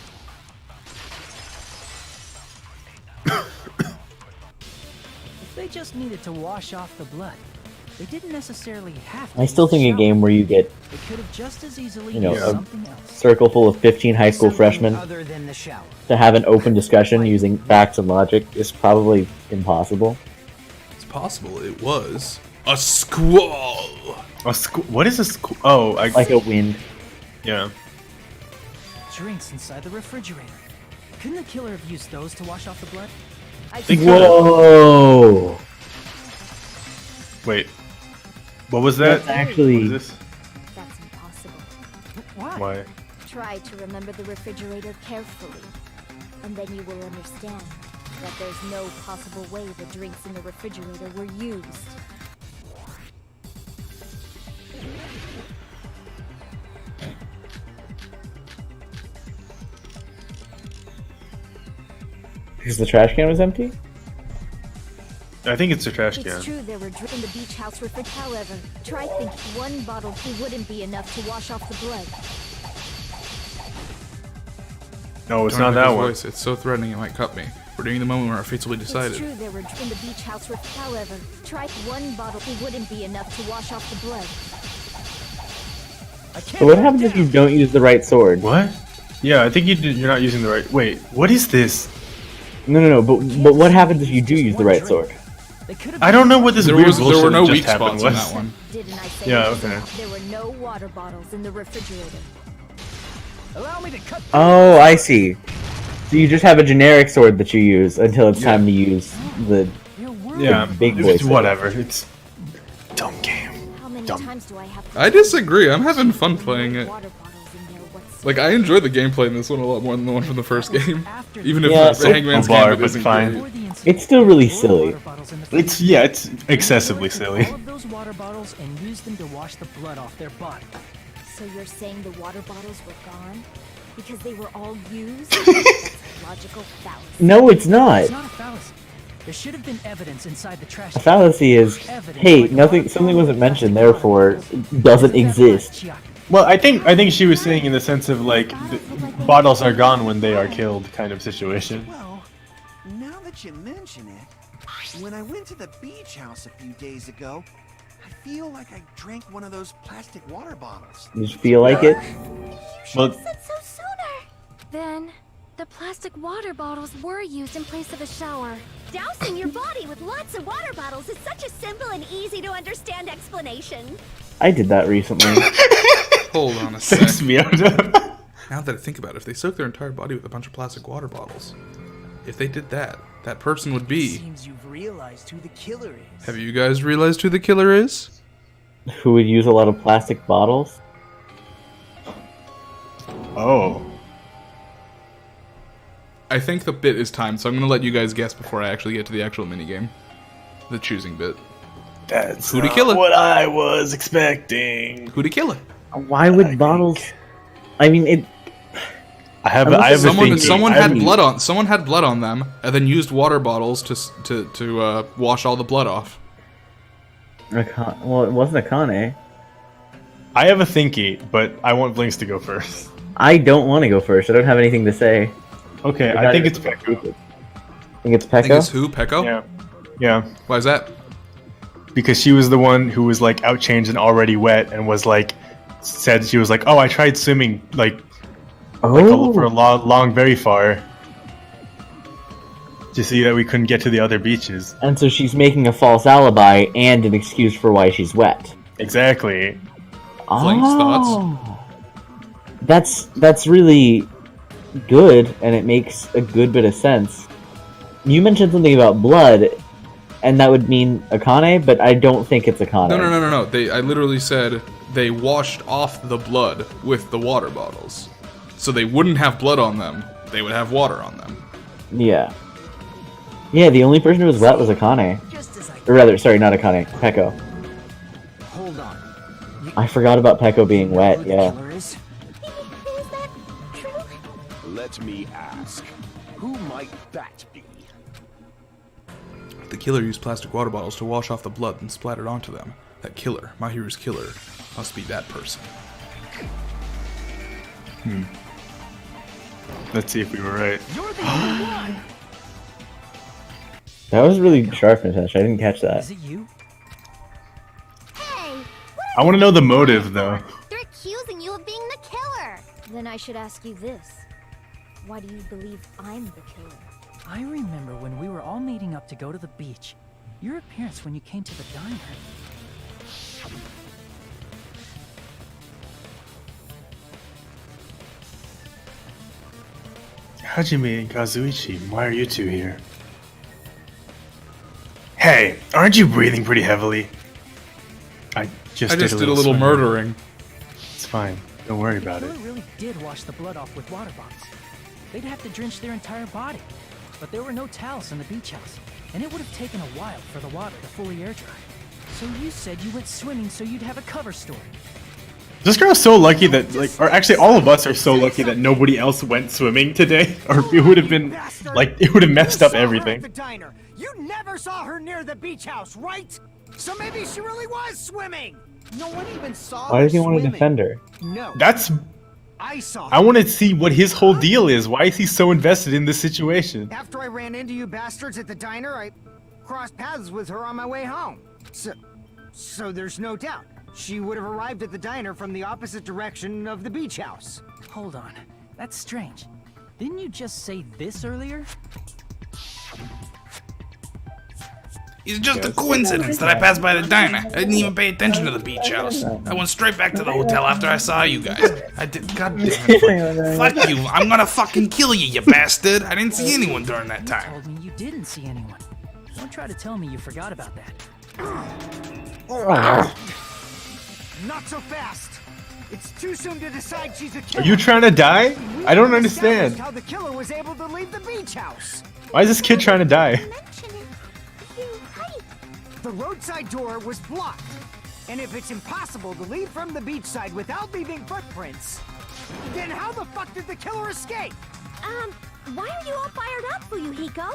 If they just needed to wash off the blood, they didn't necessarily have to. I still use think the a game where you get, They could have just as easily you know, used a something else. circle full of 15 high school freshmen Other than the shower. to have an open discussion using facts and logic is probably impossible. It's possible it was a squall. What is a squall? Oh, Like a wind. Yeah. Drinks inside the refrigerator. Couldn't the killer have used those to wash off the blood? I They Whoa! Wait. What was that? That's actually- What is this? That's impossible. Why? Try to remember the refrigerator carefully, and then you will understand that there's no possible way the drinks in the refrigerator were used. Because the trash can was empty? I think it's a trash It's can. true there were drinks in the beach house refrigerator. However, try thinking one bottle wouldn't be enough to wash off the blood. No, it's Don't not make that his one. voice. It's so threatening it might cut me. We're nearing the moment where our fates will be decided. It's true there were drinks in the beach house refrigerator. However, try one bottle wouldn't be enough to wash off the blood. So what happens if you don't use the right sword? What? Yeah, I think you're not using the right. Wait, what is this? No. But what happens if you do use the right sword? I don't know what this There weird was- there bullshit were no that weak just happened spots in was. that one. Didn't I say Yeah, just okay. now? There were no water bottles in the refrigerator. Allow me to cut. Oh, I see. So you just have a generic sword that you use until it's time to use the Yeah, big boy it's sword. whatever. It's dumb game. How many Dumb. times do I have to I disagree. I'm having fun playing it. water bottles in there? What's Like, I enjoy the gameplay in this one a lot more than the one from the first game. Even if Yeah, the Hangman's bar, Gambit but isn't fine. great. It's still really silly. It's it's excessively silly. All of those water bottles and use them to wash the blood off their body. So you're saying the water bottles were gone? Because they were all used? That's a logical fallacy. No, it's not. It's not a fallacy. There should have been evidence inside the trash. A fallacy is, hey, something wasn't mentioned, therefore doesn't exist. Well, I think she was saying in the sense of like the bottles are gone when they are killed kind of situation. Well, now that you mention it, when I went to the beach house a few days ago, I feel like I drank one of those plastic water bottles. You just feel like it? Well, Said so sooner. Then, the plastic water bottles were used in place of a shower. Dousing your body with lots of water bottles is such a simple and easy to understand explanation. I did that recently. Hold on a sec. Thanks, Miata. Now that I think about it, if they soak their entire body with a bunch of plastic water bottles, if they did that, that person would be... Seems you've realized who the killer is. Have you guys realized who the killer is? Who would use a lot of plastic bottles? Oh. I think the bit is timed, so I'm going to let you guys guess before I actually get to the actual minigame. The choosing bit. That's Who to kill it? what I was expecting. Who to kill it? Why would bottles... I mean, it... I have a thinking. Someone I had have- blood on. Someone had blood on them, and then used water bottles to wash all the blood off. Well, it wasn't Akane. I have a thinky, but I want Vlinx to go first. I don't want to go first. I don't have anything to say. Okay, I think it's Pekko. Think it's I think Pekko? it's who? Pekko? Yeah. Yeah. Why is that? Because she was the one who was like outchanged and already wet and was like said she was like, "Oh, I tried swimming like for a long very far to see that we couldn't get to the other beaches." And so she's making a false alibi and an excuse for why she's wet. Exactly. Vlinx, thoughts? That's really good, and it makes a good bit of sense. You mentioned something about blood, and that would mean Akane, but I don't think it's Akane. No. I literally said they washed off the blood with the water bottles. So they wouldn't have blood on them. They would have water on them. Yeah. Yeah, the only person who was wet was Akane. Or rather, sorry, not Akane, Pekko. Hold on. I forgot about Pekko being wet, yeah. Let me ask, who might that be? The killer used plastic water bottles to wash off the blood and splattered onto them. That killer, Mahiru's killer, must be that person. Let's see if we were right. That was really sharp, Natasha. I didn't catch that. Is it you? Hey, I want to know the motive though. they're accusing you of being the killer. Then I should ask you this. Why do you believe I'm the killer? I remember when we were all meeting up to go to the beach. Your appearance when you came to the diner. Hajime and Kazuichi, why are you two here? Hey, aren't you breathing pretty heavily? I just did a little swimming. Murdering. It's fine. Don't worry about The it. killer really did wash the blood off with water bottles. They'd have to drench their entire body. But there were no towels in the beach house, and it would have taken a while for the water to fully air dry. So you said you went swimming so you'd have a cover story. This girl's so lucky that, like, or actually all of us are so lucky that nobody else went swimming today, or it would have been, like, it would have messed up everything. The diner. You never saw her near the beach house, right? So maybe she really was swimming. No one even saw Why her does he want to swimming. defend her? No. That's... I saw her. I want to see what his whole deal is. Why is he so invested in this situation? After I ran into you bastards at the diner, I crossed paths with her on my way home. So there's no doubt. She would have arrived at the diner from the opposite direction of the beach house. Hold on. That's strange. Didn't you just say this earlier? It's just a coincidence that I passed by the diner. I didn't even pay attention to the beach house. I went straight back to the hotel after I saw you guys. I did. God damn it. Fuck you. I'm gonna fucking kill you, you bastard. I didn't see anyone during that You time. told me you didn't see anyone. Don't try to tell me you forgot about that. Not so fast. It's too soon to decide she's a Are killer. you trying to die? I don't understand. How the killer was able to leave the beach house. Why is this kid trying to die? The roadside door was blocked. And if it's impossible to leave from the beachside without leaving footprints, then how the fuck did the killer escape? Why are you all fired up, Fuyuhiko?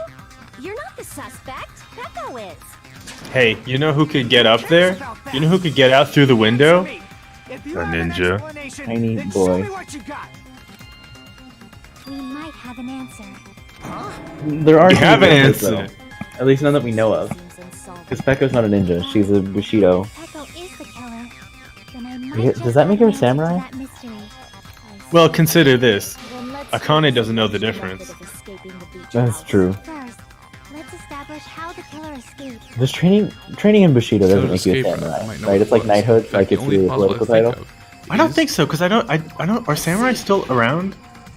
You're not the suspect. Peko is. Hey, you know who could get up there? You know who could get out through the window? A ninja. Tiny boy. We might have an answer. There are You have an ninjas, answer. though. At least none that we know of. Because Pekko's not a ninja, she's a Bushido. Peko is the killer. Then I might Does that make her a samurai? that mystery. Well, consider this. Then let's Akane doesn't know the difference. That's true. First, let's establish how the killer escaped. This training in Bushido doesn't make you a escape route, samurai, might know right? what It's like it was. knighthood, In like fact, it's the only really a puzzle I political think title. of I don't think so, because I don't. Are samurai still around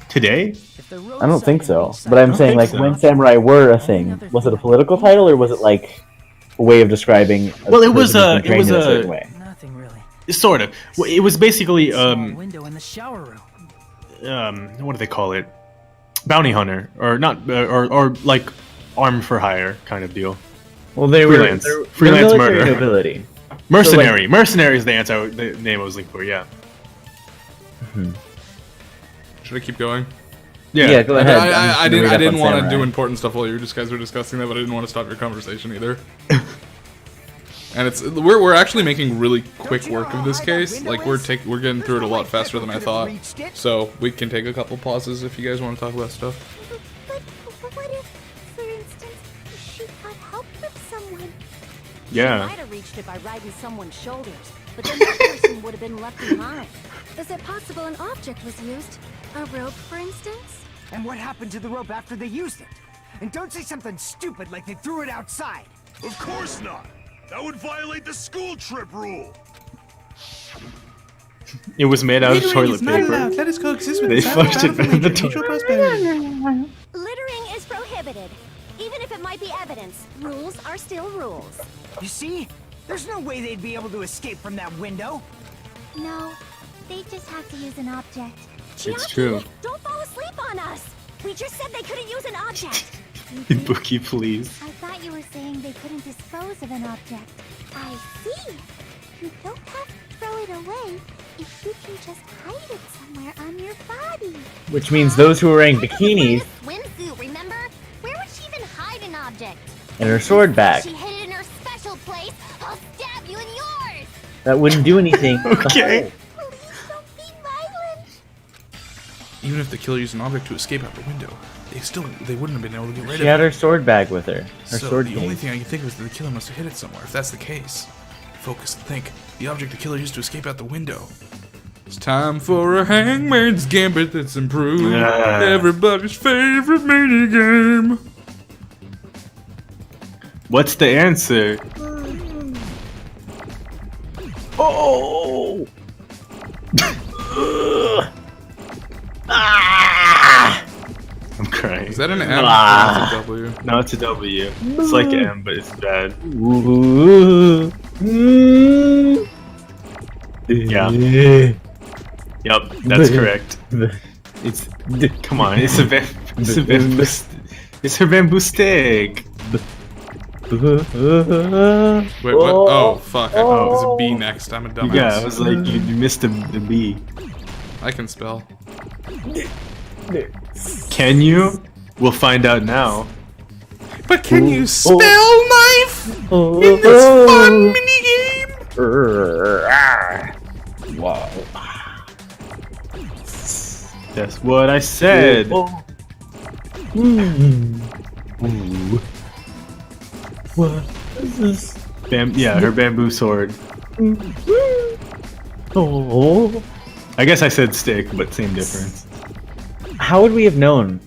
today? I don't think so. But I'm saying, like, think so. when samurai were a thing, was it a political title or was it like a way of describing? Well, it was person who's been it was trained in certain way? Nothing really. Sort of. Well, it was basically Small window in the shower room. what do they call it? Bounty hunter, or not, or like armed for hire kind of deal. Well, they freelance, were freelance military murder. nobility. Mercenary. So, Mercenary is the name I was looking for. Yeah. Should I keep going? Yeah, go ahead. I Read up didn't on want to samurai. do important stuff while you guys were discussing that, but I didn't want to stop your conversation either. And we're actually making really quick work of this case. Like we're getting through it a lot faster than I thought. So we can take a couple pauses if you guys want to talk about stuff. But what if, for instance, she got help from someone? Yeah. She might have reached it by riding someone's shoulders, but then that person would have been left behind. Is it possible an object was used? A rope, for instance? And what happened to the rope after they used it? And don't say something stupid like they threw it outside. Of course not. That would violate the school trip rule. It was made out of Littering toilet is not paper. allowed. Let us coexist with They the sound flushed it of down the mutual toilet. prosperity. Littering is prohibited. Even if it might be evidence, rules are still rules. You see? There's no way they'd be able to escape from that window. No, they just have to use an object. It's true. Don't fall asleep on us! We just said they couldn't use an object! Bookie, please. I thought you were saying they couldn't dispose of an object. I see! You don't have to throw it away if you can just hide it somewhere on your body. Which means those who are wearing bikinis Swimsuit, remember? Where would she even hide an object? and her sword back, She hid it in her special place. I'll stab you in yours. that wouldn't do anything. Okay. Even if the killer used an object to escape out the window, they wouldn't have been able to get rid She of had it. her sword bag with her. Her So sword the only case. thing I can think of is that the killer must have hid it somewhere. If that's the case, focus and think. The object the killer used to escape out the window. It's time for a hangman's gambit that's improved. Yeah. Everybody's favorite minigame. What's the answer? Oh! I'm crying. Is that an M? Ah. Or is it a W? No, it's a W. It's like M, but it's bad. Ooh. Yeah. Yep, that's correct. It's come on. It's a bamboo. It's her bamboo stick. Wait, what? Oh, fuck. Oh, there's a B next. I'm a dumbass. Yeah, I was like, you missed the B. I can spell. Can you? We'll find out now. But can you spell knife in this fun minigame? Wow. That's what I said. What is this? Yeah, her bamboo sword. Oh. I guess I said stick, but same difference. How would we have known?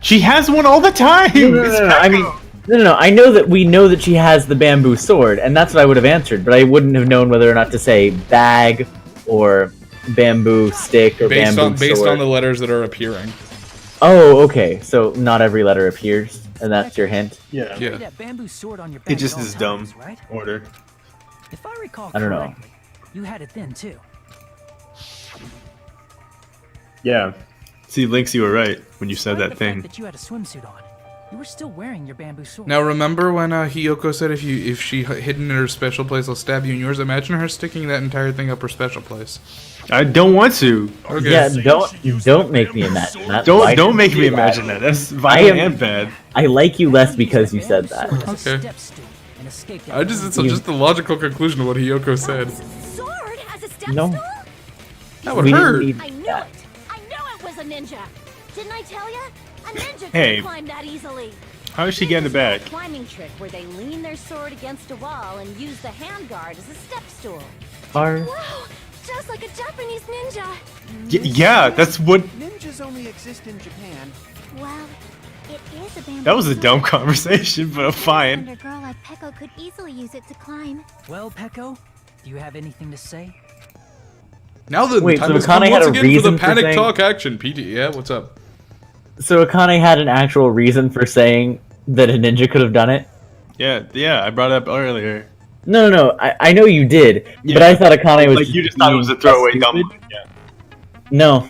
She has one all the time! No. I mean, no. I know that we know that she has the bamboo sword, and that's what I would have answered, but I wouldn't have known whether or not to say bag or bamboo stick or Based bamboo sword. Based on the letters that are appearing. Oh, okay. So not every letter appears, and that's your hint? Yeah. That bamboo sword on your It back just at all is dumb. times, right? Order. If I recall I don't know. correctly, you had it then too. Yeah. See, Lynx, you were right when you said Despite that the fact thing. that you had a swimsuit on, you were still wearing your bamboo sword. Now remember when Hiyoko said if she hidden in her special place, I'll stab you in yours? Imagine her sticking that entire thing up her special place. I don't want to. Okay. Yeah, don't make me imagine that. Don't make me imagine that. That's violent and bad. I like you less because you said that. Okay. It's just the logical conclusion of what Hiyoko said. Sword has a step No. stool? That would hurt. I knew it! I knew it was a ninja! Didn't I tell you? A ninja Hey. can climb that easily. How is she getting it back? Climbing trick where they lean their sword against a wall and use the handguard as a step stool. Are Wow! Just like a Japanese ninja! Yeah, that's what. Ninjas only exist in Japan. Well, it is a bamboo That was a sword. dumb conversation, but fine. And a girl like Peko could easily use it to climb. Well, Peko, do you have anything to say? Now the Wait, time so has come Akane had once a again for reason the for panic saying- talk action. PT, yeah, what's up? So Akane had an actual reason for saying that a ninja could have done it? Yeah, I brought it up earlier. No, I know you did, but I thought Akane was like you just thought it was a throwaway dumb one. Yeah. No.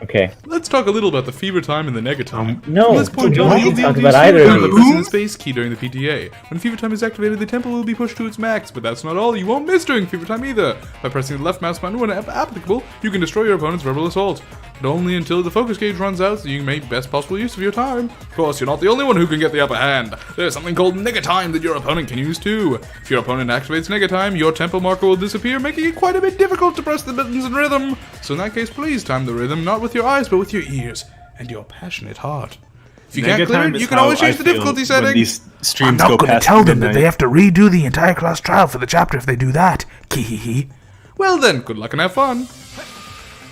Okay. Let's talk a little about the fever time and the negatime. No, From this point don't on, need you'll to be talk able to about use either fever of time, these. pressing the space key during the PTA. When fever time is activated, the tempo will be pushed to its max, but that's not all. You won't miss during fever time either. By pressing the left mouse button when applicable, you can destroy your opponent's verbal assault. But only until the focus gauge runs out, so you can make best possible use of your time. Of course, you're not the only one who can get the upper hand. There's something called negatime that your opponent can use too. If your opponent activates negatime, your tempo marker will disappear, making it quite a bit difficult to press the buttons in rhythm. So in that case, please time the rhythm not with your eyes, but with your ears and your passionate heart. If you can't clear it, you can always change the difficulty setting. These streams I'm not go going to past tell them that midnight. they have to redo the entire class trial for the chapter if they do that. Kihihi. Well then, good luck and have fun.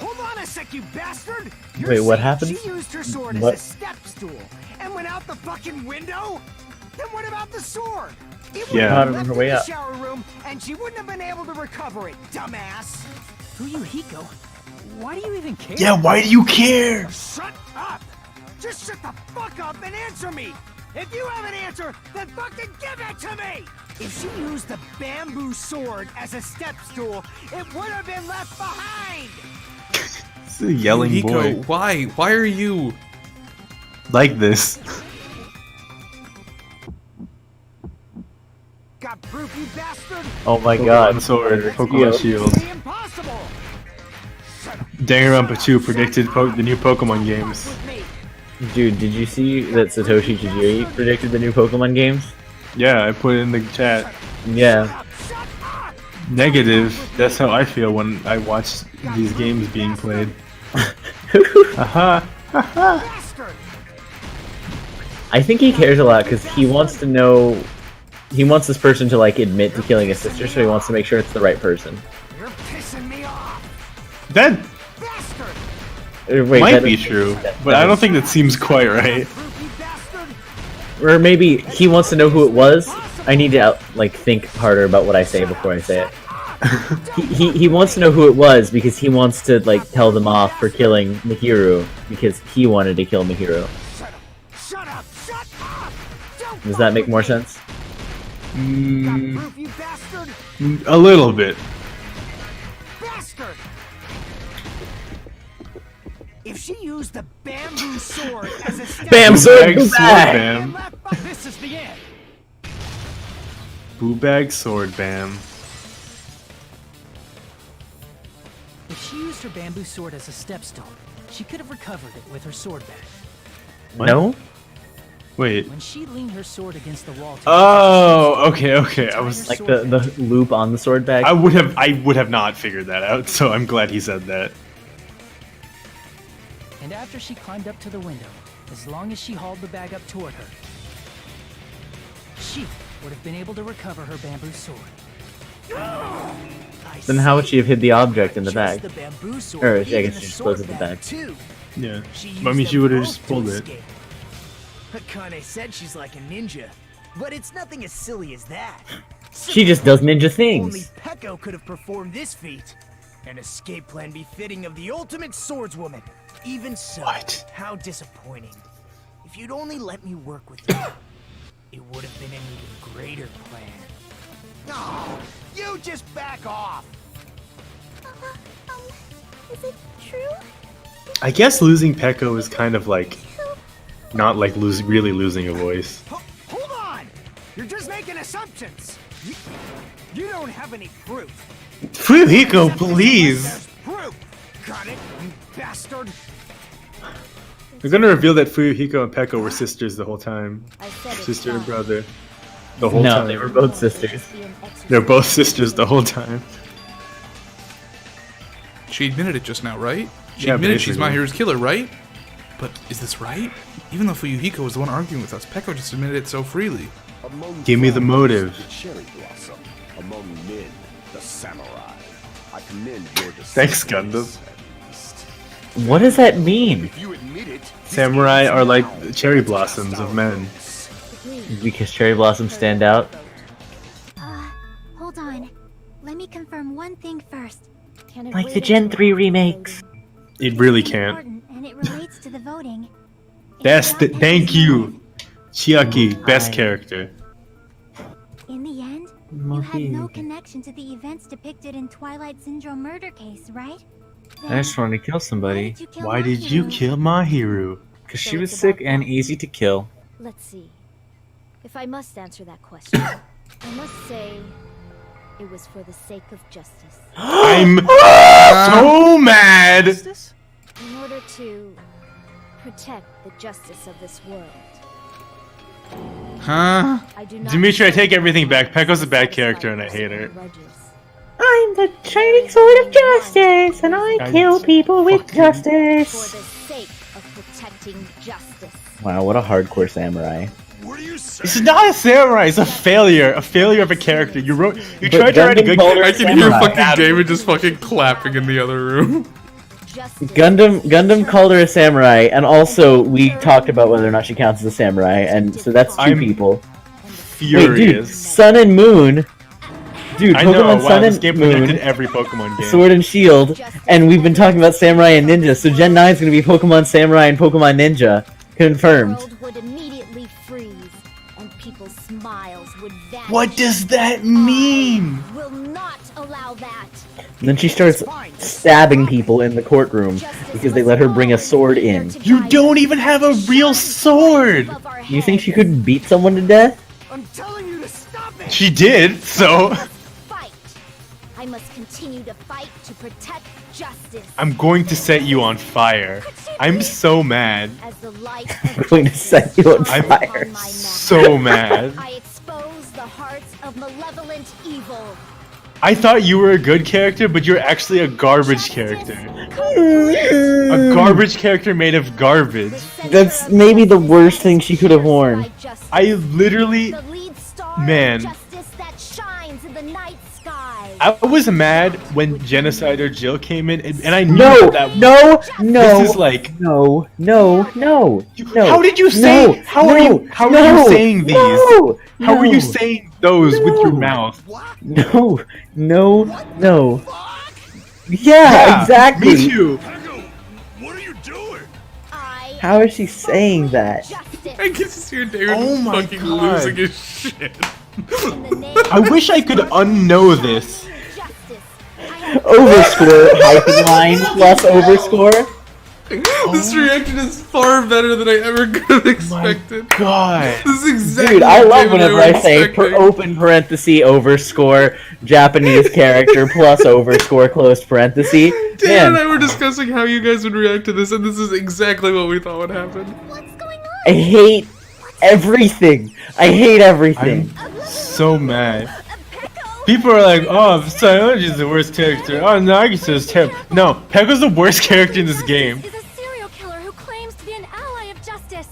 Hold on a sec, you bastard! Wait, what happened? She used her sword What? as a step stool and went out the fucking window? Then what about the sword? It would Yeah. have Not on left her in way the up. shower room, and she wouldn't have been able to recover it, dumbass. Fuyuhiko, why do you even care? Yeah, why do you care? Shut up! Just shut the fuck up and answer me! If you have an answer, then fucking give it to me! If she used the bamboo sword as a step stool, it would have been left behind! It's a yelling Hiko, boy. why? Why are you... Like this. Got proof, you bastard! Oh my god. Pokemon Sword, Pokemon Shield. Impossible! Danganronpa 2 predicted the new Pokemon games. Dude, did you see that Satoshi Tajiri predicted the new Pokemon games? Yeah, I put it in the chat. Yeah. Negative. That's how I feel when I watch these games being played. Haha. I think he cares a lot because he wants to know. He wants this person to like admit to killing his sister, so he wants to make sure it's the right person. You're pissing me off! That Wait, might that be doesn't- true, that but I don't doesn't- think that seems quite right. Or maybe he wants to know who it was. I need to like think harder about what I say before I say it. he wants to know who it was because he wants to like tell them off for killing Mihiru because he wanted to kill Mihiru. Shut up! Shut up! Don't Does that make more sense? proof, you bastard! A little bit. Bastard! If she used the bamboo sword as a step Bam, Sword, sword, go sword, back! bam. This is the end. Boo bag sword bam. If she used her bamboo sword as a stepstone, she could have recovered it with her sword bag. What? No? Wait. When she leaned her sword against the wall to Oh, okay. I was Like the loop on the sword bag. I would have not figured that out, so I'm glad he said that. And after she climbed up to the window, as long as she hauled the bag up toward her, she would have been able to recover her bamboo sword. Then how would she have hid the object in the bag? The bamboo sword, Or I even guess the she just sword closed the bag. too. Yeah. She I mean, used she them would have both just to pulled it. escape. Akane said she's like a ninja, but it's nothing as silly as that. She just does ninja Only things. Peko could have performed this feat. An escape plan befitting of the ultimate swordswoman. Even so, how disappointing. If you'd only let me work with you, it would have been an even greater plan. No, you just back off. Is it true? I guess losing Peko is kind of like not like really losing a voice. Hold on! You're just making assumptions. You don't have any proof. Fuyuhiko, please. There's proof. Got it, you bastard. They're gonna reveal that Fuyuhiko and Peko were sisters the whole time. Sister and brother. The whole time. No, they were both sisters. They're both sisters the whole time. She admitted it just now, right? She Yeah, admitted she's basically. Mahiru's killer, right? But is this right? Even though Fuyuhiko was the one arguing with us, Peko just admitted it so freely. Give me the motive. The cherry blossom. Among men, the samurai. I commend your Thanks, Gundam. What does that mean? If you admit it, Samurai are like the cherry blossoms of men. Because cherry blossoms stand out. Hold on. Let me confirm one thing first. Can it Like wait the Gen until 3 remakes. It really it's can't. important and it relates to the voting? Thank you, Chiaki. Best character. In the end, you had no connection to the events depicted in Twilight Syndrome murder case, right? I just wanted to kill somebody. Why did you kill Mahiru? Because she was sick and easy to kill. Let's see. If I must answer that question, I must say it was for the sake of justice. I'm so mad. In order to protect the justice of this world. Huh? I do not Dimitri, I take everything back. Peko's a bad character and I hate her. I'm the shining sword of justice, and I kill people with For justice. the sake of protecting justice. Wow, what a hardcore samurai. This is not a samurai. It's a failure. A failure of a character. You But tried to write a Gundam good called her character. I can hear Samurai. fucking David just fucking clapping in the other room. Gundam called her a samurai, and also we talked about whether or not she counts as a samurai, and so that's 2 people. Wait, dude, Furious. Sun and Moon. Dude, I know. Pokemon Wow, Sun this and game Moon, predicted every Pokemon game. Sword and Shield, and we've been talking about Samurai and Ninja, so Gen 9 is going to be Pokemon Samurai and Pokemon Ninja. Confirmed. The world would immediately freeze, and people's smiles would vanish. What does that mean? Will not allow that. And then she starts stabbing people in the courtroom because they let her bring a sword in. You don't even have a real sword. You think she couldn't beat someone to death? I'm telling you to stop it. She did. So Fight. I must continue to fight to protect justice. I'm going to set you on fire. I'm so mad. As the light I'm going to set you on I'm fire. so mad. I expose the hearts of malevolent evil. I thought you were a good character, but you're actually a garbage character. A garbage character made of garbage. That's maybe the worst thing she could have worn. I literally, man, Justice that shines in the night sky. I was mad when Genocider Jill came in, and I knew No, that. no. This is like, No. how did you say? How are you saying these? How are you saying those with your mouth? No. Yeah, exactly. Me too. What are you doing? How is she saying that? I can just hear David Oh my fucking God. losing his shit. I wish I could unknow this. Overscore, hyphen line, plus overscore. This reaction is far better than I ever could have expected. God. This is exactly Dude, I what love David whenever and I say expecting. open parenthesis overscore Japanese character plus overscore close parenthesis. Dan Man, and I were discussing how you guys would react to this, and this is exactly what we thought would happen. I hate everything. I hate everything. I'm so mad. People are like, oh, Psyology's the worst character. Oh, Nagisa is terrible. No, Pekko's the worst character in this game. Is a serial killer who claims to be an ally of justice.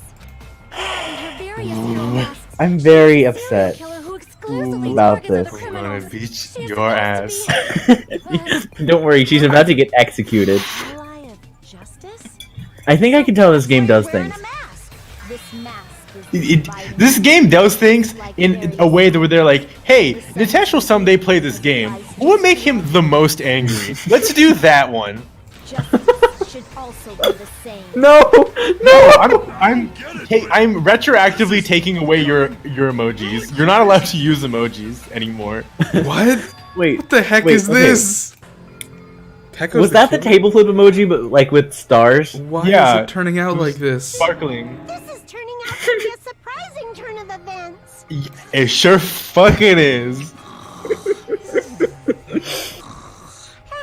And her various masks. I'm very upset Who exclusively about targets this. other I'm gonna criminals. beat your ass. Don't worry, she's about to get executed. Ally of justice? I think I can tell this game does things. This mask is This game does things in a way that where they're like, hey, Nitesh will someday play this game. What would make him the most angry? Let's do that one. justice should also be the same. No, I'm retroactively taking away your emojis. You're not allowed to use emojis anymore. What? Wait, What the heck wait, is okay. this? Pekko's Was that the killer? table flip emoji, but like with stars? Why Yeah. is it turning out like this? Sparkling. This is turning out to be a surprising turn of events. It sure fucking is.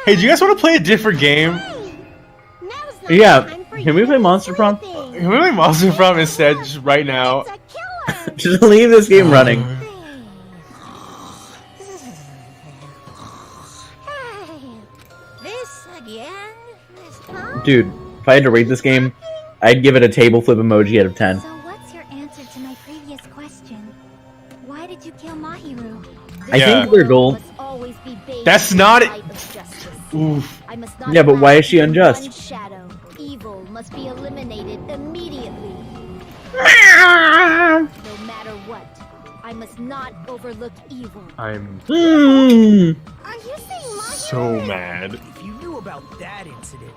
Hey, do you guys want to play a different game? Yeah, can we play Monster Prom? Can we play Monster Prom instead, just right now? Just leave this game running. This again? This time? Dude, if I had to rate this game, I'd give it a table flip emoji out of 10. So what's your answer to my previous question? Why did you kill Mahiru? I think their goal... Always be based That's on not the it. light of justice. Oof. I must not Yeah, but why allow is she even unjust? one shadow. Evil must be eliminated immediately. No matter what, I must not overlook evil. I'm Are you saying so mad. If you knew about that incident,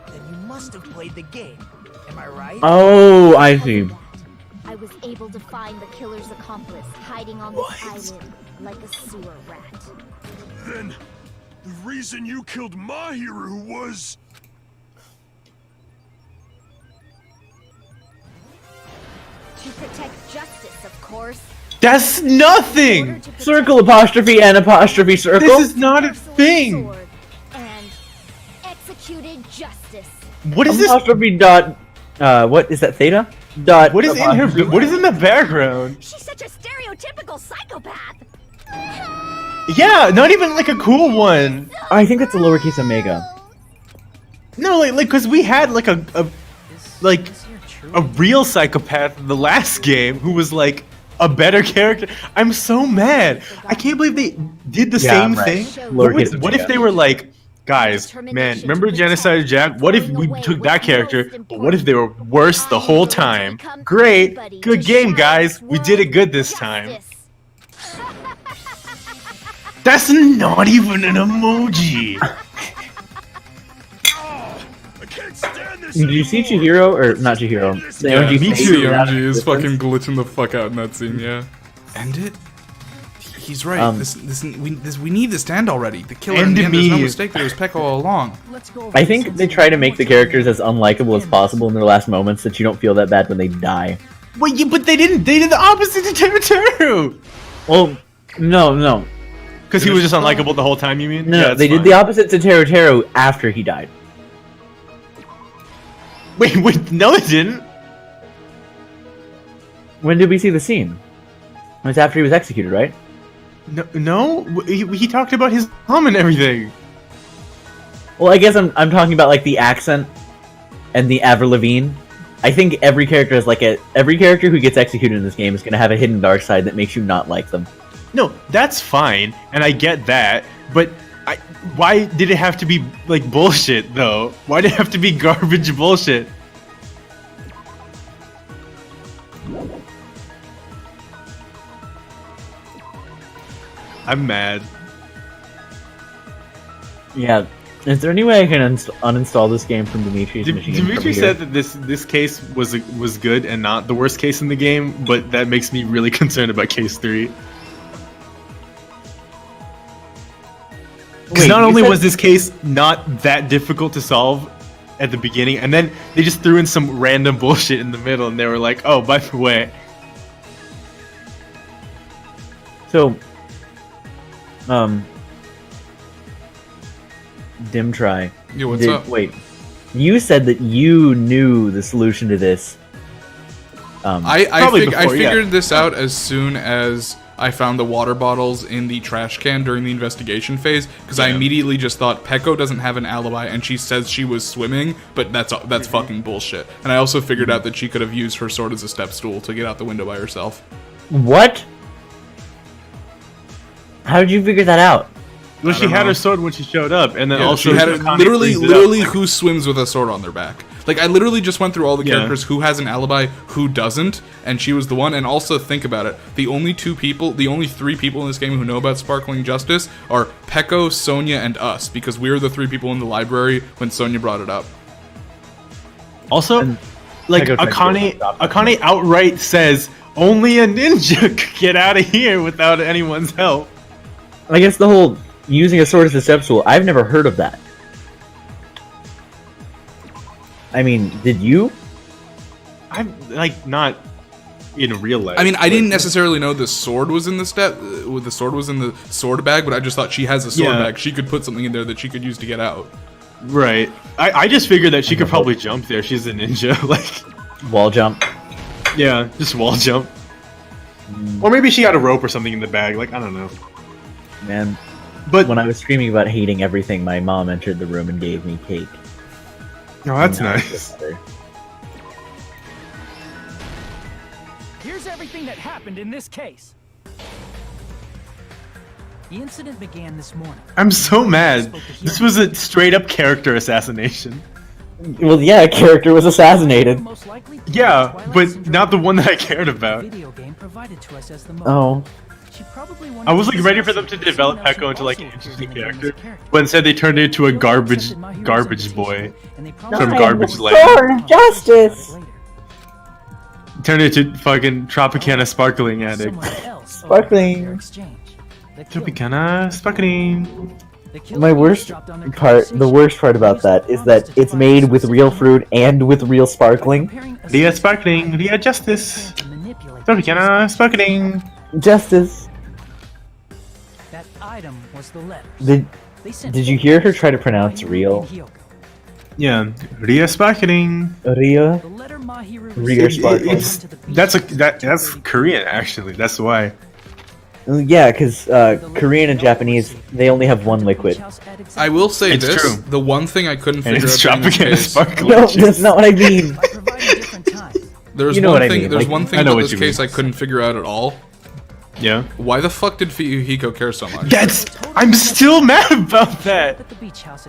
then you must have played the game. Am I right? Oh, I see. I was able to find the killer's accomplice hiding on this island like a sewer rat. Then, the reason you killed Mahiru was... To protect justice, of course. That's nothing! Circle apostrophe and apostrophe circle. This is not a thing! And executed justice. What is this? Apostrophe dot... what is that, theta? Dot... What is in her? What is in the background? She's such a stereotypical psychopath. Yeah, not even like a cool one. I think that's a lowercase omega. No, like, cause we had like a real psychopath in the last game who was like a better character. I'm so mad. I can't believe they did the same thing. What if they were like, guys, man, remember Genocide Jack? What if we took that character, but what if they were worse the whole time? Great, good game, guys. We did it good this time. That's not even an emoji. Did you see Chihiro? Or not Chihiro? The Yeah, emoji me face too. without The emoji is difference? fucking glitching the fuck out in that scene. Yeah. End it. He's right. We need this to end already. The killer in the end. There's no mistake. There was Pekko all along. I think they try to make the characters as unlikable as possible in their last moments, so that you don't feel that bad when they die. But they didn't. They did the opposite to Teru. Well, no. Because he was just unlikable the whole time. You mean? No, Yeah, they fine. did the opposite to Teru after he died. Wait, no, they didn't. When did we see the scene? It was after he was executed, right? No. He talked about his mom and everything. Well, I guess I'm talking about like the accent and the Avril Lavigne. I think every character is like every character who gets executed in this game is going to have a hidden dark side that makes you not like them. No, that's fine, and I get that, but why did it have to be like bullshit though? Why did it have to be garbage bullshit? I'm mad. Yeah. Is there any way I can uninstall this game from Dimitri's machine? Dimitri said that this case was good and not the worst case in the game, but that makes me really concerned about case 3. Because not only was this case not that difficult to solve, at the beginning, and then they just threw in some random bullshit in the middle, and they were like, "Oh, by the way." So, Dimtry. Yeah, what's up? Wait, you said that you knew the solution to this. I figured this out as soon as I found the water bottles in the trash can during the investigation phase, because I immediately just thought Peko doesn't have an alibi, and she says she was swimming, but that's fucking bullshit. And I also figured out that she could have used her sword as a step stool to get out the window by herself. What? How did you figure that out? Well, she had her sword when she showed up, and then also she had it, literally who swims with a sword on their back. Like, I literally just went through all the characters who has an alibi, who doesn't, and she was the one. And also, think about it, the only three people in this game who know about Sparkling Justice are Peko, Sonya, and us, because we were the 3 people in the library when Sonya brought it up. Also, like, Akane outright says, only a ninja could get out of here without anyone's help. I guess the whole using a sword as a step stool, I've never heard of that. I mean, did you? I'm like not in real life. I mean, I didn't necessarily know the sword was in the sword bag, but I just thought she has a sword bag. She could put something in there that she could use to get out. Right. I just figured that she could probably jump there. She's a ninja, like wall jump. Yeah, just wall jump. Or maybe she had a rope or something in the bag. Like, I don't know. Man, but when I was screaming about hating everything, my mom entered the room and gave me cake. Oh, that's nice. Here's everything that happened in this case. The incident began this morning. I'm so mad. This was a straight up character assassination. Well, yeah, a character was assassinated. Yeah, but not the one that I cared about. Oh. I was like ready for them to develop Peko into like an interesting character, but instead they turned it into a garbage boy from Garbage Land. Sword of Justice. Turned it into fucking Tropicana Sparkling Addict. Sparkling. Tropicana Sparkling. The worst part about that is that it's made with real fruit and with real sparkling. Ria Sparkling, Ria Justice. Tropicana Sparkling. Justice. That item was the letters. Did you hear her try to pronounce real? Yeah, Ria Sparkling. Ria Sparkling. That's Korean actually. That's why. Yeah, because Korean and Japanese, they only have one liquid. I will say it's this: true. the one thing I couldn't and figure it's out. No, that's not what I mean. There's one thing about this case I couldn't figure out at all. Yeah. Why the fuck did Fuyuhiko care so much? I'm still mad about that.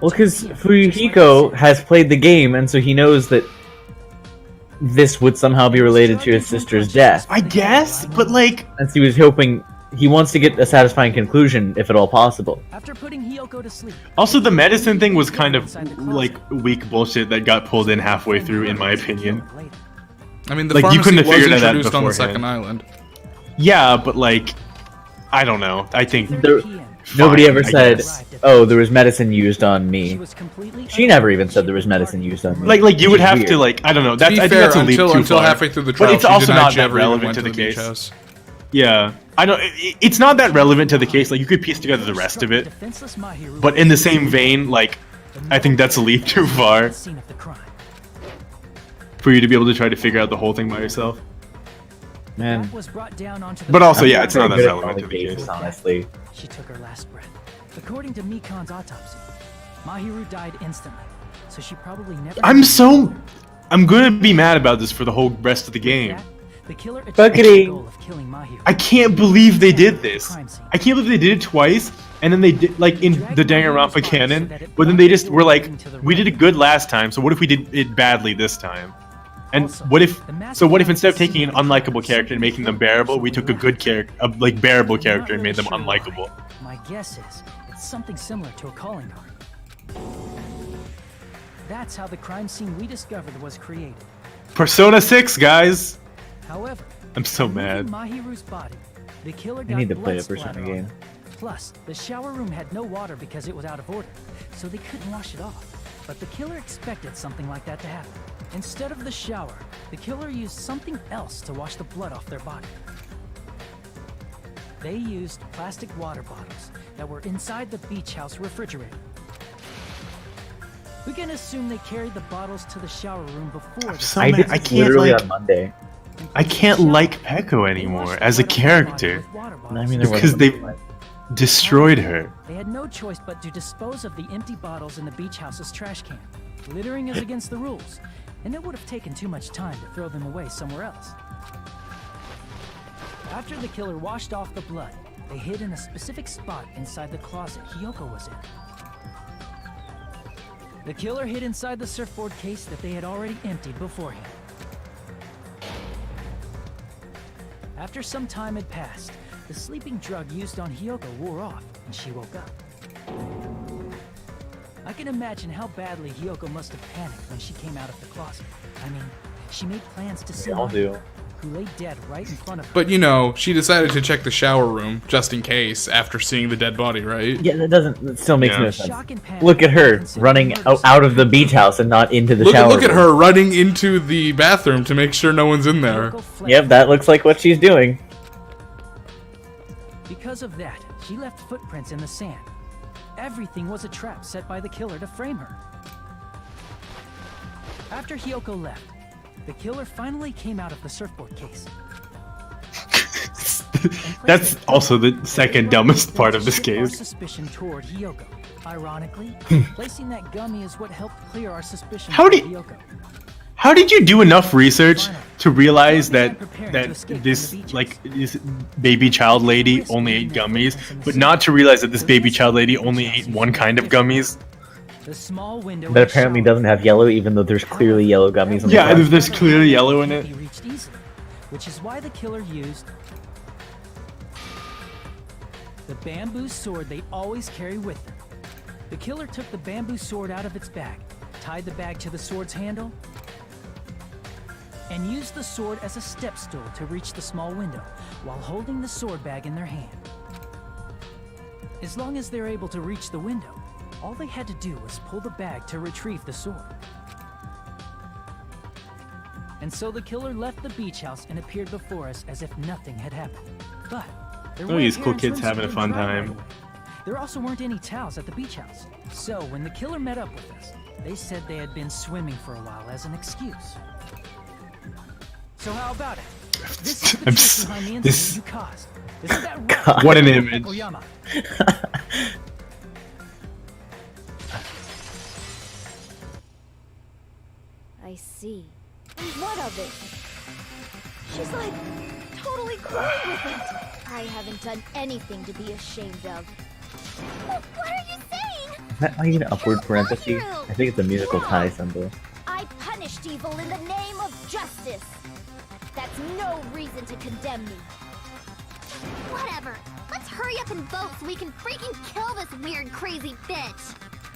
Well, because Fuyuhiko has played the game, and so he knows that this would somehow be related to his sister's death. I guess, but like, and so he was hoping. He wants to get a satisfying conclusion, if at all possible. After putting Hiyoko to sleep. Also, the medicine thing was kind of like weak bullshit that got pulled in halfway through, in my opinion. I mean, the pharmacy was introduced on the second island. Yeah, but like, I don't know. I think nobody ever said, "Oh, there was medicine used on me." She never even said there was medicine used on me. Like you would have to like, I don't know. I think that's a leap too far. Halfway through the trial, but it's also not that relevant to the case. Yeah, I know it's not that relevant to the case. Like you could piece together the rest of it, but in the same vein, like I think that's a leap too far for you to be able to try to figure out the whole thing by yourself. Man, but also, yeah, it's not that relevant to the case. Honestly, she took her last breath. According to Mikan's autopsy, Mahiru died instantly, so she probably never. I'm gonna be mad about this for the whole rest of the game. The killer I can't believe they did this. I can't believe they did it twice, and then they did like in the Danganronpa canon, but then they just were like, we did it good last time, so what if we did it badly this time? And what if instead of taking an unlikable character and making them bearable, we took a good character, a like bearable character, and made them unlikable? My guess is it's something similar to a calling card. That's how the crime scene we discovered was created. Persona 6, guys. However, I'm so mad. Mahiru's body, the killer I need to got play a blood Persona splatter game. on it. Plus, the shower room had no water because it was out of order, so they couldn't wash it off. But the killer expected something like that to happen. Instead of the shower, the killer used something else to wash the blood off their body. They used plastic water bottles that were inside the beach house refrigerator. We can assume they carried the bottles to the shower room before the I did this literally on Monday. I can't like Peko anymore as a character. I mean, because they destroyed her. They had no choice but to dispose of the empty bottles in the beach house's trash can. Littering is against the rules, and it would have taken too much time to throw them away somewhere else. After the killer washed off the blood, they hid in a specific spot inside the closet Hiyoko was in. The killer hid inside the surfboard case that they had already emptied beforehand. After some time had passed, the sleeping drug used on Hiyoko wore off, and she woke up. I can imagine how badly Hiyoko must have panicked when she came out of the closet. I mean, she made plans to see Mahiro, who lay dead right in front of her. But you know, she decided to check the shower room just in case after seeing the dead body, right? Yeah, that still makes no sense. Look at her running out of the beach house and not into the shower. Look at her running into the bathroom to make sure no one's in there. Yep, that looks like what she's doing. Because of that, she left footprints in the sand. Everything was a trap set by the killer to frame her. After Hiyoko left, the killer finally came out of the surfboard case. That's also the second dumbest part of this Our case. suspicion toward Hiyoko. Ironically, placing that gummy is what helped clear our suspicion How toward did- Hiyoko. How did you do enough research to realize that this baby child lady only ate gummies, but not to realize that this baby child lady only ate one kind of gummies? The small window That apparently doesn't have yellow, even though there's clearly yellow gummies on the Yeah, front. there's clearly yellow in it. be reached easily, which is why the killer used the bamboo sword they always carry with them. The killer took the bamboo sword out of its bag, tied the bag to the sword's handle, and used the sword as a step stool to reach the small window while holding the sword bag in their hand. As long as they're able to reach the window, all they had to do was pull the bag to retrieve the sword. And so the killer left the beach house and appeared before us as if nothing had happened. But there Oh, weren't these cool hair and kids having a swimsuit fun right time. away. There also weren't any towels at the beach house. So when the killer met up with us, they said they had been swimming for a while as an excuse. So how about it? This is the I'm truth behind the incident you caused. Isn't that right? God. What an image. Oyama? I see. And what of it? She's like totally cool with it. I haven't done anything to be ashamed of. What are you saying? Is that like an upward parenthesis? I think it's a musical tie symbol. I punished evil in the name of justice. That's no reason to condemn me. Whatever. Let's hurry up and vote so we can freaking kill this weird, crazy bitch.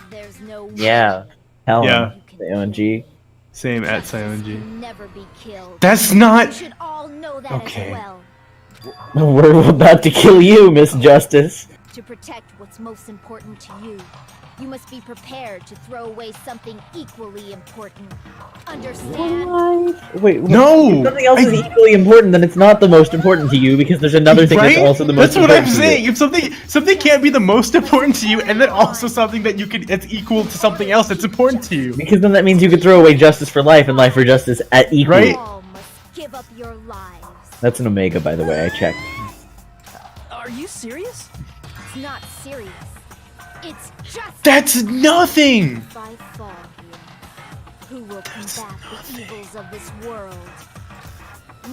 There's no way. Yeah. Helen. Yeah. The ONG. Same at Sion can never be killed. That's not- You should all know that Okay. as well. We're about to kill you, Miss Justice. To protect what's most important to you, you must be prepared to throw away something equally important. Understand? Wait, No! If something else is equally important, then it's not the most important to you because there's another thing Right? that's also the most That's what I'm important to saying. you. If something can't be the most important to you, and then also something that it's equal to something else that's important to you. Because then that means you could throw away justice for life and life for justice at equal. Right? All must give up your lives. That's an Omega, by the way. I checked. Are you serious? It's not serious. It's just. That's nothing. If I fall here, who will combat the evils of this world?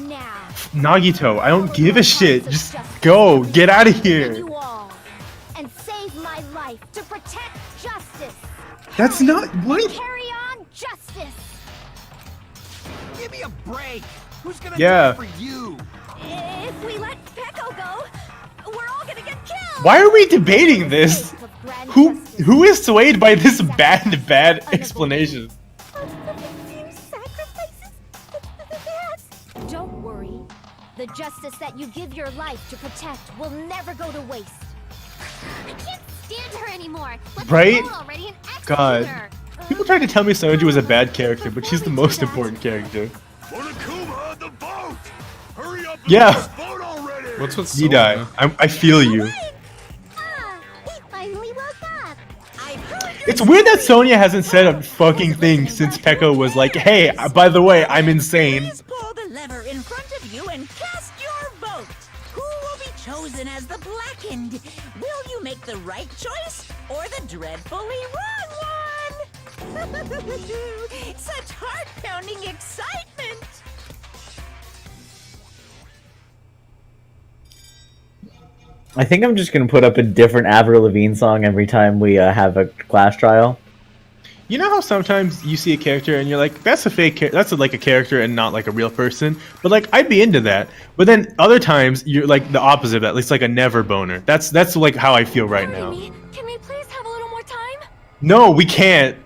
Now. Nagito, I don't give a shit. Just go. Get out of here. You all, and save my life to protect justice. That's not what. Carry on justice. Give me a break. Who's gonna Yeah. die for you? If we let Peko go, we're all gonna get killed. Why are we debating this? Who is swayed by this bad explanation? Don't worry. The justice that you give your life to protect will never go to waste. I can't stand her anymore. Let's Right? vote already and execute God. her. People tried to tell me Soju was a bad character, but she's the most important character. Monokuma, the boat! Hurry up and Yeah. get this boat already! What's with Yidai, I feel you. He finally woke up. It's weird that Sonya hasn't said a fucking thing since Pekko was like, hey, by the way, I'm insane. Please pull the lever in front of you and cast your vote. Who will be chosen as the blackened? Will you make the right choice or the dreadfully wrong one? Such heart-pounding excitement! I think I'm just gonna put up a different Avril Lavigne song every time we have a class trial. You know how sometimes you see a character and you're like, that's a fake that's like a character and not like a real person? But like, I'd be into that. But then other times, you're like the opposite of that. It's like a never boner. That's like how I feel right now. Can we please have a little more time? No, we can't.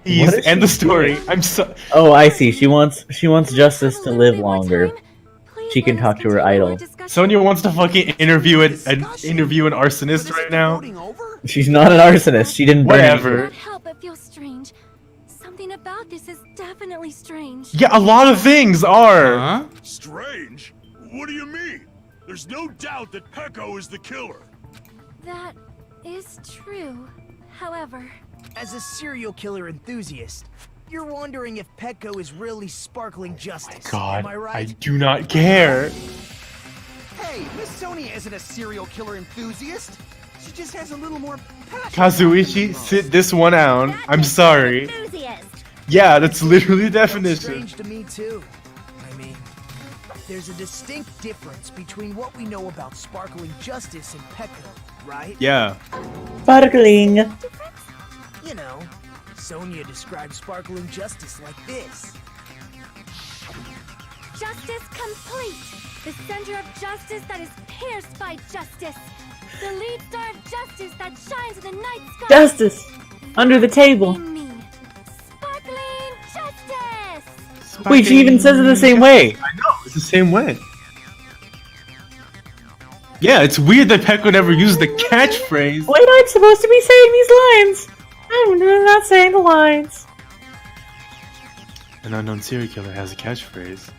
Please, What is end the she story. doing? I'm so... Oh, I see. She wants Justice to live longer. She can talk to her idol. Sonya wants to fucking interview an arsonist right now. She's not an arsonist. She didn't burn Whatever. anything. Help, it feels strange. Something about this is definitely strange. Yeah, a lot of things are. Huh? Strange? What do you mean? There's no doubt that Pekko is the killer. That is true. However, As a serial killer enthusiast, you're wondering if Pekko is really sparkling justice. God, Am I right? I do not care. Hey, Miss Sonia isn't a serial killer enthusiast. She just has a little more passion. Kazuichi, sit this one out. I'm sorry. Enthusiast. Yeah, that's literally the definition. Strange to me too. I mean, there's a distinct difference between what we know about sparkling justice and Pekko, right? Yeah. Sparkling. You know, Sonia describes sparkling justice like this. justice complete. The center of justice that is pierced by justice. The lead star of justice that shines in the night sky. Justice! Under the table. Me. Sparkling justice. Wait, she even says it the same way. I know, it's the same way. Yeah, it's weird that Pekko never used the catchphrase. Wait, I'm supposed to be saying these lines. I'm not saying the lines. An unknown serial killer has a catchphrase.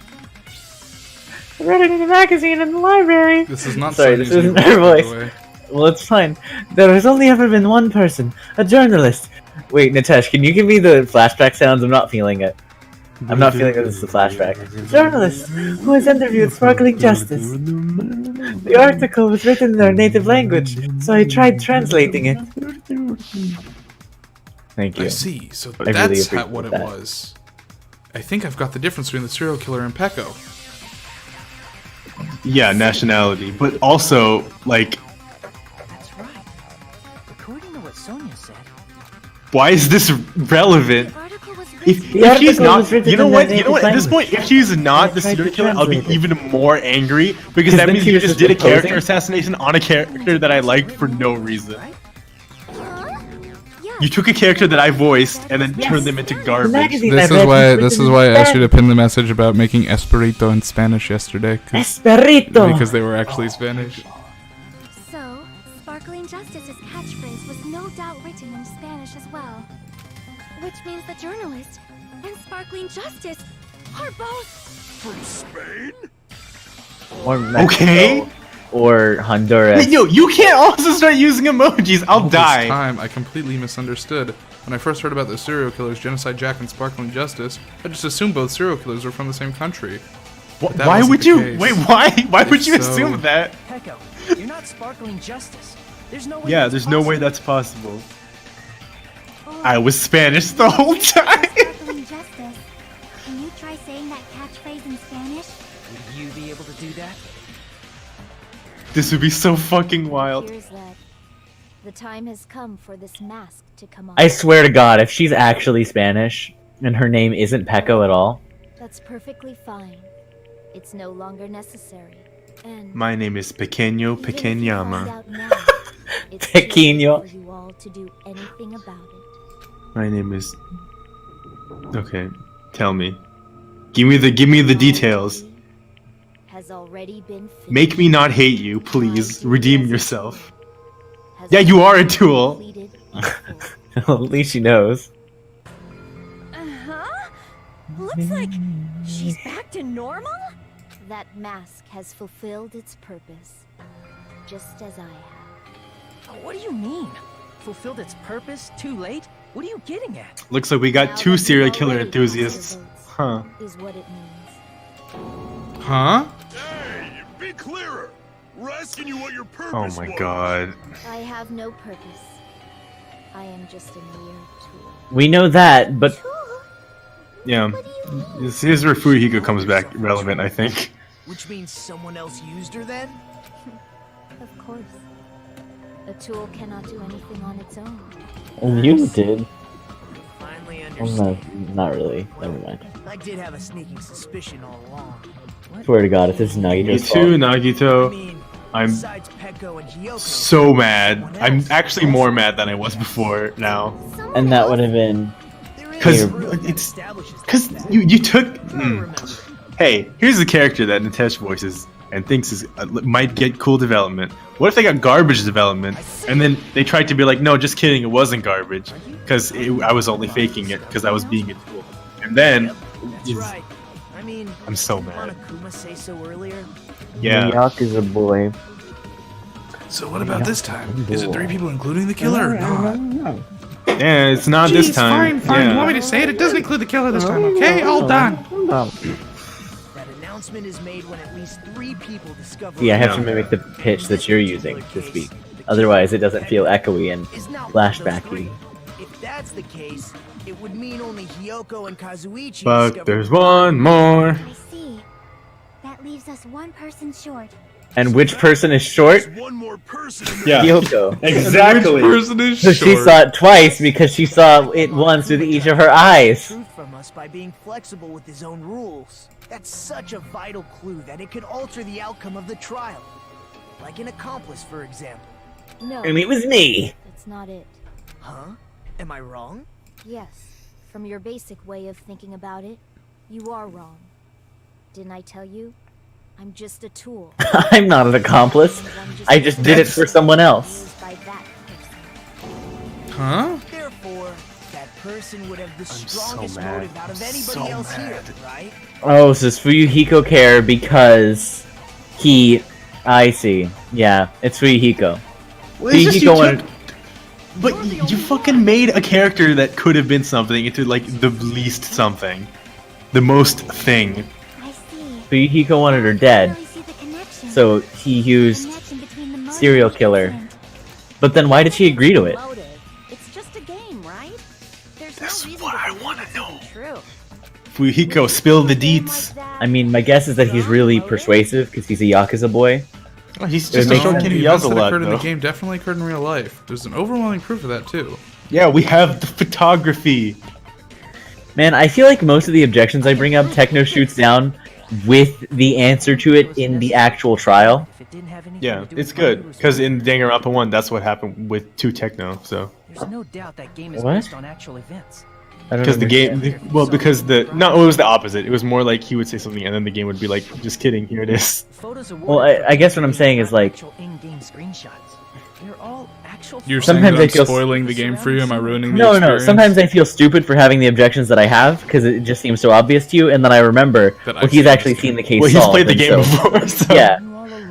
I read it in a magazine in the library. This is not Sorry, this Sonia's isn't voice, her by the voice. way. Well, it's fine. There has only ever been one person, a journalist. Wait, Nitesh, can you give me the flashback sounds? I'm not feeling it. I'm not feeling that this is a flashback. Journalist who has interviewed Sparkling Justice. The article was written in their native language, so I tried translating it. Thank you. I see. So I really that's appreciate what it that. was. I think I've got the difference between the serial killer and Pekko. Yeah, nationality, but also like, That's right. According to what Sonia said, why is this relevant? If The she's article not, was written you know in what? their You know what? At this native point, if she's not the I tried serial to killer, I'll be translate it. even more angry because Because that then means she you was just just did a character proposing? assassination on a character that I liked for no reason. Yes. You took a character that I voiced and then turned them into garbage. magazine This is why I asked you to pin the message about making Esperito in Spanish yesterday. Esperito! Because they were actually Spanish. So, Sparkling Justice's catchphrase was no doubt written in Spanish as well. Which means the journalist and Sparkling Justice are both... From Spain? Or Mexico, Okay. Or Honduras. Wait, yo, you can't also start using emojis. I'll All die. This time, I completely misunderstood. When I first heard about the serial killers, Genocide Jack and Sparkling Justice, I just assumed both serial killers were from the same country. But that Why wasn't would the you? case. Wait, why? Why would If you so- assume that? Pekko, you're not sparkling justice. There's no way. Yeah, that's there's no way possible. that's possible. I was Spanish the whole time. Sparkling Justice. Can you try saying that catchphrase in Spanish? Would you be able to do that? This would be so fucking wild. Here's that. The time has come for this mask to come off. I swear to God, if she's actually Spanish and her name isn't Pekko at all, That's perfectly fine. It's no longer necessary. And My name is Pequeño even if you Pequeñama. find out now, it's too late Pequeño. for you all to do anything about it. My name is. Okay, tell me. Give me the details. Has already been finished. Make me not hate you, please. Redeem yourself. Has Yeah, you are a tool. completed. at least she knows. looks like she's back to normal? That mask has fulfilled its purpose, just as I have. What do you mean? Fulfilled its purpose too late? What are you getting at? Looks like we got two serial killer enthusiasts. Huh. Is what it means. Huh? Hey, be clearer. We're asking you what your purpose Oh was. my god. I have no purpose. I am just a mere tool. We know that, but Yeah. Here's where Fuyuhiko comes back relevant, I think. Which means someone else used her then? Of course. A tool cannot do anything on its own. you did. Finally I'm understand. not really. Never mind. I did have a sneaking suspicion all along. Swear to God, if this is Me Nagito's too, fault. Nagito. I'm Besides Peko and Hiyoko, so mad. I'm actually more mad than I was before now. And that would have been. Because it's you took. Hey, here's a character that Nitesh voices and thinks is might get cool development. What if they got garbage development and then they tried to be like, no, just kidding, it wasn't garbage because I was only faking it because I was being a tool. And then right. I mean, I'm so didn't mad. Monokuma say so earlier? Yeah. Yakuza boy. So what about this time? Is it 3 people including the killer or not? Yeah, it's not this time. Fine. Yeah. You want me to say it? It doesn't include the killer this time, okay? All done. That announcement is made when at least 3 people discover. Yeah, I have to mimic the pitch that you're using to speak. Otherwise, it doesn't feel echoey and flashbacky. If that's the case, it would mean only Hiyoko and Kazuichi But discovered. there's one more. I see. That leaves us one person short. And which person is short? One more person. Yeah. Hiyoko. Exactly. Person is So she saw it twice because she saw it once with each of her eyes. Truth from us by being flexible with his own rules. That's such a vital clue that it could alter the outcome of the trial. Like an accomplice, for example. No. And it was me. That's not it. Huh? Am I wrong? Yes. From your basic way of thinking about it, you are wrong. Didn't I tell you? I'm just a tool. I'm not an accomplice. I just did it for someone else. Used by that person. Huh? Therefore, that person would have the so strongest mad. motive out of anybody So else here, mad. right? Oh, so does Fuyuhiko care because he... I see. Yeah, it's Fuyuhiko. Well, it's just Fuyuhiko you wanted... took- But you fucking made a character that could have been something into like the least something. The most thing. I see. Fuyuhiko wanted her dead, I see the connection. so he used Connection between the motive serial and killer. incident. But then why did she agree to it? Motive. It's just a game, right? There's That's no reason what to I believe wanna it's know. even true. Fuyuhiko, spill the deets. I mean, my guess is that he's really persuasive because he's a Yakuza boy. Oh, he's It just a makes short sense. kid who The yells events a that lot, occurred in the though. game definitely occurred in real life. There's an overwhelming proof of that too. Yeah, we have the photography. Man, I feel like most of the objections I bring up, Techno shoots down with the answer to it in the actual trial. If it didn't have anything Yeah, to do it's with good Mahiru's because in Danganronpa 1, that's what happened with 2 Techno. So There's no doubt that game is What? based on actual events. I don't because the understand. game, well, because the no, it was the opposite. It was more like he would say something and then the game would be like, "Just kidding, here it is." Photos Well, awarded I guess what I'm saying is like, actual in-game screenshots. They're all actual. You're Sometimes saying that I I'm feel- spoiling the game for you? Am I ruining the no, experience? Sometimes I feel stupid for having the objections that I have because it just seems so obvious to you, and then I remember, That well, I've he's seen actually this seen the case Well, he's solved, played the and game so- before, so. Yeah,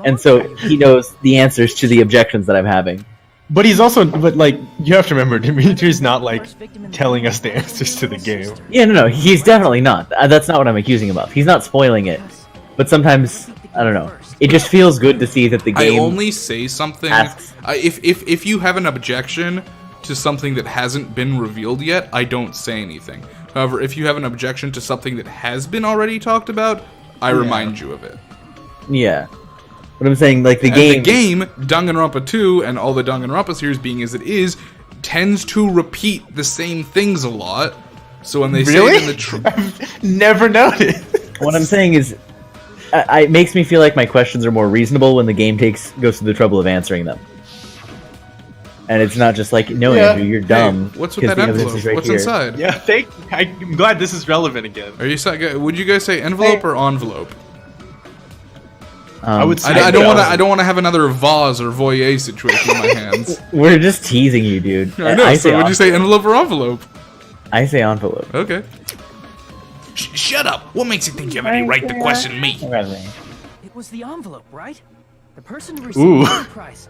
and so he knows the answers to the objections that I'm having. But he's also, but like, you have to remember, Dimitri's not like telling us the answers to the game. Yeah, no, he's definitely not. That's not what I'm accusing him of. He's not spoiling it. But sometimes, I don't know. It just feels good to see that the game... I only say something if you have an objection to something that hasn't been revealed yet, I don't say anything. However, if you have an objection to something that has been already talked about, I remind you of it. Yeah. But I'm saying, like, the And game... the game, Danganronpa 2, and all the Danganronpa series being as it is, tends to repeat the same things a lot. So when they say it in the I've never noticed. What I'm saying is, it makes me feel like my questions are more reasonable when the game goes through the trouble of answering them. And it's not just like, no, Yeah. Andrew, you're dumb. Hey, what's with 'cause that the evidence envelope? is right What's here. inside? Yeah, I'm glad this is relevant again. Are you would you guys say envelope or envelope? I would say I don't want to have another vase or voyeur situation in my hands. We're just teasing you, dude. I know. So would you say envelope or envelope? I say envelope. Okay. Shut up! What makes you think you have any right to question me? It was the envelope, right? The person who received Ooh. the prize.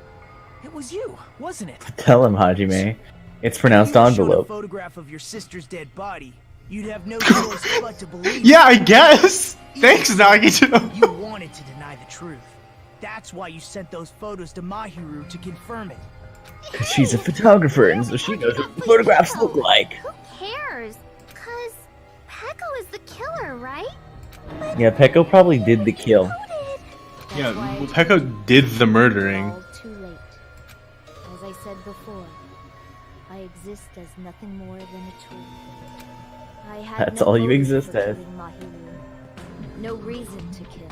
It was you, wasn't it? Tell him, Hajime. It's pronounced If you showed envelope. a photograph of your sister's dead body, you'd have no choice but to believe. Yeah, I guess. Thanks, Nagito. You wanted to deny the truth. That's why you sent those photos to Mahiru to confirm it. She's a photographer, and so she knows what the photographs look like. Who cares? Cause Peko is the killer, right? Yeah, Peko probably did the kill. Yeah, well, Peko did the murdering. All too late. As I said before, I exist as nothing more than a tool. I had That's no all you motive exist for as. killing Mahiru. No reason to kill.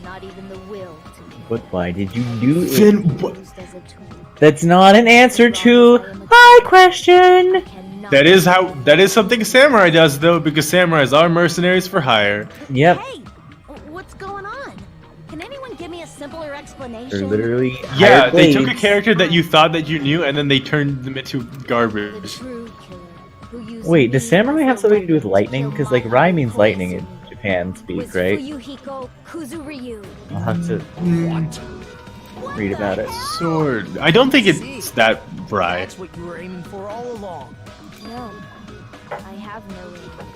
Not even the will to kill. But why did you do it? Then what? Used as a tool. That's not an answer to my question. That is something Samurai does though, because samurais are mercenaries for hire. Yep. Hey, what's going on? Can anyone give me a simpler They're explanation? literally Yeah, hired they took a blades. character that you thought that you knew, and then they turned them into The garbage. true killer who used Wait, does me samurai as have a something to do with weapon lightning? kill Because like Mahiru Rai means lightning in Koizumi. Japan speak, Was right? Fuyuhiko Kuzuryu. I'll have to read about it. Sword. I don't think it's that bright. That's what you were aiming for all along. No, I have no aim.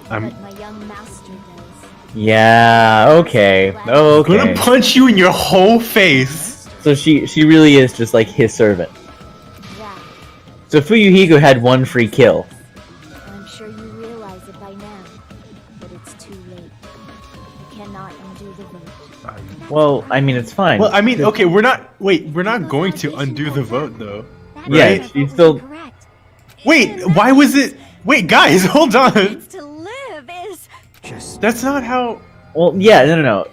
I'm But my young master does. Yeah, okay. Okay. gonna punch you in your whole face. So she really is just like his servant. That, So Fuyuhiko had one free kill. I'm sure you realize it by now. But it's too late. You cannot undo the vote. Well, I mean it's fine. Well, I mean, okay, we're not going to undo the vote though. Yeah, Right? she's still. Correct. Wait, why was it? Wait, guys, hold on. To live is. That's not how. Well, yeah, no.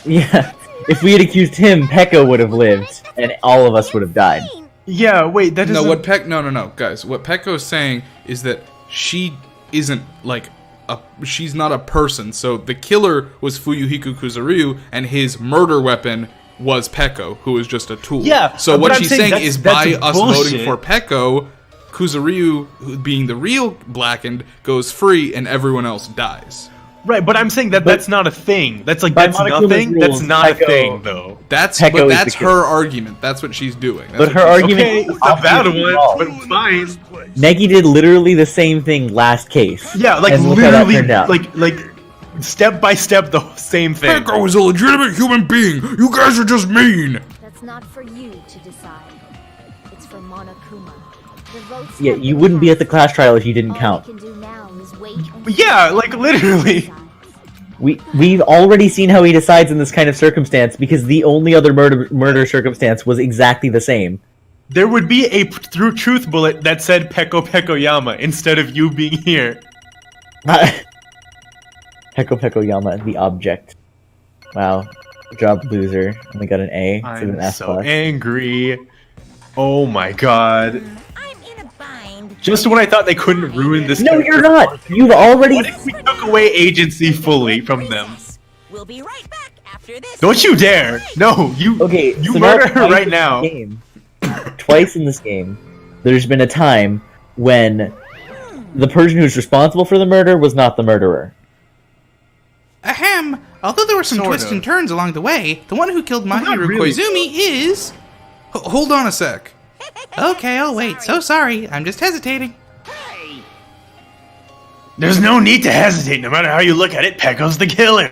Yeah. If we had accused him, Peko would have lived, and all of us would have died. Yeah, wait, that doesn't. No, guys. What Pecco's saying is that she isn't like she's not a person. So the killer was Fuyuhiko Kuzuryu, and his murder weapon was Pecco, who is just a tool. Yeah, So but what I'm she's saying saying is that's by us bullshit. voting for Pecco, Kuzuryu, who being the real blackened, goes free, and everyone else dies. Right, but I'm saying that that's not a thing. That's like by that's Monokuma's nothing. rules, That's not a Pecco- thing, though. That's Pecco but is that's the killer. her argument. That's what she's doing. That's But what her she's- argument Okay, is it's a bad obviously one, wrong. but it's fine. Negi did literally the same thing last case. Yeah, like And look how that literally, turned out. like step by step, the same thing. Pecco is a legitimate human being. You guys are just mean. That's not for you to decide. It's for Monokuma. The votes Yeah, have you been wouldn't be at the cast. class trial if you didn't All count. we can do now is wait and Yeah, see like how literally. he decides. We've already seen how he decides in this kind of circumstance because the only other murder circumstance was exactly the same. There would be a through truth bullet that said Peko Peko Yama instead of you being here. Peko Yama, the object. Wow. Good job, loser. Only got an A instead of an I'm F+. so angry. Oh my god. I'm in a bind. Just when I thought they couldn't ruin this. No, character, you're not! You've already... What if we took away agency fully from them? We'll be right back after this. Don't you dare! No, you. Okay, You so murder now her twice right in now. this game- Twice in this game, there's been a time when the person who's responsible for the murder was not the murderer. Ahem! Although there were some Sort twists of. and turns along the way, the one who killed not Mahiru really. Koizumi is... Hold on a sec. Okay, I'll wait. So sorry. I'm just hesitating. There's no need to hesitate. No matter how you look at it, Peko's the killer.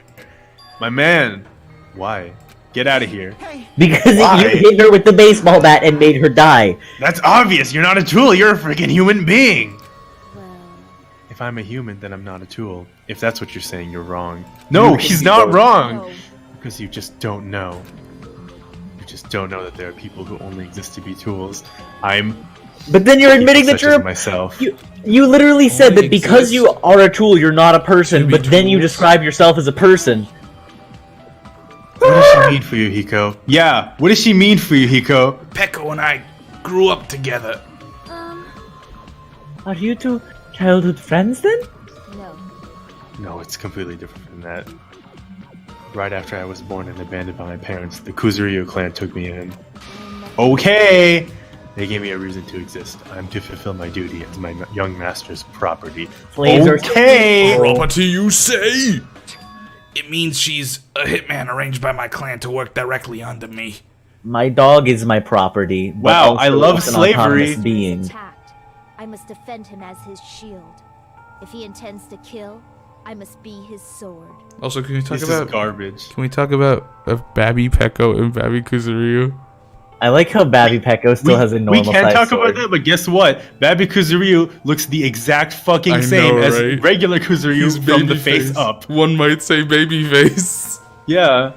My man. Why? Get out of here. Because Why? you hit her with the baseball bat and made her die. That's obvious. You're not a tool. You're a freaking human being. Well, If I'm a human, then I'm not a tool. If that's what you're saying, you're wrong. No, You he's can not be wrong. no. Because you just don't know. You just don't know that there are people who only exist to be tools. I'm But then you're admitting that such you're as a... myself. You literally said Only that because exists you are a tool, you're not a person, to be but then you tools. describe yourself as a person. What does she mean for you, Hiko? Yeah, what does she mean for you, Hiko? Pecco and I grew up together. Are you two childhood friends then? No. No, it's completely different from that. Right after I was born and abandoned by my parents, the Kuzuryu clan took me in. Okay! They gave me a reason to exist. I'm to fulfill my duty as my young master's property. Slaves are Okay! Property, you say? It means she's a hitman arranged by my clan to work directly under me. My dog is my property. But Wow, also I love it's an slavery. autonomous being. Attacked. I must defend him as his shield. If he intends to kill, I must be his sword. Also, can we talk This about is garbage. Can we talk about Babby Peko and Babby Kuzuryu? I like how Babby Peko still has a normal We can size talk sword. about that, but guess what? Babby Kuzuryu looks the exact fucking I same know, as right? regular Kuzuryu from the face up. One might say baby face. Yeah.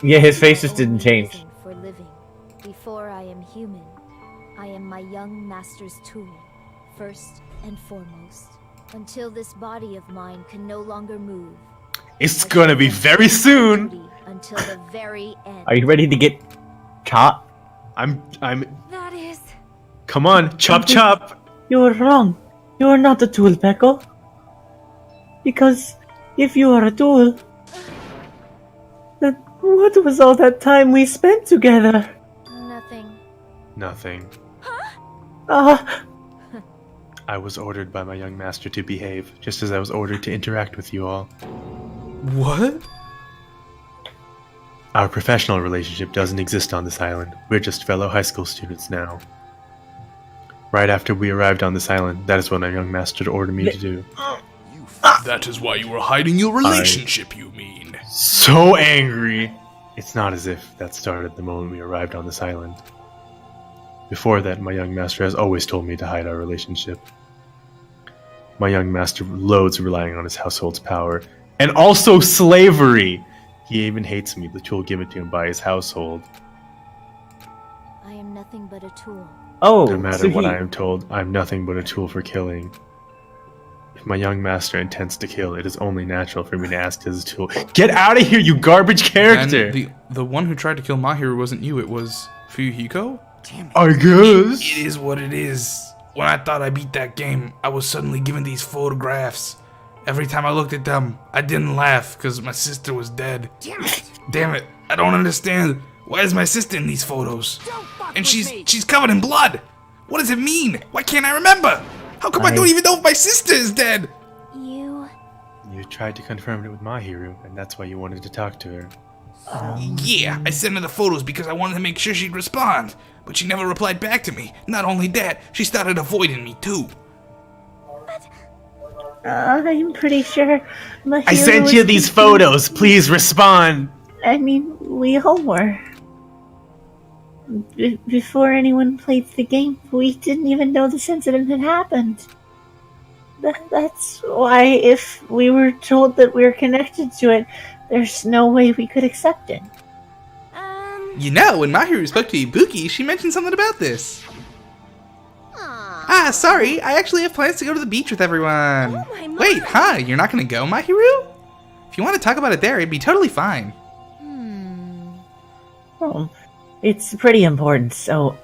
Yeah, his face just didn't change. For living. Before I am human, I am my young master's tool, first and foremost. Until this body of mine can no longer move. It's gonna be very soon. Until the very end. Are you ready to get chopped? I'm. That is. Come on, chop chop. You are wrong. You are not a tool, Peko. Because if you are a tool, then what was all that time we spent together? Nothing. Nothing. Ah, I was ordered by my young master to behave, just as I was ordered to interact with you all. What? Our professional relationship doesn't exist on this island. We're just fellow high school students now. Right after we arrived on this island, that is what my young master ordered me to do. That is why you were hiding your relationship, you mean? So angry! It's not as if that started the moment we arrived on this island. Before that, my young master has always told me to hide our relationship. My young master loathes relying on his household's power, and also slavery! He even hates me, the tool given to him by his household. I am nothing but a tool. oh, No matter so what he- I am told, I am nothing but a tool for killing. If my young master intends to kill, it is only natural for me to ask his tool. Get out of here, you garbage character! And the one who tried to kill Mahiru wasn't you, it was Fuyuhiko? Damn it. I guess. It is what it is. When I thought I beat that game, I was suddenly given these photographs. Every time I looked at them, I didn't laugh because my sister was dead. Damn it! Damn it! I don't understand. Why is my sister in these photos? And she's covered in blood. What does it mean? Why can't I remember? How come I don't even know if my sister is dead? You. You tried to confirm it with Mahiru, and that's why you wanted to talk to her. Yeah, I sent her the photos because I wanted to make sure she'd respond. But she never replied back to me. Not only that, she started avoiding me too. I'm pretty sure I sent you these photos. Please respond. I mean, we all were. Before anyone played the game, we didn't even know this incident had happened. That's why if we were told that we were connected to it, there's no way we could accept it. You know, when Mahiru spoke to Ibuki, she mentioned something about this. Ah, sorry. I actually have plans to go to the beach with everyone. Wait, huh? You're not going to go, Mahiru? If you want to talk about it there, it'd be totally fine. Well, it's pretty important, so,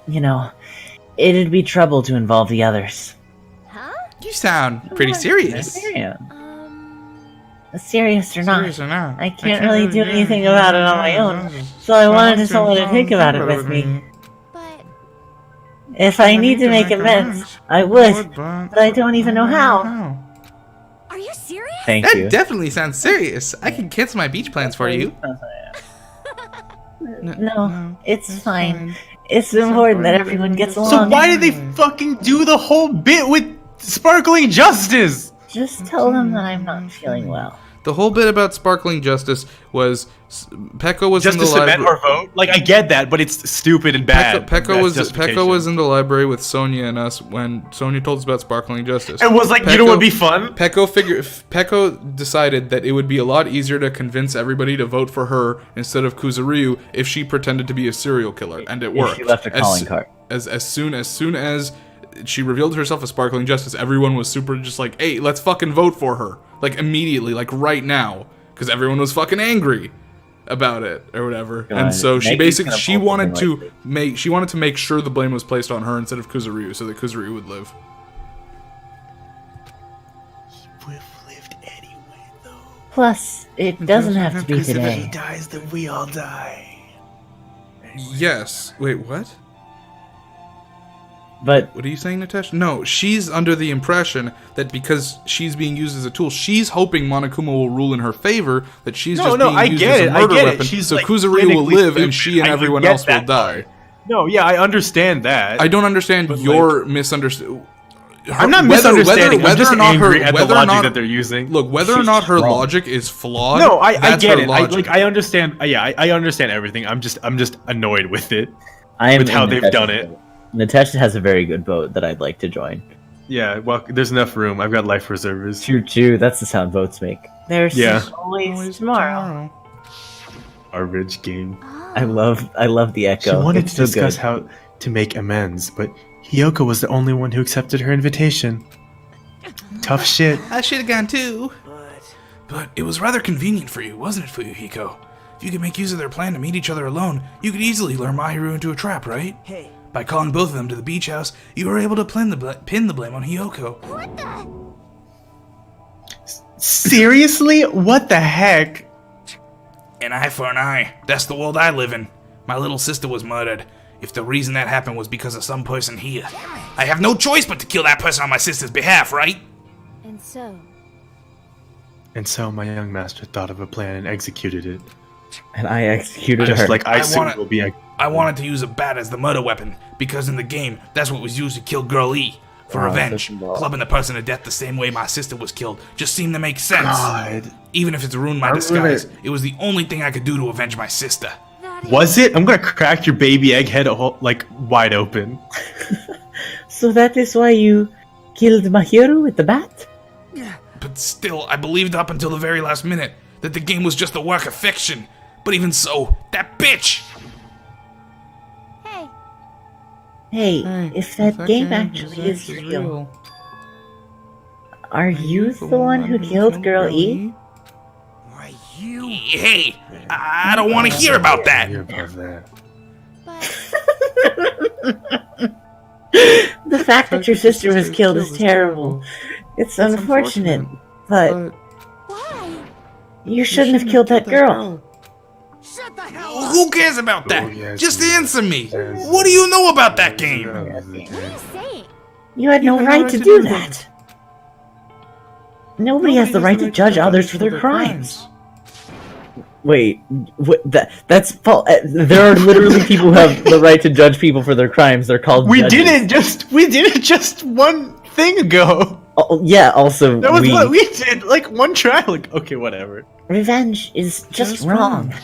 it'd be trouble to involve the others. You sound pretty serious. Serious or not, Serious or not, I can't really do anything about it on my own, so I wanted someone to think about it with me. If I need to make amends, I would, but I don't even know how. Are you serious? Thank That you. definitely sounds serious. I can cancel my beach plans for you. No, it's fine. It's important that everyone gets along. So why did they fucking do the whole bit with Sparkling Justice? Just tell them that I'm not feeling well. The whole bit about Sparkling Justice was Peko was Just in to the cement library. her vote? Like, I get that, but it's stupid and bad. Peko That's was justification. in the library with Sonia and us when Sonia told us about Sparkling Justice. And was like, you know what would be fun? Peko decided that it would be a lot easier to convince everybody to vote for her instead of Kuzuryu if she pretended to be a serial killer, and it worked. She left a calling card. As soon as she revealed herself as Sparkling Justice, everyone was super just like, hey, let's fucking vote for her. Like, immediately, like, right now. Because everyone was fucking angry about it, or whatever. God, And so she Maggie's basically, gonna she pull wanted something to make sure the blame was placed on her instead of Kuzuryu, so that Kuzuryu would live. Plus, it doesn't have to be Because if he today. dies, then we all die. Yes. Wait, what? But what are you saying, Natasha? No, she's under the impression that because she's being used as a tool, she's hoping Monokuma will rule in her favor. That she's just being used as a murder weapon. So like, Kuzuryu will live, and stupid. she and everyone get else will that die. No, yeah, I understand that. I don't understand your misunderstanding. I'm not misunderstanding. I'm just angry at the logic that they're using. Look, whether or not her logic is flawed. No, I get it. I understand. I understand everything. I'm just annoyed with it. With how they've done it. Natasha has a very good boat that I'd like to join. Yeah, well, there's enough room. I've got life reservers. Choo choo. That's the sound boats make. There's always tomorrow. Our rich game. I love the echo. She wanted it's to so discuss good. how to make amends, but Hiyoko was the only one who accepted her invitation. Tough shit. I should have gone too. But it was rather convenient for you, wasn't it, Fuyuhiko? If you could make use of their plan to meet each other alone, you could easily lure Mahiru into a trap, right? Hey. By calling both of them to the beach house, you were able to pin the blame on Hiyoko. What the? Seriously? What the heck? An eye for an eye. That's the world I live in. My little sister was murdered. If the reason that happened was because of some person here, I have no choice but to kill that person on my sister's behalf, right? And so my young master thought of a plan and executed it. And I executed Just her. like I soon will be. I wanted to use a bat as the murder weapon, because in the game, that's what was used to kill Girl E. For revenge, clubbing the person to death the same way my sister was killed just seemed to make sense. God. Even if it's ruined my disguise, it was the only thing I could do to avenge my sister. Was it? I'm gonna crack your baby egg head like wide open. So that is why you killed Mahiru with the bat? But still, I believed up until the very last minute that the game was just a work of fiction. But even so, that bitch! Hey, if that game actually is real, are you the one who killed Girl E? Hey, I don't want to hear about that. The fact that your sister was killed is terrible. It's unfortunate, but you shouldn't have killed that girl. Who cares about that? Just answer me. What do you know about that game? You had no right to do that. Nobody has the right to judge others for their crimes. Wait, that's false. There are literally people who have the right to judge people for their crimes. They're called judges. We did it just one thing ago. Oh, yeah, also that was what we did, like one try. Like, okay, whatever. Revenge is just wrong.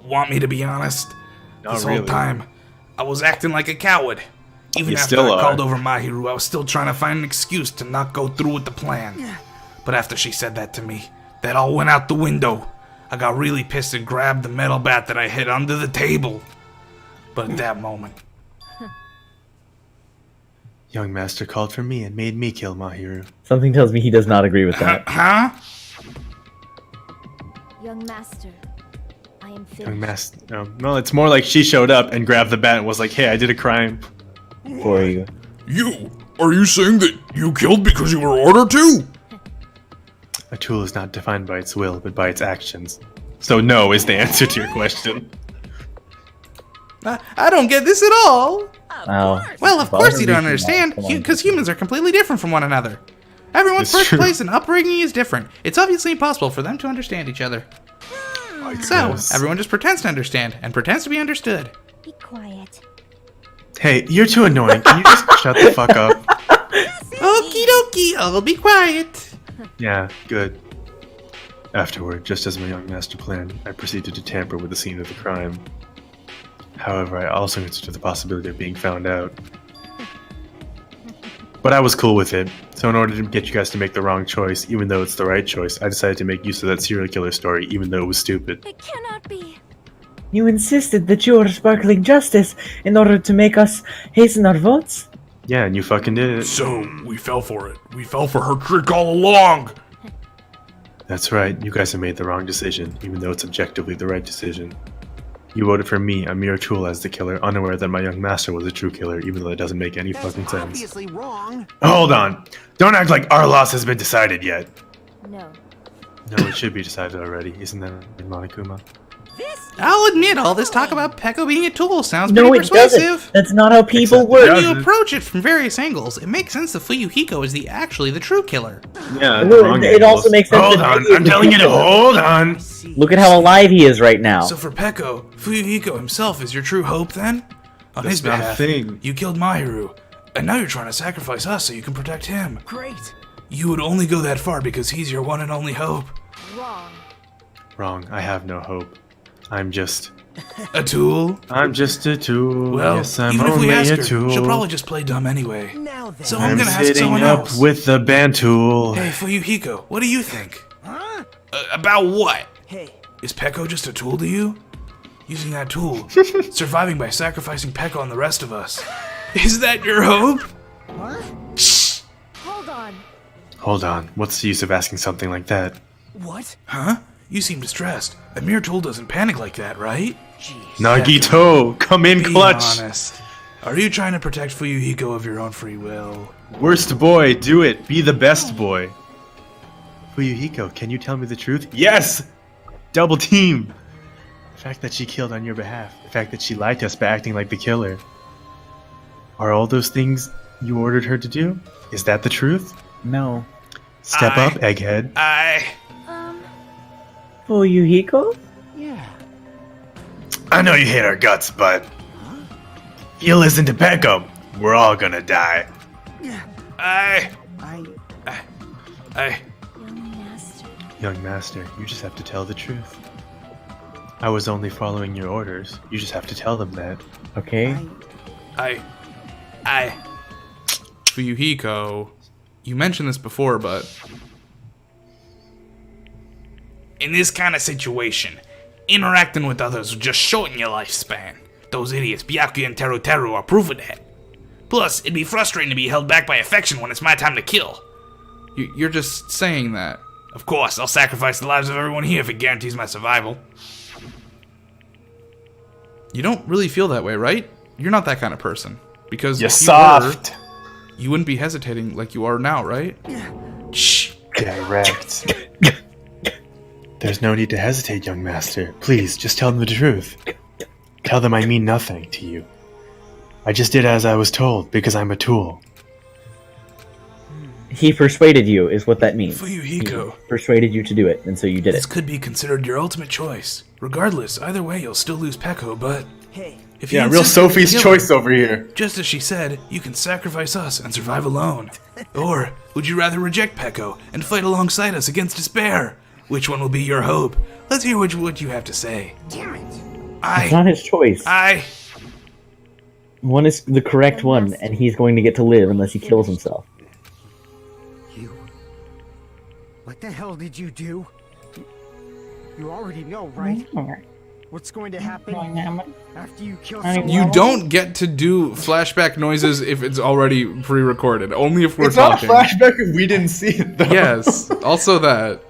Want me to be honest? This whole time, I was acting like a coward. Even You after still I are. called over Mahiru, I was still trying to find an excuse to not go through with the plan. But after she said that to me, that all went out the window. I got really pissed and grabbed the metal bat that I hid under the table. But at that moment... Young master called for me and made me kill Mahiru. Something tells me he does not agree with that. Huh? Young master, I am finished. Young master. No, it's more like she showed up and grabbed the bat and was like, "Hey, I did a crime." For you. You? Are you saying that you killed because you were ordered to? A tool is not defined by its will, but by its actions. So no is the answer to your question. I don't get this at all. Wow. Well, of course you don't understand, because humans are completely different from one another. Everyone's It's true. birthplace and upbringing is different. It's obviously impossible for them to understand each other. So, everyone just pretends to understand, and pretends to be understood. Be quiet. Hey, you're too annoying. Can you just shut the fuck up? Okie dokie, I'll be quiet. Yeah, good. Afterward, just as my young master planned, I proceeded to tamper with the scene of the crime. However, I also considered the possibility of being found out. But I was cool with it, so in order to get you guys to make the wrong choice, even though it's the right choice, I decided to make use of that serial killer story, even though it was stupid. It cannot be. You insisted that you were sparkling justice in order to make us hasten our votes? Yeah, and you fucking did it. So, we fell for it. We fell for her trick all along! That's right, you guys have made the wrong decision, even though it's objectively the right decision. You voted for me, a mere tool, as the killer, unaware that my young master was a true killer, even though it doesn't make any fucking sense. Obviously wrong. Hold on! Don't act like our loss has been decided yet! No. No, it should be decided already, isn't that right, Monokuma? This I'll admit, all this talk about Pecco being a tool sounds No, pretty it doesn't. persuasive. That's not how people Except it work. When you doesn't. approach it from various angles, it makes sense that Fuyuhiko is actually the true killer. Yeah, Well, wrong it also angles. makes sense. Hold that on, he is I'm the telling you to killer. hold on. Look at how alive he is right now. So for Pecco, Fuyuhiko himself is your true hope then? On That's his not a behalf, thing. you killed Mahiru, and now you're trying to sacrifice us so you can protect him. Great. You would only go that far because he's your one and only hope. Wrong. Wrong. I have no hope. I'm just A tool? I'm just a tool. Well, yes, I'm even if only we ask a her, tool. she'll probably just play dumb anyway. Now then. So I'm I'm gonna ask sitting someone up else. with the band tool. Hey, Fuyuhiko, what do you think? Huh? About what? Hey, Is Pecco just a tool to you? Using that tool, surviving by sacrificing Pecco and the rest of us. Is that your hope? what? Hold on. Hold on. What's the use of asking something like that? What? Huh? You seem distressed. A mere tool doesn't panic like that, right? Jeez. Nagito, come in Be clutch. honest. Are you trying to protect Fuyuhiko of your own free will? Worst boy, do it. Be the best boy. Fuyuhiko, can you tell me the truth? Yes! Double team! The fact that she killed on your behalf. The fact that she lied to us by acting like the killer. Are all those things you ordered her to do? Is that the truth? No. Step up, egghead. Fuyuhiko? Yeah. I know you hate our guts, but if you listen to Pecco, we're all gonna die. I... Young master. Young master, you just have to tell the truth. I was only following your orders. You just have to tell them that. Okay. Fuyuhiko, you mentioned this before, but In this kind of situation, interacting with others will just shorten your lifespan. Those idiots, Byaku and Teru Teru, are proof of that. Plus, it'd be frustrating to be held back by affection when it's my time to kill. you're just saying that. Of course, I'll sacrifice the lives of everyone here if it guarantees my survival. You don't really feel that way, right? You're not that kind of person. Because You're if you soft. were, you wouldn't be hesitating like you are now, right? Shh. Direct. There's no need to hesitate, young master. Please, just tell them the truth. Tell them I mean nothing to you. I just did as I was told, because I'm a tool. He persuaded you, is what that means. Fuyuhiko. He persuaded you to do it, and so you did This it. could be considered your ultimate choice. Regardless, either way, you'll still lose Pecco, but... Hey. If you Yeah, real insist on Sophie's killing- choice over here. Just as she said, you can sacrifice us and survive alone. Or, would you rather reject Pecco and fight alongside us against despair? Which one will be your hope? Let's hear what you have to say. Damn it. It's not his choice. I... One is the correct one, and he's going to get to live unless he kills himself. You. What the hell did you do? You already know, right? What's going to happen after you kill someone? You don't get to do flashback noises if it's already pre-recorded. Only if we're It's not talking. a flashback if we didn't see it, though. Yes. Also that.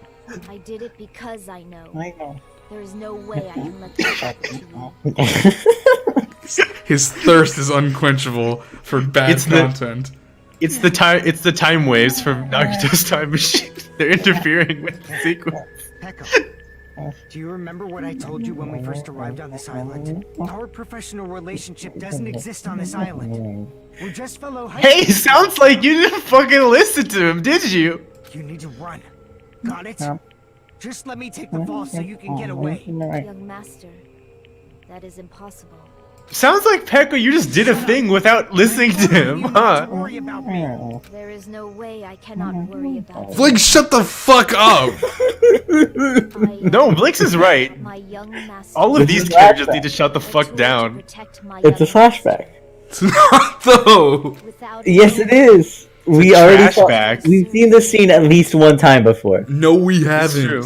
I did it because I know. I know. There is no way I can let this happen to you. His thirst is unquenchable for bad It's the- content. It's the time waves from Nagito's time machine. They're interfering with the sequence. Pecco, do you remember what I told you when we first arrived on this island? Our professional relationship doesn't exist on this island. We're just fellow high Hey, sounds like you didn't fucking listen to him, did you? You need to run. Got it? Just let me take the fall so you can get away. Young master, that is impossible. Sounds like Pecco, you just did a thing without listening to him, huh? Worry about me. There is no way I cannot worry about Vlinx, shut the fuck up! No, Vlinx is right. my young master. All of It's these a characters flashback. need to shut the fuck down. Protect my It's a young flashback. It's not though. without Yes, it is. It's a already flashback. We've seen this scene at least one time before. No, we haven't. true.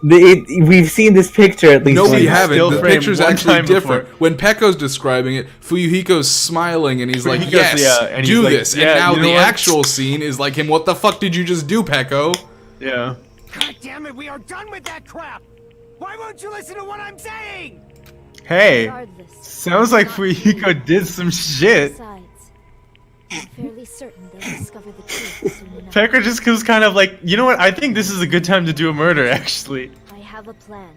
We've seen this picture at least No, one we time. haven't. Still The framed picture's one actually time different. before. When Pecco's describing it, Fuyuhiko's smiling and he's like, Fuyuhiko's- yes, yeah, and he's do like, this. yeah, And now you know the what? actual scene is like him, what the fuck did you just do, Pecco? Yeah. God damn it, we are done with that crap! Why won't you listen to what I'm saying? Hey, regardless. sounds like Fuyuhiko did some shit. Besides, I'm fairly certain they'll discover the truth soon enough. Pecco just was kind of like, you know what? I think this is a good time to do a murder, actually. I have a plan.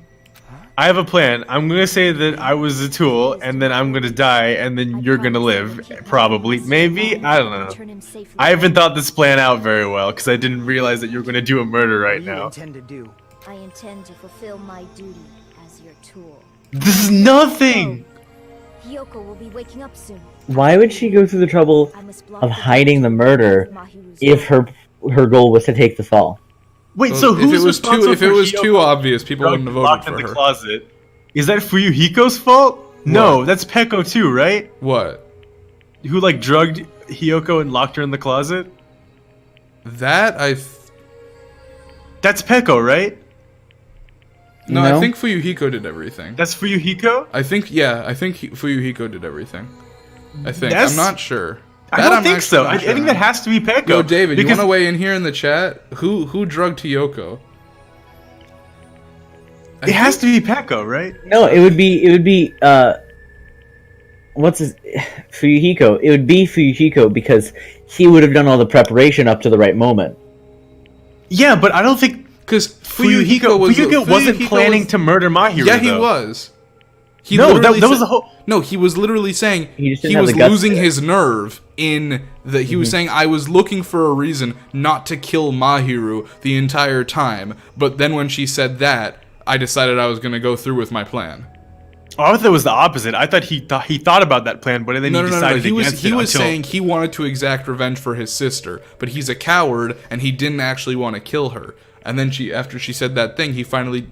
I have a plan. I'm gonna say that I was a tool, and then I'm gonna die, and then you're gonna live. Probably. Maybe? I don't know. I haven't thought this plan out very well, because I didn't realize that you were gonna do a murder right now. I intend to fulfill my duty as your tool. This is nothing! Hiyoko will be waking up soon. Why would she go through the trouble of hiding the murder if her goal was to take the fall? Wait, Well, so who's responsible if it was for too Hiyoko obvious, people wouldn't have voted locked for in the her. closet? Is that Fuyuhiko's fault? No, that's Peko too, right? What? Who like drugged Hiyoko and locked her in the closet? That's Peko, right? No, I think Fuyuhiko did everything. That's Fuyuhiko? I think Fuyuhiko did everything. I think. That's- I'm not sure. I That don't I'm think actually so. not I sure. think that has to be Peko. Yo, David, you because- want to weigh in here in the chat? Who drugged Hiyoko? It has to be Peko, right? No, it would be what's his Fuyuhiko. It would be Fuyuhiko because he would have done all the preparation up to the right moment. Yeah, but I don't think because Fuyuhiko wasn't planning to murder Mahiru. Yeah, he though. was. He No, literally that was said- the whole. No, he was literally saying just didn't he have was the guts losing to- his nerve in the. He was saying, I was looking for a reason not to kill Mahiru the entire time, but then when she said that, I decided I was going to go through with my plan. Oh, I thought it was the opposite. I thought he thought about that plan, but then he decided He was against it he was until- saying he wanted to exact revenge for his sister, but he's a coward and he didn't actually want to kill her. And then after she said that thing, he finally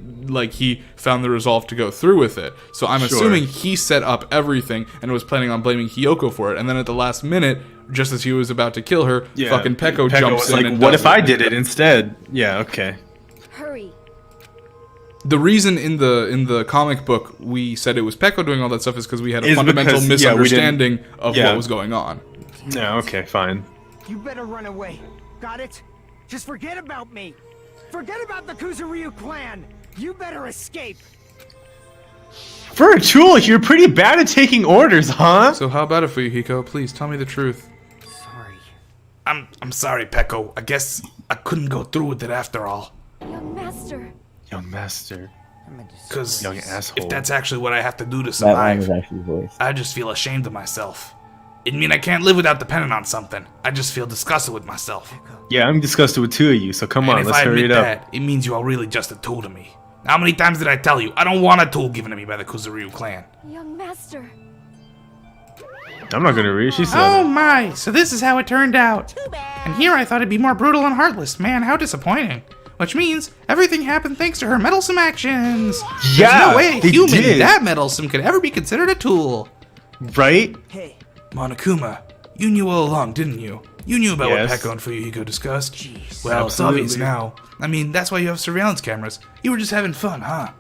he found the resolve to go through with it. So I'm Sure. assuming he set up everything and was planning on blaming Hiyoko for it. And then at the last minute, just as he was about to kill her, fucking Peko jumps was in like, and "What does if I did it instead?" Yeah, okay. Hurry. The reason in the comic book we said it was Peko doing all that stuff is because we had a Is fundamental because, yeah, we didn't- misunderstanding of yeah. what was going on. Yeah, okay, fine. You better run away. Got it? Just forget about me. Forget about the Kuzuryu clan. You better escape. For a tool, you're pretty bad at taking orders, huh? So how about it for you, Hiko? Please tell me the truth. I'm sorry, Peko. I guess I couldn't go through with it after all. Young master. Young master. Because Young asshole. if that's actually what I have to do to That line was survive, actually voiced. I just feel ashamed of myself. It mean I can't live without depending on something. I just feel disgusted with myself. Yeah, I'm disgusted with two of you, so come And on, if let's I hurry admit it up. that, it means you are really just a tool to me. How many times did I tell you? I don't want a tool given to me by the Kuzuryu clan. Young master. I'm not gonna read. She said. Oh my, so this is how it turned out. And here I thought it'd be more brutal and heartless. Man, how disappointing. Which means everything happened thanks to her meddlesome actions. Yeah, There's no way a they human did. that meddlesome could ever be considered a tool. Right? Hey, Monokuma, you knew all along, didn't you? You knew about Yes. what Peko and Fuyuhiko discussed. Well, it's obvious Absolutely. now. I mean, that's why you have surveillance cameras. You were just having fun, huh?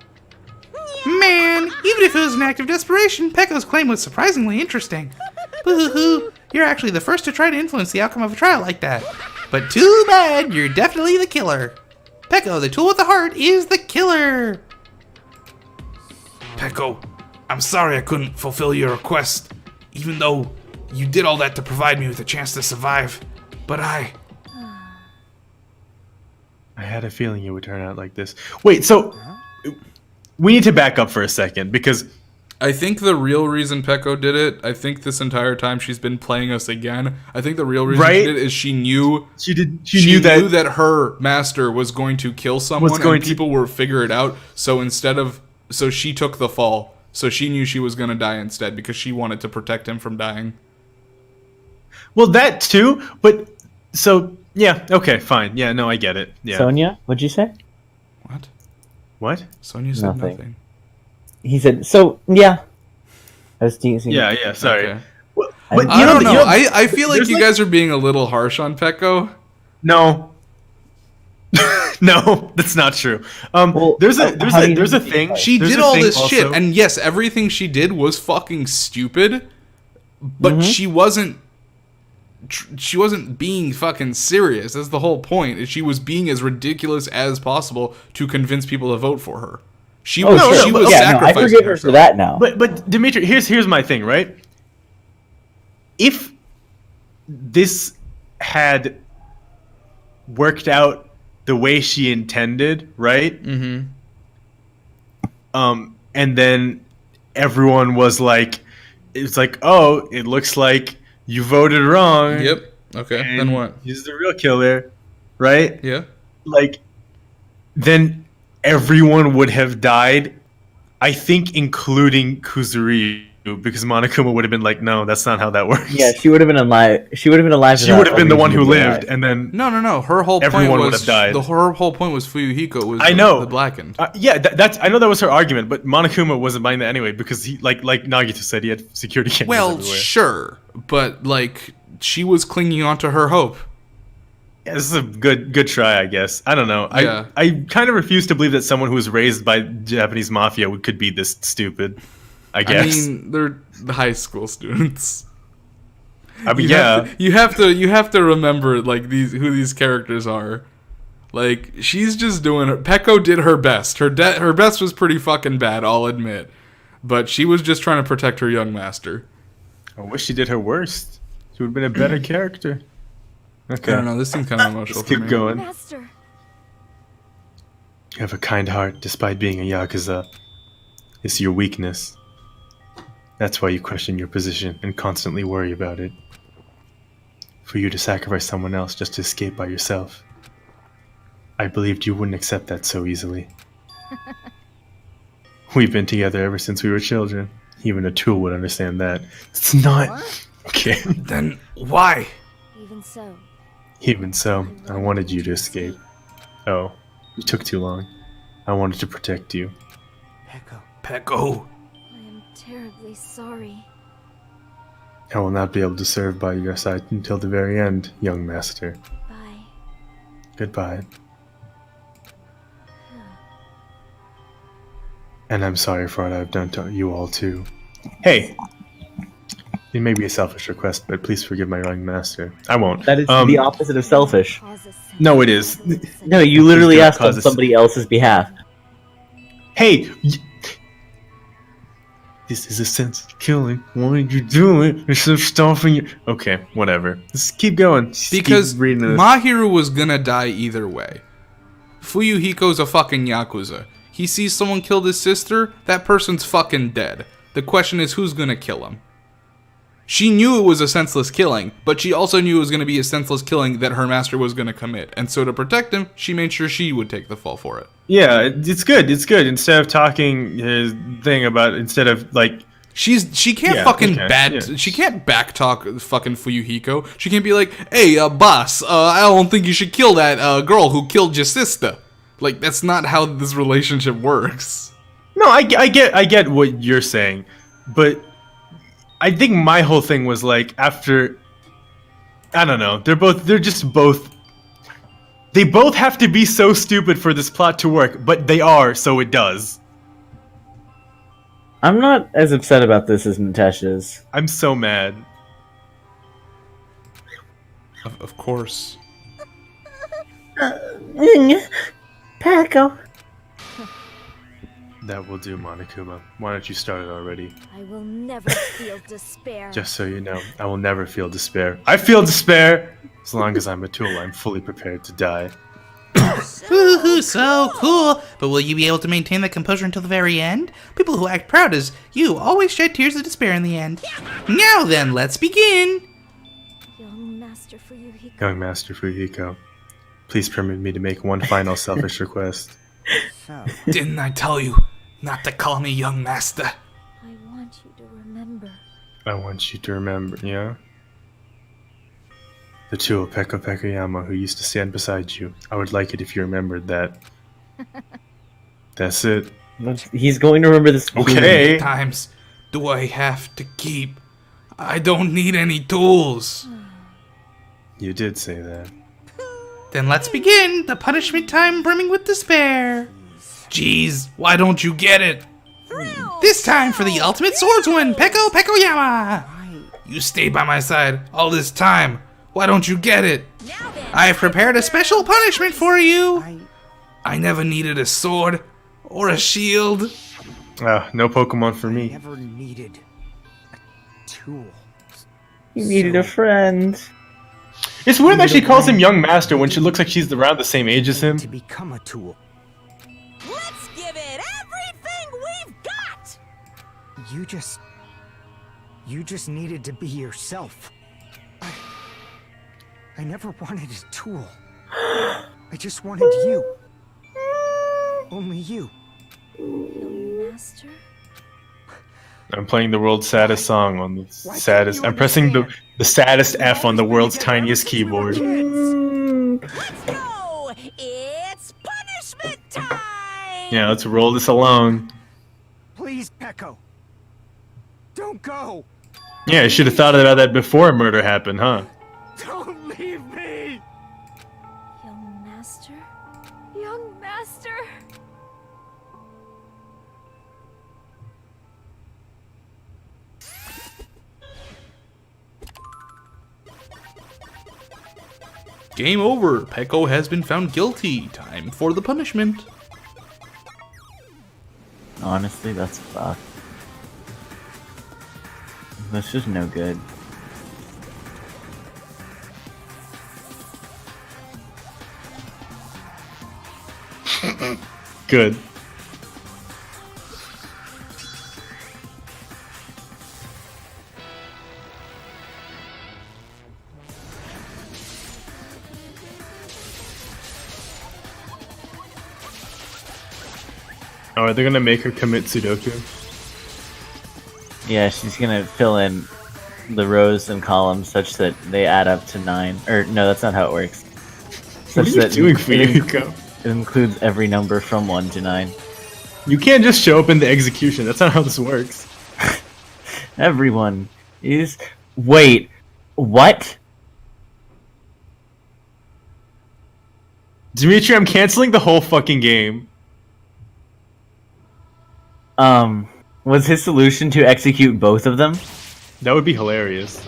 Man, even if it was an act of desperation, Pecco's claim was surprisingly interesting. Boo-hoo-hoo, you're actually the first to try to influence the outcome of a trial like that. But too bad, you're definitely the killer. Pecco, the tool with the heart, is the killer. Peko, I'm sorry I couldn't fulfill your request, even though you did all that to provide me with a chance to survive. But I had a feeling it would turn out like this. Wait, so we need to back up for a second because I think the real reason Peko did it, I think this entire time she's been playing us again. I think the real reason Right? she did it is she knew she knew that her master was going to kill someone going and to- people were figure it out. So so she took the fall. So she knew she was going to die instead because she wanted to protect him from dying. well that too, but so yeah, okay, fine. Yeah, no, I get it. Yeah. Sonia, what'd you say? What? Sonia said Nothing. nothing. He said, so, yeah. I was teasing. Yeah, sorry. Okay. But I you don't know. the- I feel like there's you guys are being a little harsh on Peko. No. No, that's not true. There's a thing. She there's did a all thing this shit, also- and yes, everything she did was fucking stupid. But Mm-hmm. she wasn't being fucking serious. That's the whole point. Is she was being as ridiculous as possible to convince people to vote for her. She was sure. she was I sacrificing forgive her herself. for that now. But Dimitri, here's my thing, right? If this had worked out the way she intended, right? Mm-hmm. And then everyone was like, it's like, oh, it looks like you voted wrong. Yep. Okay. Then what? He's the real killer, right? Yeah. Like, then everyone would have died, I think, including Kuzuryu, because Monokuma would have been like, no, that's not how that works. Yeah, she would have been alive. She would have been alive. She would have been the one who lived, and then No. Her whole everyone point would was have died. her whole point was Fuyuhiko was I know the blackened. Yeah, that's I know that was her argument, but Monokuma wasn't buying that anyway because he like Nagito said he had security cameras Well, everywhere. sure, but like she was clinging on to her hope. Yeah, this is a good try, I guess. I don't know. Yeah. I kind of refuse to believe that someone who was raised by Japanese mafia could be this stupid. I guess. I mean, they're high school students. I mean, you have to remember like who these characters are. Like she's just doing her. Peko did her best. Her best was pretty fucking bad, I'll admit, but she was just trying to protect her young master. I wish she did her worst. She would have been a better character. Okay. I don't know. This seems kind of emotional. Let's keep going. Master. You have a kind heart, despite being a yakuza. It's your weakness. That's why you question your position and constantly worry about it. For you to sacrifice someone else just to escape by yourself. I believed you wouldn't accept that so easily. We've been together ever since we were children. Even a tool would understand that. It's not... What? Okay. Then why? Even so. Even so, I wanted you to escape. Oh, it took too long. I wanted to protect you. Peko. I am terribly sorry. I will not be able to serve by your side until the very end, young master. Bye. Goodbye. And I'm sorry for what I've done to you all too. Hey! It may be a selfish request, but please forgive my young master. I won't. That is the opposite of selfish. No, it is. No, you literally Please don't asked on cause us- somebody else's behalf. Hey! This is a sense of killing. Why did you do it? Instead of stopping you. Okay, whatever. Just keep going. Just Because keep reading this. Mahiru was gonna die either way. Fuyuhiko's a fucking yakuza. He sees someone killed his sister, that person's fucking dead. The question is who's gonna kill him. She knew it was a senseless killing, but she also knew it was going to be a senseless killing that her master was going to commit. And so to protect him, she made sure she would take the fall for it. Yeah, it's good. It's good. Instead of talking his thing about, instead of like, she can't she can't backtalk fucking Fuyuhiko. She can't be like, hey, boss, I don't think you should kill that girl who killed your sister. Like, that's not how this relationship works. no, I get what you're saying, but I think my whole thing was like, after, I don't know, they both have to be so stupid for this plot to work, but they are, so it does. I'm not as upset about this as Natasha is. I'm so mad. Of course. Peko. That will do, Monokuma. Why don't you start it already? I will never feel despair. Just so you know, I will never feel despair. I feel despair! As long as I'm a tool, I'm fully prepared to die. Woohoo, so cool! But will you be able to maintain that composure until the very end? People who act proud as you always shed tears of despair in the end. Now then, let's begin! Young Master Fuyuhiko. Young Master Fuyuhiko, please permit me to make one final selfish request. Didn't I tell you not to call me young master? I want you to remember. I want you to remember, yeah? The tool Peko Pekoyama who used to stand beside you. I would like it if you remembered that. That's it. He's going to remember this. Okay. How many times do I have to keep? I don't need any tools. You did say that. Then let's begin the punishment time brimming with despair. Jeez, why don't you get it? This time for the ultimate swordsman, Peko Pekoyama! You stayed by my side all this time. Why don't you get it? I've prepared a special punishment for you. I never needed a sword or a shield. No Pokemon for me. Never needed a tool. He needed a friend. It's weird that she calls him Young Master when she looks like she's around the same age as him. To become a tool. Let's give it everything we You just needed to be yourself. I never wanted a tool. I just wanted you. Only you. Master? I'm playing the world's saddest song on the saddest. I'm pressing the saddest F on the world's tiniest keyboard. Let's go! It's punishment time! Yeah, let's roll this along. Please, Peko. Don't go. Yeah, I should have thought about that before murder happened, huh? Don't leave me. Young master? Young master? Game over. Peko has been found guilty. Time for the punishment. Honestly, that's fucked. This is no good. Good. Oh, are they gonna make her commit Sudoku? Yeah, she's gonna fill in the rows and columns such that they add up to 9. Or, no, that's not how it works. What are you doing, Fuyuhiko? It includes every number from 1 to 9. You can't just show up in the execution. That's not how this works. Everyone is... Wait, what? Dimitri, I'm canceling the whole fucking game. Was his solution to execute both of them? That would be hilarious.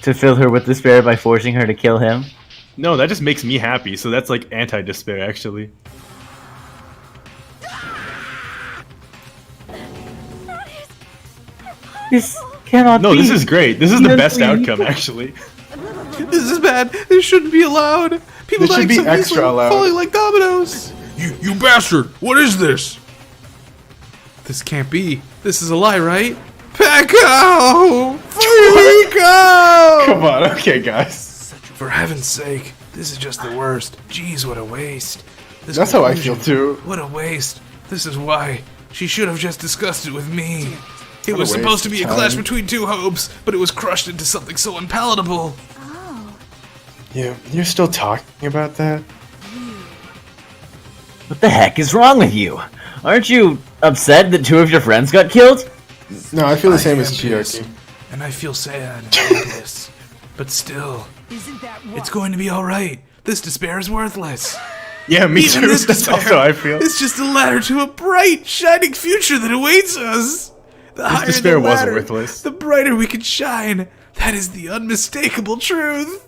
To fill her with despair by forcing her to kill him? No, that just makes me happy, so that's like anti-despair, actually. This cannot be. No, this is great. This is the best outcome, actually. This is bad. This shouldn't be allowed. People This should dying be so extra easily, allowed. falling like dominoes. You bastard! What is this? This can't be. This is a lie, right? Peko! Fuyuhiko! Come on, okay, guys. For heaven's sake, this is just the worst. Jeez, what a waste. This That's how I conclusion, feel too. What a waste. This is why. She should have just discussed it with me. It What a was supposed waste to be a of clash time. between two hopes, but it was crushed into something so unpalatable. Yeah, you're still talking about that? What the heck is wrong with you? Aren't you upset that 2 of your friends got killed? No, I feel the same am as pissed, Chiyoki. and I feel sad and hopeless. But still, it's going to be alright. This despair is worthless. Yeah, me Even too. this That's despair, also how I feel. It's just a ladder to a bright, shining future that awaits us. The higher despair the was ladder, worthless. the brighter we can shine. That is the unmistakable truth.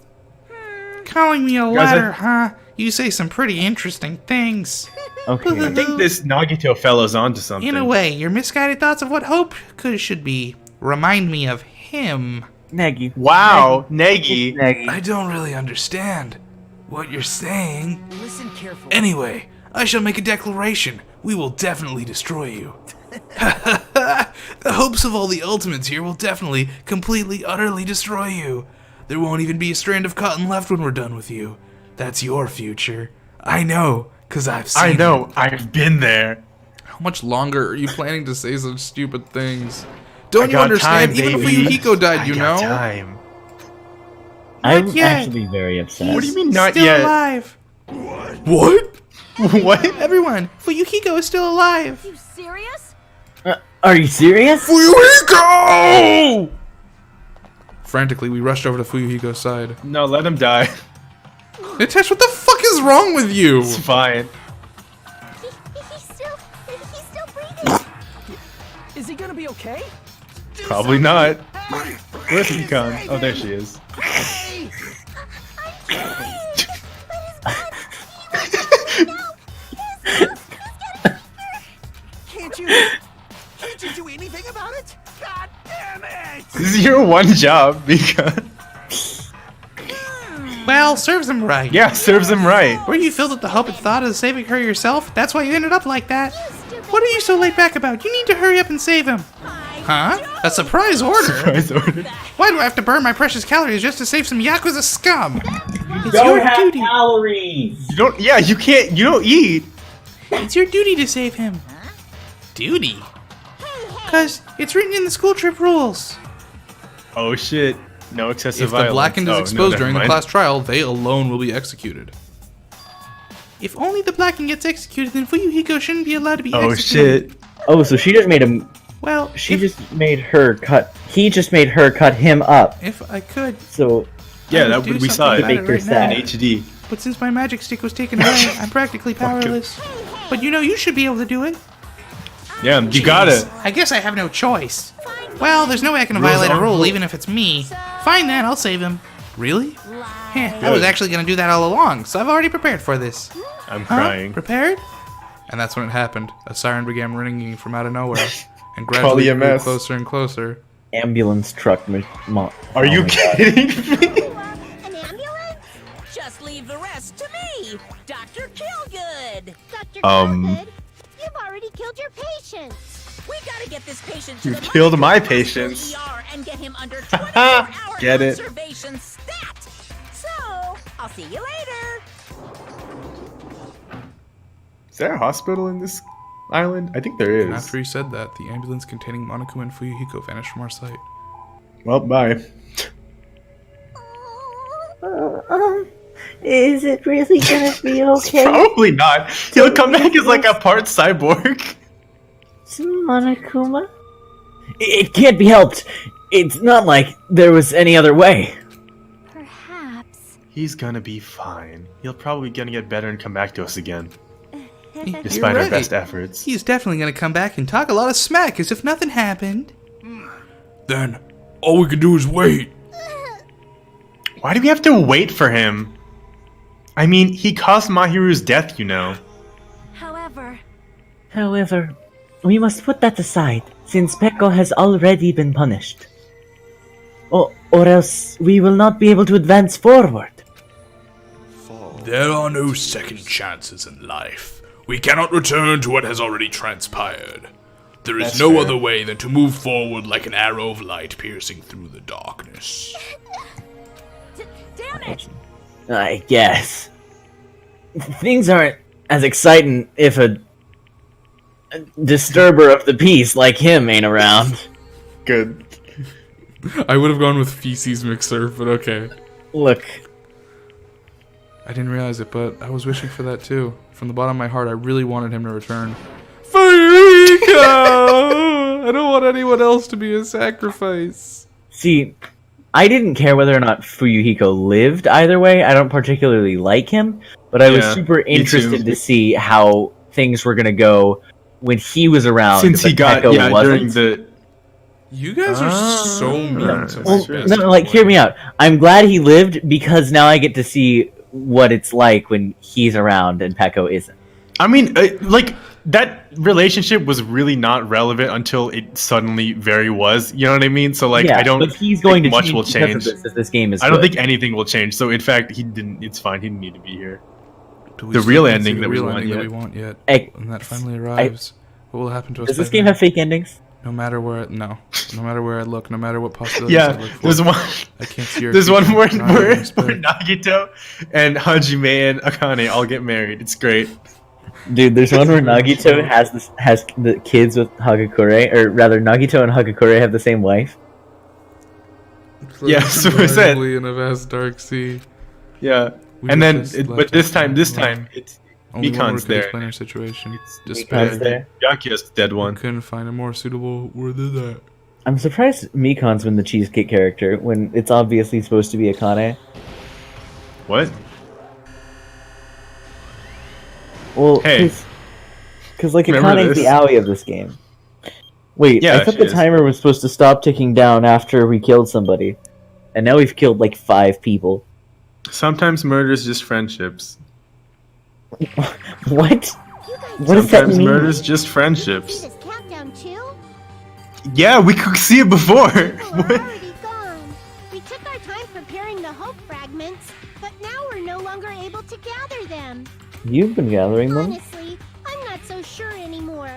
Calling me a Guys, ladder, huh? You say some pretty interesting things. Okay. I think this Nagito fellow's onto something. In a way, your misguided thoughts of what hope should be remind me of him. Negi. Wow, Negi. I don't really understand what you're saying. Listen carefully. Anyway, I shall make a declaration. We will definitely destroy you. The hopes of all the ultimates here will definitely, completely, utterly destroy you. There won't even be a strand of cotton left when we're done with you. That's your future. I know, because I've seen I know. it. I've been there. How much longer are you planning to say such stupid things? Don't I you got understand? time, Even baby. Fuyuhiko died, I you got know? time. I'm yet. actually very upset. What do you mean not Still yet? alive. What? What? Everyone, Fuyuhiko is still alive. You serious? Are you serious? Fuyuhiko! Frantically, we rushed over to Fuyuhiko's side. No, let him die. Nitesh, what the fuck is wrong with you? It's fine. He's still breathing. Is he gonna be okay? Probably not. Where's Econ? Oh, there she is. Can't you do anything about it? God damn it! This is your one job, Econ. Well, serves him right. Yeah, serves him right. Were you filled with the hope and thought of saving her yourself? That's why you ended up like that. What are you so laid back about? You need to hurry up and save him. Huh? A surprise order? Surprise order. Why do I have to burn my precious calories just to save some Yakuza scum? It's Don't your have duty. calories. You don't. Yeah, you can't. You don't eat. It's your duty to save him. Duty? Because it's written in the school trip rules. Oh shit! No excessive If the violence. blackened is Oh, exposed no, during the never class mind. trial, they alone will be executed. If only the blackened gets executed, then Fuyuhiko shouldn't be allowed to be Oh executed. shit! Oh, so she just made him. Well, She just made her cut. He just made her cut him up. if I could, So Yeah, I that would do we saw something it. about Make her right sad. now. In HD. But since my magic stick was taken away, I'm practically powerless. But you know you should be able to do it. Yeah, you got it. I guess I have no choice. Well, there's no way I can Rules violate a are rule rules. even if it's me. Fine then, I'll save him. Really? I was actually gonna do that all along, so I've already prepared for this. I'm Huh? crying. Prepared? And that's when it happened. A siren began ringing from out of nowhere, and Call gradually grew EMS. closer and closer. ambulance truck. Are you kidding me? An ambulance? Just leave the rest to me, Dr. Killgood. Dr. Um, Killgood, you've already killed your patient. We gotta get this patient to You've the killed my Hospital patients. ER and get him under 24-hour Get it. observation stat. So, I'll see you later. Is there a hospital in this island? I think there And is. after he said that, the ambulance containing Monokuma and Fuyuhiko vanished from our sight. Well, bye. Is it really gonna be okay? Probably not. He'll come back as like a part cyborg. Monokuma? It can't be helped. It's not like there was any other way. Perhaps. He's gonna be fine. He'll probably gonna get better and come back to us again, You're despite our right. best efforts. He's definitely gonna come back and talk a lot of smack as if nothing happened. Then, all we can do is wait. Why do we have to wait for him? I mean, he caused Mahiru's death, you know. However, we must put that aside, since Pekko has already been punished. Or else we will not be able to advance forward. There are no second chances in life. We cannot return to what has already transpired. There is That's no fair. other way than to move forward like an arrow of light piercing through the darkness. Damn it! I guess. Things aren't as exciting if a disturber of the peace like him ain't around. Good. I would have gone with feces mixer, but okay. Look. I didn't realize it, but I was wishing for that too. From the bottom of my heart, I really wanted him to return. Fuyuhiko! I don't want anyone else to be a sacrifice. See, I didn't care whether or not Fuyuhiko lived either way. I don't particularly like him, but I was Yeah, super me too. interested to see how things were gonna go when he was around. Since he but got, Pekko yeah, wasn't. during the... You guys are so mean to my Well, best no, like, hear me out. I'm glad he lived because now I get to see what it's like when he's around and Pekko isn't. I mean, like, that relationship was really not relevant until it suddenly very was. You know what I mean? So, like, Yeah, I don't but he's going think to much will change because change. of this, if this game is I don't good. think anything will change. So, in fact, he didn't. It's fine. He didn't need to be here. But we The still real can't see ending the that we real want ending yet. that we want yet. Hey, When that finally arrives, what will happen to us? Does this by game then? have fake endings? No matter where, no matter where I look, no matter what possibilities I Yeah, look for, there's one. I can't see. Our There's one future. where, Not where, even split. where Nagito and Hajime and Akane all get married. It's great. Dude, there's one where Nagito has the kids with Hagakure, or rather, Nagito and Hagakure have the same wife. Yeah, that's what I said. Blindly in a vast dark sea. Yeah, We and were then, just but left this out time, alone. it's Only one Mikan's could there. explain our situation. Mikan's there. Yakuya's the dead one. Couldn't find a more suitable word than that. I'm surprised Mikan's been the cheesecake character when it's obviously supposed to be Akane. What? Well, Hey. because like Remember Akane's this. the Aoi of this game. Wait, Yeah, I thought she the is. timer was supposed to stop ticking down after we killed somebody, and now we've killed like 5 people. Sometimes murder's just friendships. What? What does that Sometimes mean? murder's just friendships. This countdown too? Yeah, we could see it before. We're already gone. We took our time preparing the hope fragments, but now we're no longer able to gather them. You've been gathering them. Honestly, I'm not so sure anymore.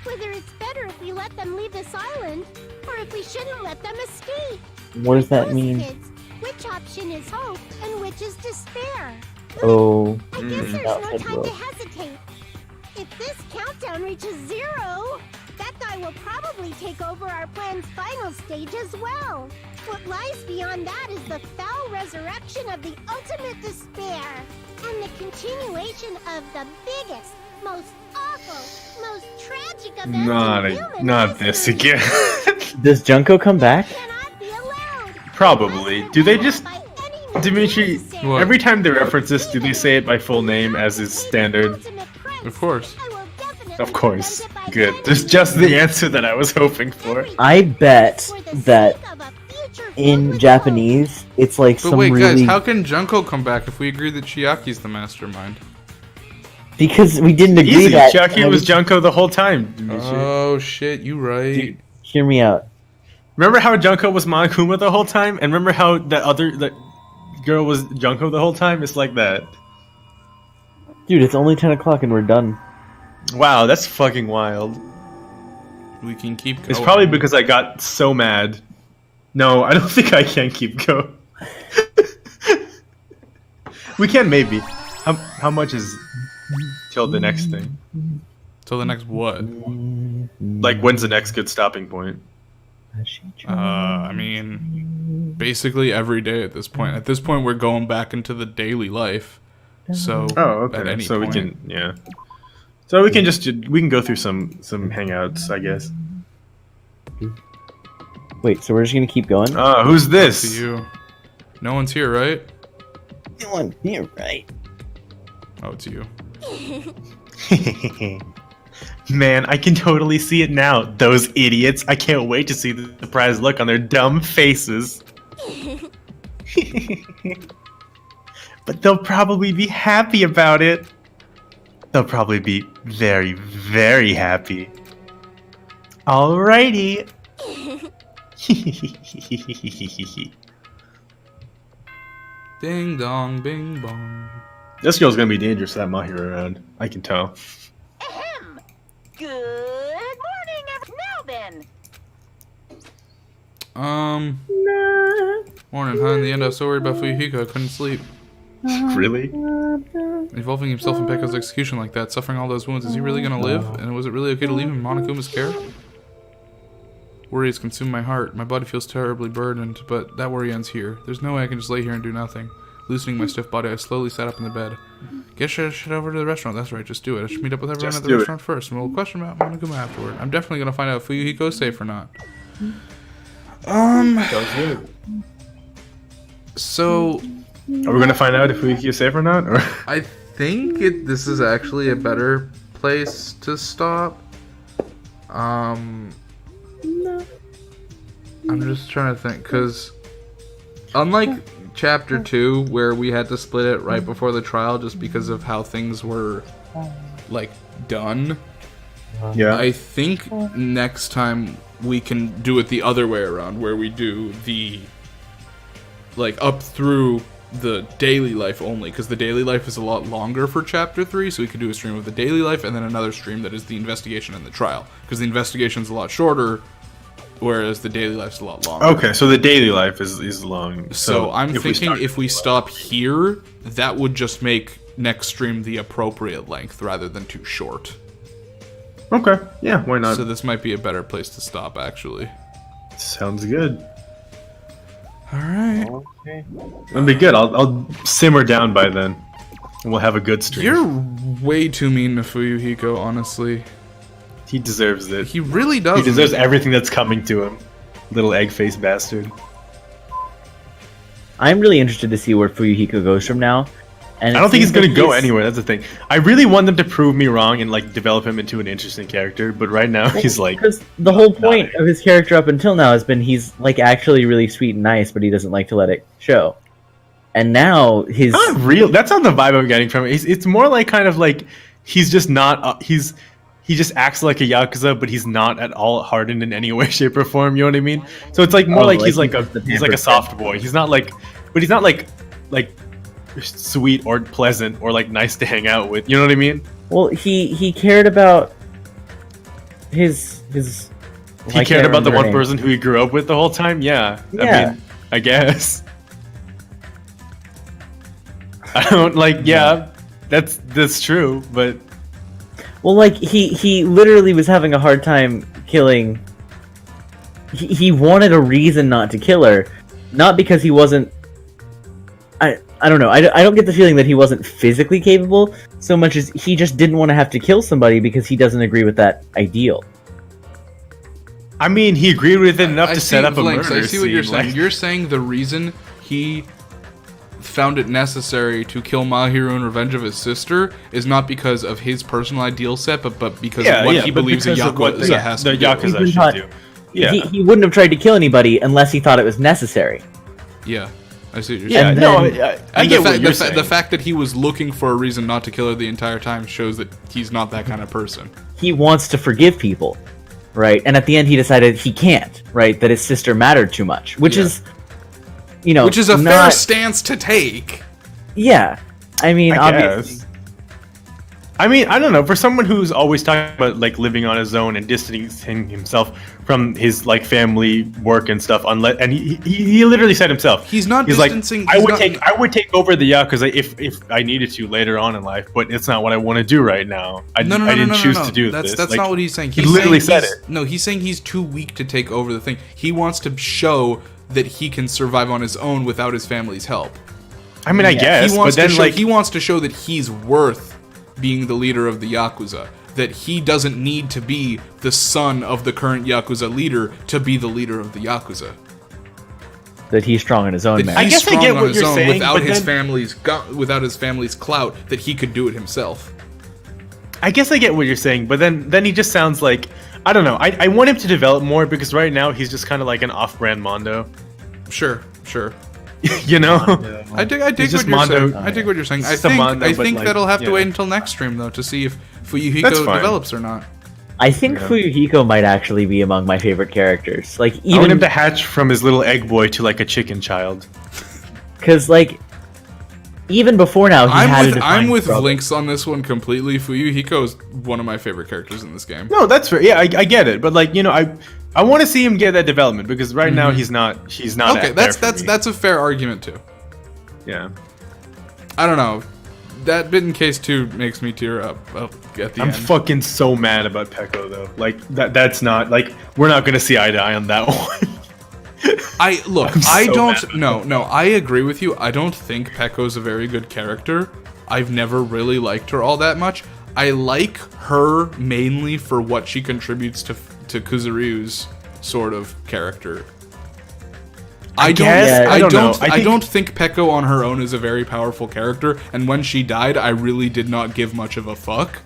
Whether it's better if we let them leave this island, or if we shouldn't let them escape. What does that Those mean? Kids, which option is hope and which is despair? Oh. I guess there's no time to hesitate. If this countdown reaches 0, that guy will probably take over our plan's final stage as well. What lies beyond that is the foul resurrection of the ultimate despair, and the continuation of the biggest, most awful, most tragic event in human Not this again. Does Junko come back? Probably. Do they just... Dimitri, every time they reference this, do they say it by full name as is standard? Of course. Of course. Good. There's just the answer that I was hoping for. I bet that in Japanese, it's like But some wait, really... guys, how can Junko come back if we agree that Chiaki's the mastermind? Because we didn't agree Easy. that... Chiaki was Junko the whole time, Dimitri. Oh shit, you right. Dude, hear me out. Remember how Junko was Monokuma the whole time? And remember how that girl was Junko the whole time? It's like that. Dude, it's only 10 o'clock and we're done. Wow, that's fucking wild. We can keep going. It's probably because I got so mad. No, I don't think I can keep going. We can maybe. How much is till the next thing? Till the next what? Like, when's the next good stopping point? I mean, basically every day at this point. At this point, we're going back into the daily life. So, okay. at any so point. we can, yeah. So we can go through some hangouts, I guess. Wait, so we're just gonna keep going? Who's Up this? to you. No one's here, right? No one here, right? Oh, it's you. Man, I can totally see it now. Those idiots. I can't wait to see the surprised look on their dumb faces. But they'll probably be happy about it. They'll probably be very, very happy. Alrighty. Ding dong, bing bong. This girl's gonna be dangerous to have Mahiro around. I can tell. Good morning, now then. Morning, huh? In the end, I was so worried about Fuyuhiko, I couldn't sleep. Really? Involving himself in Pekko's execution like that, suffering all those wounds, is he really gonna live? And was it really okay to leave him in Monokuma's care? Worry has consumed my heart. My body feels terribly burdened, but that worry ends here. There's no way I can just lay here and do nothing. Loosening my stiff body, I slowly sat up in the bed. Guess I should head over to the restaurant. That's right, just do it. I should meet up with everyone Just at the do it. restaurant first, and we'll question about Monokuma afterward. I'm definitely gonna find out if Fuyuhiko is safe or not. So... Are we gonna find out if Fuyuhiko is safe or not? Or I think this is actually a better place to stop. I'm just trying to think, because unlike chapter 2, where we had to split it right before the trial just because of how things were, like, done, yeah. I think next time we can do it the other way around, where we do the, like, up through the daily life only, because the daily life is a lot longer for chapter 3, so we could do a stream of the daily life and then another stream that is the investigation and the trial, because the investigation's a lot shorter, whereas the daily life's a lot longer. Okay, so the daily life is long. So I'm if we thinking start- if we stop here, that would just make next stream the appropriate length rather than too short. Okay, yeah, why not? So this might be a better place to stop, actually. Sounds good. Alright. Okay. That'll be good. I'll simmer down by then. And we'll have a good stream. You're way too mean to Fuyuhiko, honestly. He deserves it. He really does. He deserves everything that's coming to him. Little egg-faced bastard. I'm really interested to see where Fuyuhiko goes from now. And I don't think he's gonna go anywhere, that's the thing. I really want them to prove me wrong and like develop him into an interesting character, but right now he's like... Because the whole point of his character up until now has been he's like actually really sweet and nice, but he doesn't like to let it show. And now his... Not real. That's not the vibe I'm getting from it. It's more like kind of like he's just not... he just acts like a Yakuza, but he's not at all hardened in any way, shape, or form, you know what I mean? So it's like more like he's like a soft boy. He's not like... But he's not like sweet or pleasant or like nice to hang out with, you know what I mean? Well, he cared about his. He cared about the one person who he grew up with the whole time. Yeah. Yeah. I mean, I guess. I don't like. Yeah, that's true. But well, like he literally was having a hard time killing. He wanted a reason not to kill her, not because he wasn't. I don't know. I don't get the feeling that he wasn't physically capable so much as he just didn't want to have to kill somebody because he doesn't agree with that ideal. I mean, he agreed with it enough to set up a Vlinx, murder I see what you're scene, saying. like- You're saying the reason he found it necessary to kill Mahiru in revenge of his sister is not because of his personal ideal set, but because of what he believes a Yakuza has to do. Yakuza should do. Yeah. He wouldn't have tried to kill anybody unless he thought it was necessary. Yeah, I see what you're Yeah, saying. no, I And get what you're saying. The fact that he was looking for a reason not to kill her the entire time shows that he's not that kind of person. He wants to forgive people, right? And at the end, he decided he can't, right? That his sister mattered too much, which is, which is a fair not- stance to take. Yeah, I mean, I obviously. guess. I mean, I don't know. For someone who's always talking about like living on his own and distancing himself from his like family, work, and stuff, and he literally said himself, he's distancing. Like, I would take over the Yakuza if I needed to later on in life, but it's not what I want to do right now. I didn't choose to do this. That's Like, not what he's saying. He literally said it. No, he's saying he's too weak to take over the thing. He wants to show that he can survive on his own without his family's help. I mean, I guess, but then he wants to show that he's worth being the leader of the Yakuza. That he doesn't need to be the son of the current Yakuza leader to be the leader of the Yakuza. That he's strong in his own man. I guess I get what you're saying, without but his then- family's clout, that he could do it himself. I guess I get what you're saying, but then he just sounds like, I don't know. I want him to develop more because right now he's just kind of like an off-brand Mondo. Sure. You know? I dig what He's you're just Mondo. saying. I dig what you're saying. I Just a Mondo, but, think like, that'll have to yeah. wait until next stream though to see if That's Fuyuhiko fine. develops or not. I think Fuyuhiko might actually be among my favorite characters. Like, I want even him to hatch from his little egg boy to like a chicken child. because, like, even before now, he had a I'm defined with struggle. Vlinx on this one completely. Fuyuhiko is one of my favorite characters in this game. No, that's fair. Yeah, I get it, but like I want to see him get that development because right now he's not. Okay, that's a fair argument too. Yeah. I don't know. That bit in case 2 makes me tear up at the I'm end. fucking so mad about Peko though. Like that's not like we're not gonna see eye to eye on that one. I agree with you. I don't think Peko's a very good character. I've never really liked her all that much. I like her mainly for what she contributes to Kuzuryu's sort of character. I don't think Peko on her own is a very powerful character, and when she died, I really did not give much of a fuck.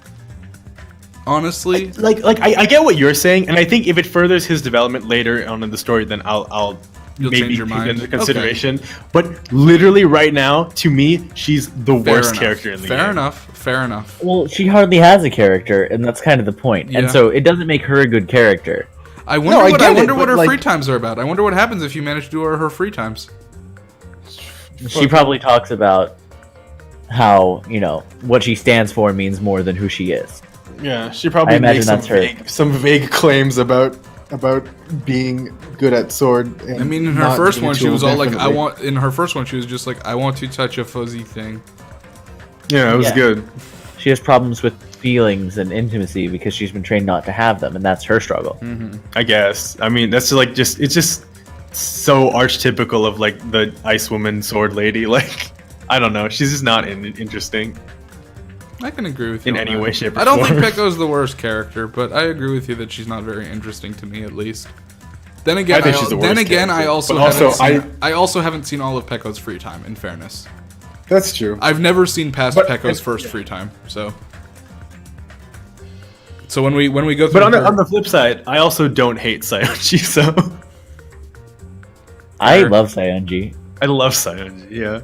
Honestly, I get what you're saying, and I think if it furthers his development later on in the story, then I'll You'll maybe change your take mind. into consideration. But literally, right now, to me, she's the worst character in the game. Fair enough. Well, she hardly has a character, and that's kind of the point. Yeah. And so it doesn't make her a good character. I wonder what her free times are about. I wonder what happens if you manage to do her free times. She probably talks about how, what she stands for means more than who she is. Yeah, she probably I imagine makes that's some vague claims about being good at sword. And I mean, in her not first being one, she too was all like, definitely. In her first one, she was just like, I want to touch a fuzzy thing. Yeah, it was good. She has problems with feelings and intimacy because she's been trained not to have them, and that's her struggle. I guess. I mean, that's like it's just so archetypical of like the ice woman sword lady. Like, I don't know. She's just not interesting. I can agree with you in on any that. way, shape, or I don't form. think Peko's the worst character, but I agree with you that she's not very interesting to me, at least. Then again, I think she's the worst I character. also haven't seen all of Peko's free time. In fairness, that's true. I've never seen past Peko's first free time, so. So when we go through, But on the flip side, I also don't hate Sayonji. So I love Sayonji. I love Sayonji. Yeah.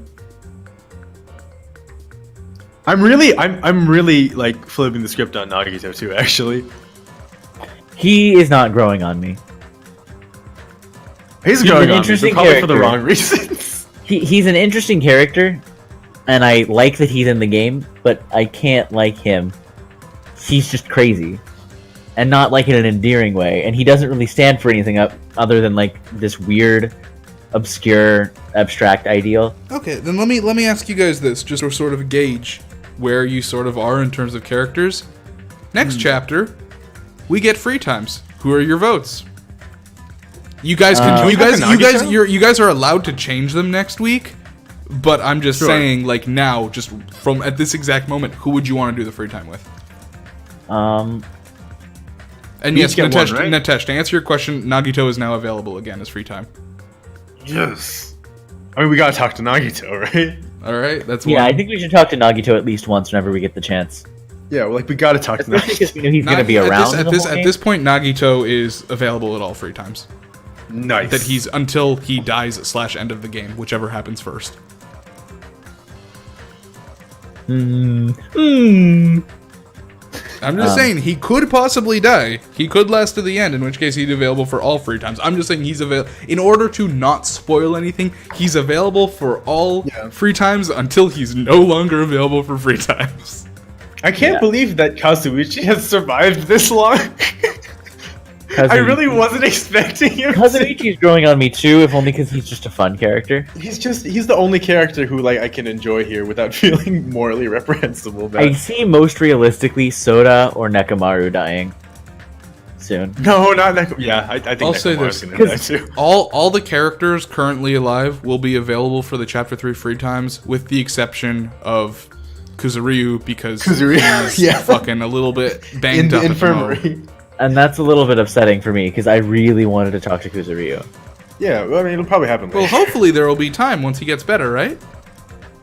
I'm really like flipping the script on Nagito too. Actually, he is not growing on me. He's growing on me, but probably for the wrong reasons. He's an interesting character, and I like that he's in the game, but I can't like him he's just crazy. And not like in an endearing way. And he doesn't really stand for anything other than like this weird, obscure, abstract ideal. Okay, then let me ask you guys this, just to sort of gauge where you sort of are in terms of characters. Next chapter, we get free times. Who are your votes? You guys can you guys are allowed to change them next week, but I'm just saying, like, now, just from at this exact moment, who would you want to do the free time with? And yes, Natesh, right? Natesh, to answer your question, Nagito is now available again as free time. Yes. I mean, we gotta talk to Nagito, right? All right, that's Yeah, one. I think we should talk to Nagito at least once whenever we get the chance. Yeah, well, like we gotta talk to Especially Nagito. because we know he's going to be around At this point, Nagito is available at all free times. Nice. That he's until he dies / end of the game, whichever happens first. I'm just saying, he could possibly die. He could last to the end, in which case he's available for all free times. I'm just saying he's available. In order to not spoil anything, he's available for all free times until he's no longer available for free times. I can't believe that Kazuichi has survived this long. I really wasn't expecting him. Kazuichi's growing on me too, if only because he's just a fun character. He's the only character who like I can enjoy here without feeling morally reprehensible about. I see most realistically Soda or Nekomaru dying soon. No, not Nekomaru. Yeah, I think I'll say Nekomaru's this: gonna die too. all the characters currently alive will be available for the Chapter 3 free times, with the exception of Kuzuryu, because he's fucking a little bit banged up at the moment. And that's a little bit upsetting for me, because I really wanted to talk to Kuzuryu. Yeah, well, I mean, it'll probably happen later. Well, hopefully there will be time once he gets better, right?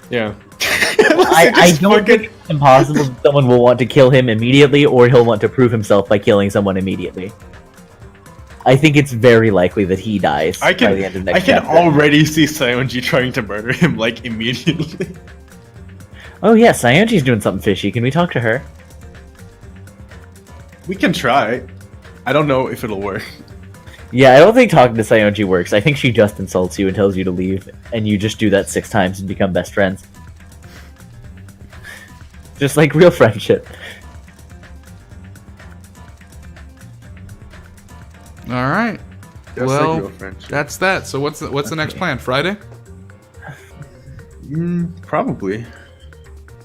Yeah. I don't think it's impossible that someone will want to kill him immediately, or he'll want to prove himself by killing someone immediately. I think it's very likely that he dies by the end of next chapter. Already see Sayonji trying to murder him, like, immediately. Oh yeah, Sayonji's doing something fishy. Can we talk to her? We can try. I don't know if it'll work. Yeah, I don't think talking to Sayonji works. I think she just insults you and tells you to leave, and you just do that 6 times and become best friends. Just like real friendship. All right. Just like real friendship. That's that. So what's the next plan? Friday? Probably.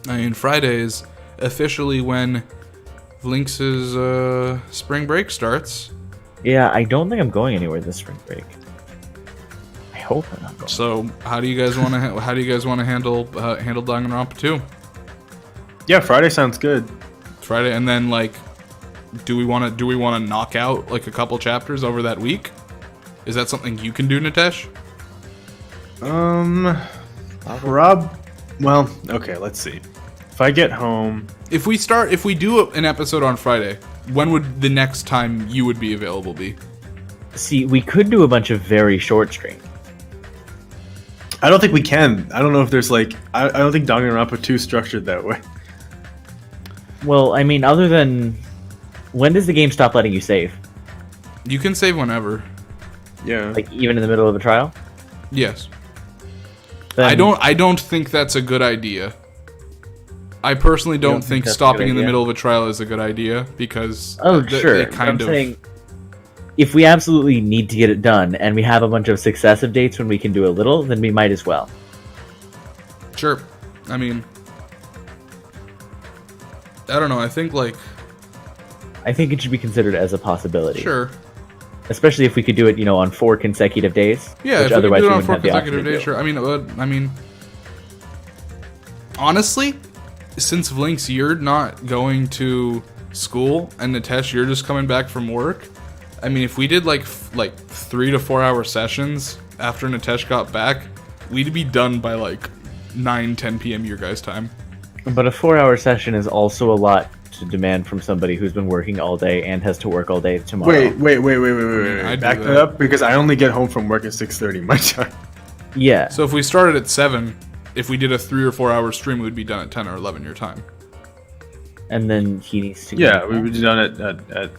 I mean, Friday is officially when Vlinx's spring break starts. Yeah, I don't think I'm going anywhere this spring break. I hope I'm not going. So how do you guys want to handle Danganronpa 2? Yeah, Friday sounds good. Friday, and then like, do we want to knock out like a couple chapters over that week? Is that something you can do, Natesh? Well, okay, let's see. If I get home, if we do an episode on Friday, when would the next time you would be available be? See, we could do a bunch of very short streams. I don't think we can. I don't know if there's like I don't think Danganronpa 2 is structured that way. Well, I mean, other than when does the game stop letting you save? You can save whenever. Yeah. Like even in the middle of a trial? Yes. Then, I don't think that's a good idea. I personally don't think stopping in the middle of a trial is a good idea, because sure. Saying, if we absolutely need to get it done and we have a bunch of successive dates when we can do a little, then we might as well. Sure. I mean, I don't know. I think it should be considered as a possibility. Sure. Especially if we could do it, on 4 consecutive days. Yeah, which if otherwise we could do it we on 4 wouldn't have the consecutive option to days, sure. I mean, honestly, since Vlinx, you're not going to school, and Natesh, you're just coming back from work. I mean, if we did like 3 to 4 hour sessions after Natesh got back, we'd be done by like 9-10 p.m. your guys' time. But a 4-hour session is also a lot to demand from somebody who's been working all day and has to work all day tomorrow. Wait. Back that up, because I only get home from work at 6:30 my time. Yeah. So if we started at 7, if we did a 3 or 4 hour stream, we'd be done at 10 or 11 your time. And then he needs to. Yeah, we would be done at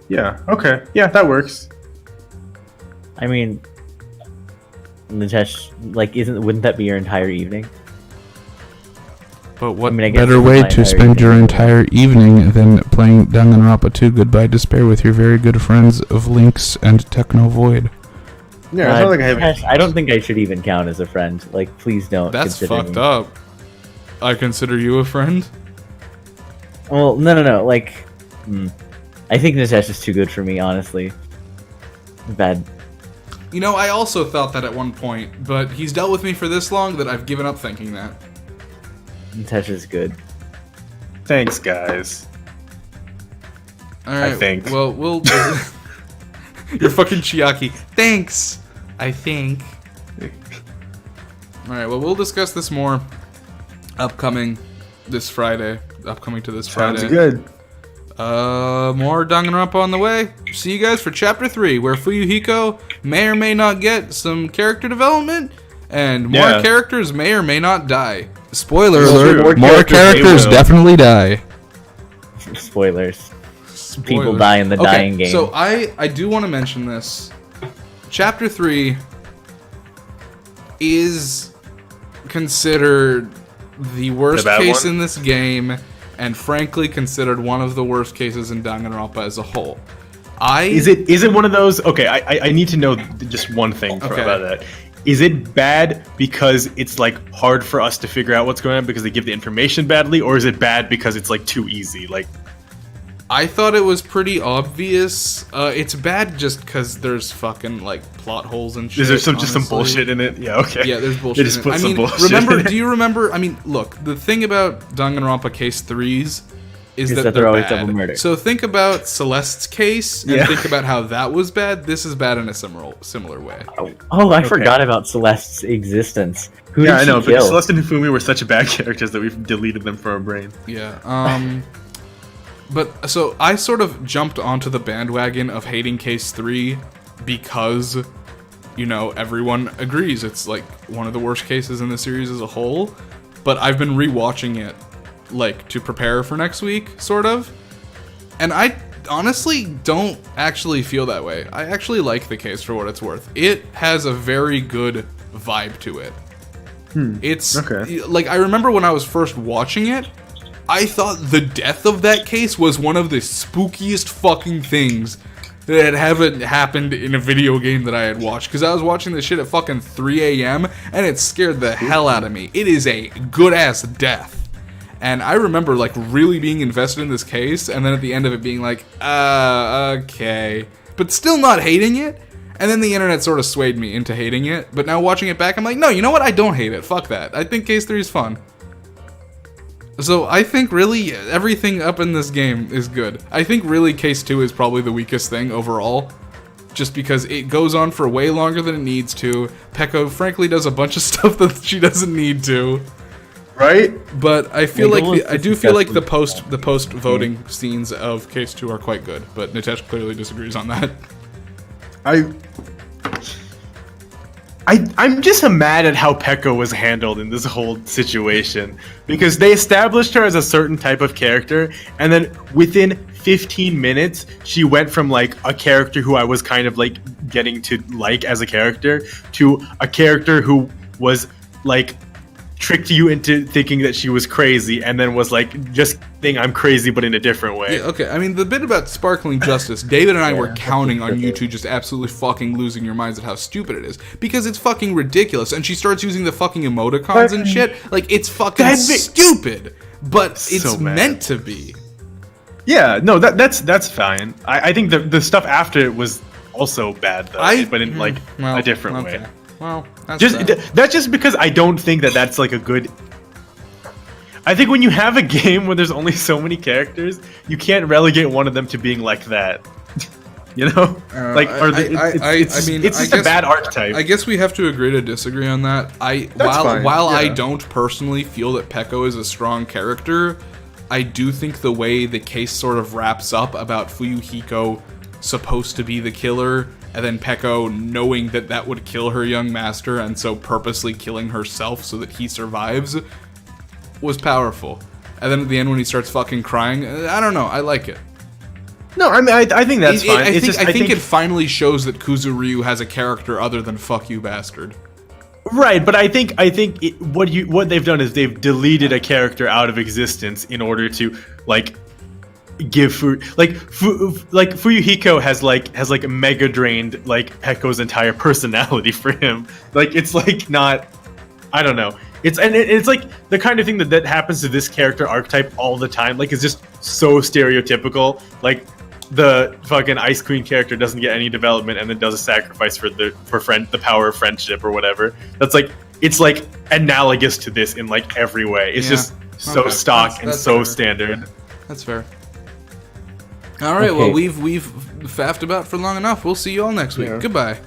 yeah. Okay. Yeah, that works. I mean, Natesh, wouldn't that be your entire evening? But what I guess better it's way my to entire spend your evening. entire evening than playing Danganronpa 2 Goodbye Despair with your very good friends of Vlinx and Technovoid? Yeah, it's not like I have. I don't think I should even count as a friend. Like, please don't. That's consider fucked me. up. I consider you a friend? Well, no. Like, I think Nitesh is too good for me, honestly. Bad. You know, I also thought that at one point, but he's dealt with me for this long that I've given up thinking that. Nitesh is good. Thanks, guys. Alright, I think. well, we'll... You're fucking Chiaki. Thanks! I think. Alright, well, we'll discuss this more upcoming to this Friday. Sounds good. More Danganronpa on the way. See you guys for Chapter 3, where Fuyuhiko may or may not get some character development, and more characters may or may not die. Spoiler alert, more characters definitely die. Spoilers. People die in the dying game. So I do want to mention this. Chapter 3 is considered the worst case in this game, and frankly considered one of the worst cases in Danganronpa as a whole. Is it one of those? Okay, I need to know just one thing about that. Is it bad because it's like hard for us to figure out what's going on because they give the information badly, or is it bad because it's like too easy? Like, I thought it was pretty obvious. It's bad just because there's fucking like plot holes and shit. Is there just some bullshit in it? Yeah, okay. Yeah, there's bullshit. They just put some bullshit. Remember? Do you remember? I mean, look. The thing about Danganronpa Case 3s is that they're always bad. double murder. So think about Celeste's case and think about how that was bad. This is bad in a similar way. Oh, I forgot about Celeste's existence. Who did I know, she kill? but Celeste and Hifumi were such bad characters that we've deleted them from our brain. Yeah. But so I sort of jumped onto the bandwagon of hating Case 3 because, you know, everyone agrees it's like one of the worst cases in the series as a whole. But I've been rewatching it, like, to prepare for next week, sort of. And I honestly don't actually feel that way. I actually like the case for what it's worth. It has a very good vibe to it. It's like, I remember when I was first watching it, I thought the death of that case was one of the spookiest fucking things that haven't happened in a video game that I had watched. Because I was watching this shit at fucking 3 a.m. and it scared the hell out of me. It is a good-ass death. And I remember, like, really being invested in this case, and then at the end of it being like, okay. But still not hating it. And then the internet sort of swayed me into hating it. But now watching it back, I'm like, no, you know what? I don't hate it. Fuck that. I think Case 3 is fun. So I think really everything up in this game is good. I think really Case 2 is probably the weakest thing overall. Just because it goes on for way longer than it needs to. Pekko frankly does a bunch of stuff that she doesn't need to. Right? But I feel I do feel like the post voting scenes of Case 2 are quite good. But Nitesh clearly disagrees on that. I'm just mad at how Pekko was handled in this whole situation, because they established her as a certain type of character, and then within 15 minutes she went from like a character who I was kind of like getting to like as a character to a character who was like tricked you into thinking that she was crazy, and then was like, just think I'm crazy but in a different way. Yeah, okay, I mean, the bit about sparkling justice, David and I were counting on you two just absolutely fucking losing your minds at how stupid it is, because it's fucking ridiculous, and she starts using the fucking emoticons and shit, like, it's fucking stupid, but it's meant to be. Yeah, no, that's fine. I think the stuff after it was also bad, though, but in like a different way. Well, that's that's just because I don't think that that's like a good. I think when you have a game where there's only so many characters, you can't relegate one of them to being like that. You know, like it's just a bad archetype. I guess we have to agree to disagree on that. While I don't personally feel that Pekko is a strong character, I do think the way the case sort of wraps up about Fuyuhiko supposed to be the killer, and then Pekko knowing that that would kill her young master, and so purposely killing herself so that he survives, was powerful. And then at the end when he starts fucking crying, I don't know, I like it. No, I mean, I think that's fine. I think it finally shows that Kuzuryu has a character other than fuck you bastard. Right, but I think what they've done is they've deleted a character out of existence in order to like give Fuyuhiko has mega drained like Pekko's entire personality for him. Like it's like not, I don't know. It's like the kind of thing that happens to this character archetype all the time. Like it's just so stereotypical. Like the fucking Ice Queen character doesn't get any development and then does a sacrifice for the power of friendship or whatever. That's like it's like analogous to this in like every way. It's just so stock and so fair. standard. That's fair. All right, well we've faffed about for long enough. We'll see you all next week. Goodbye.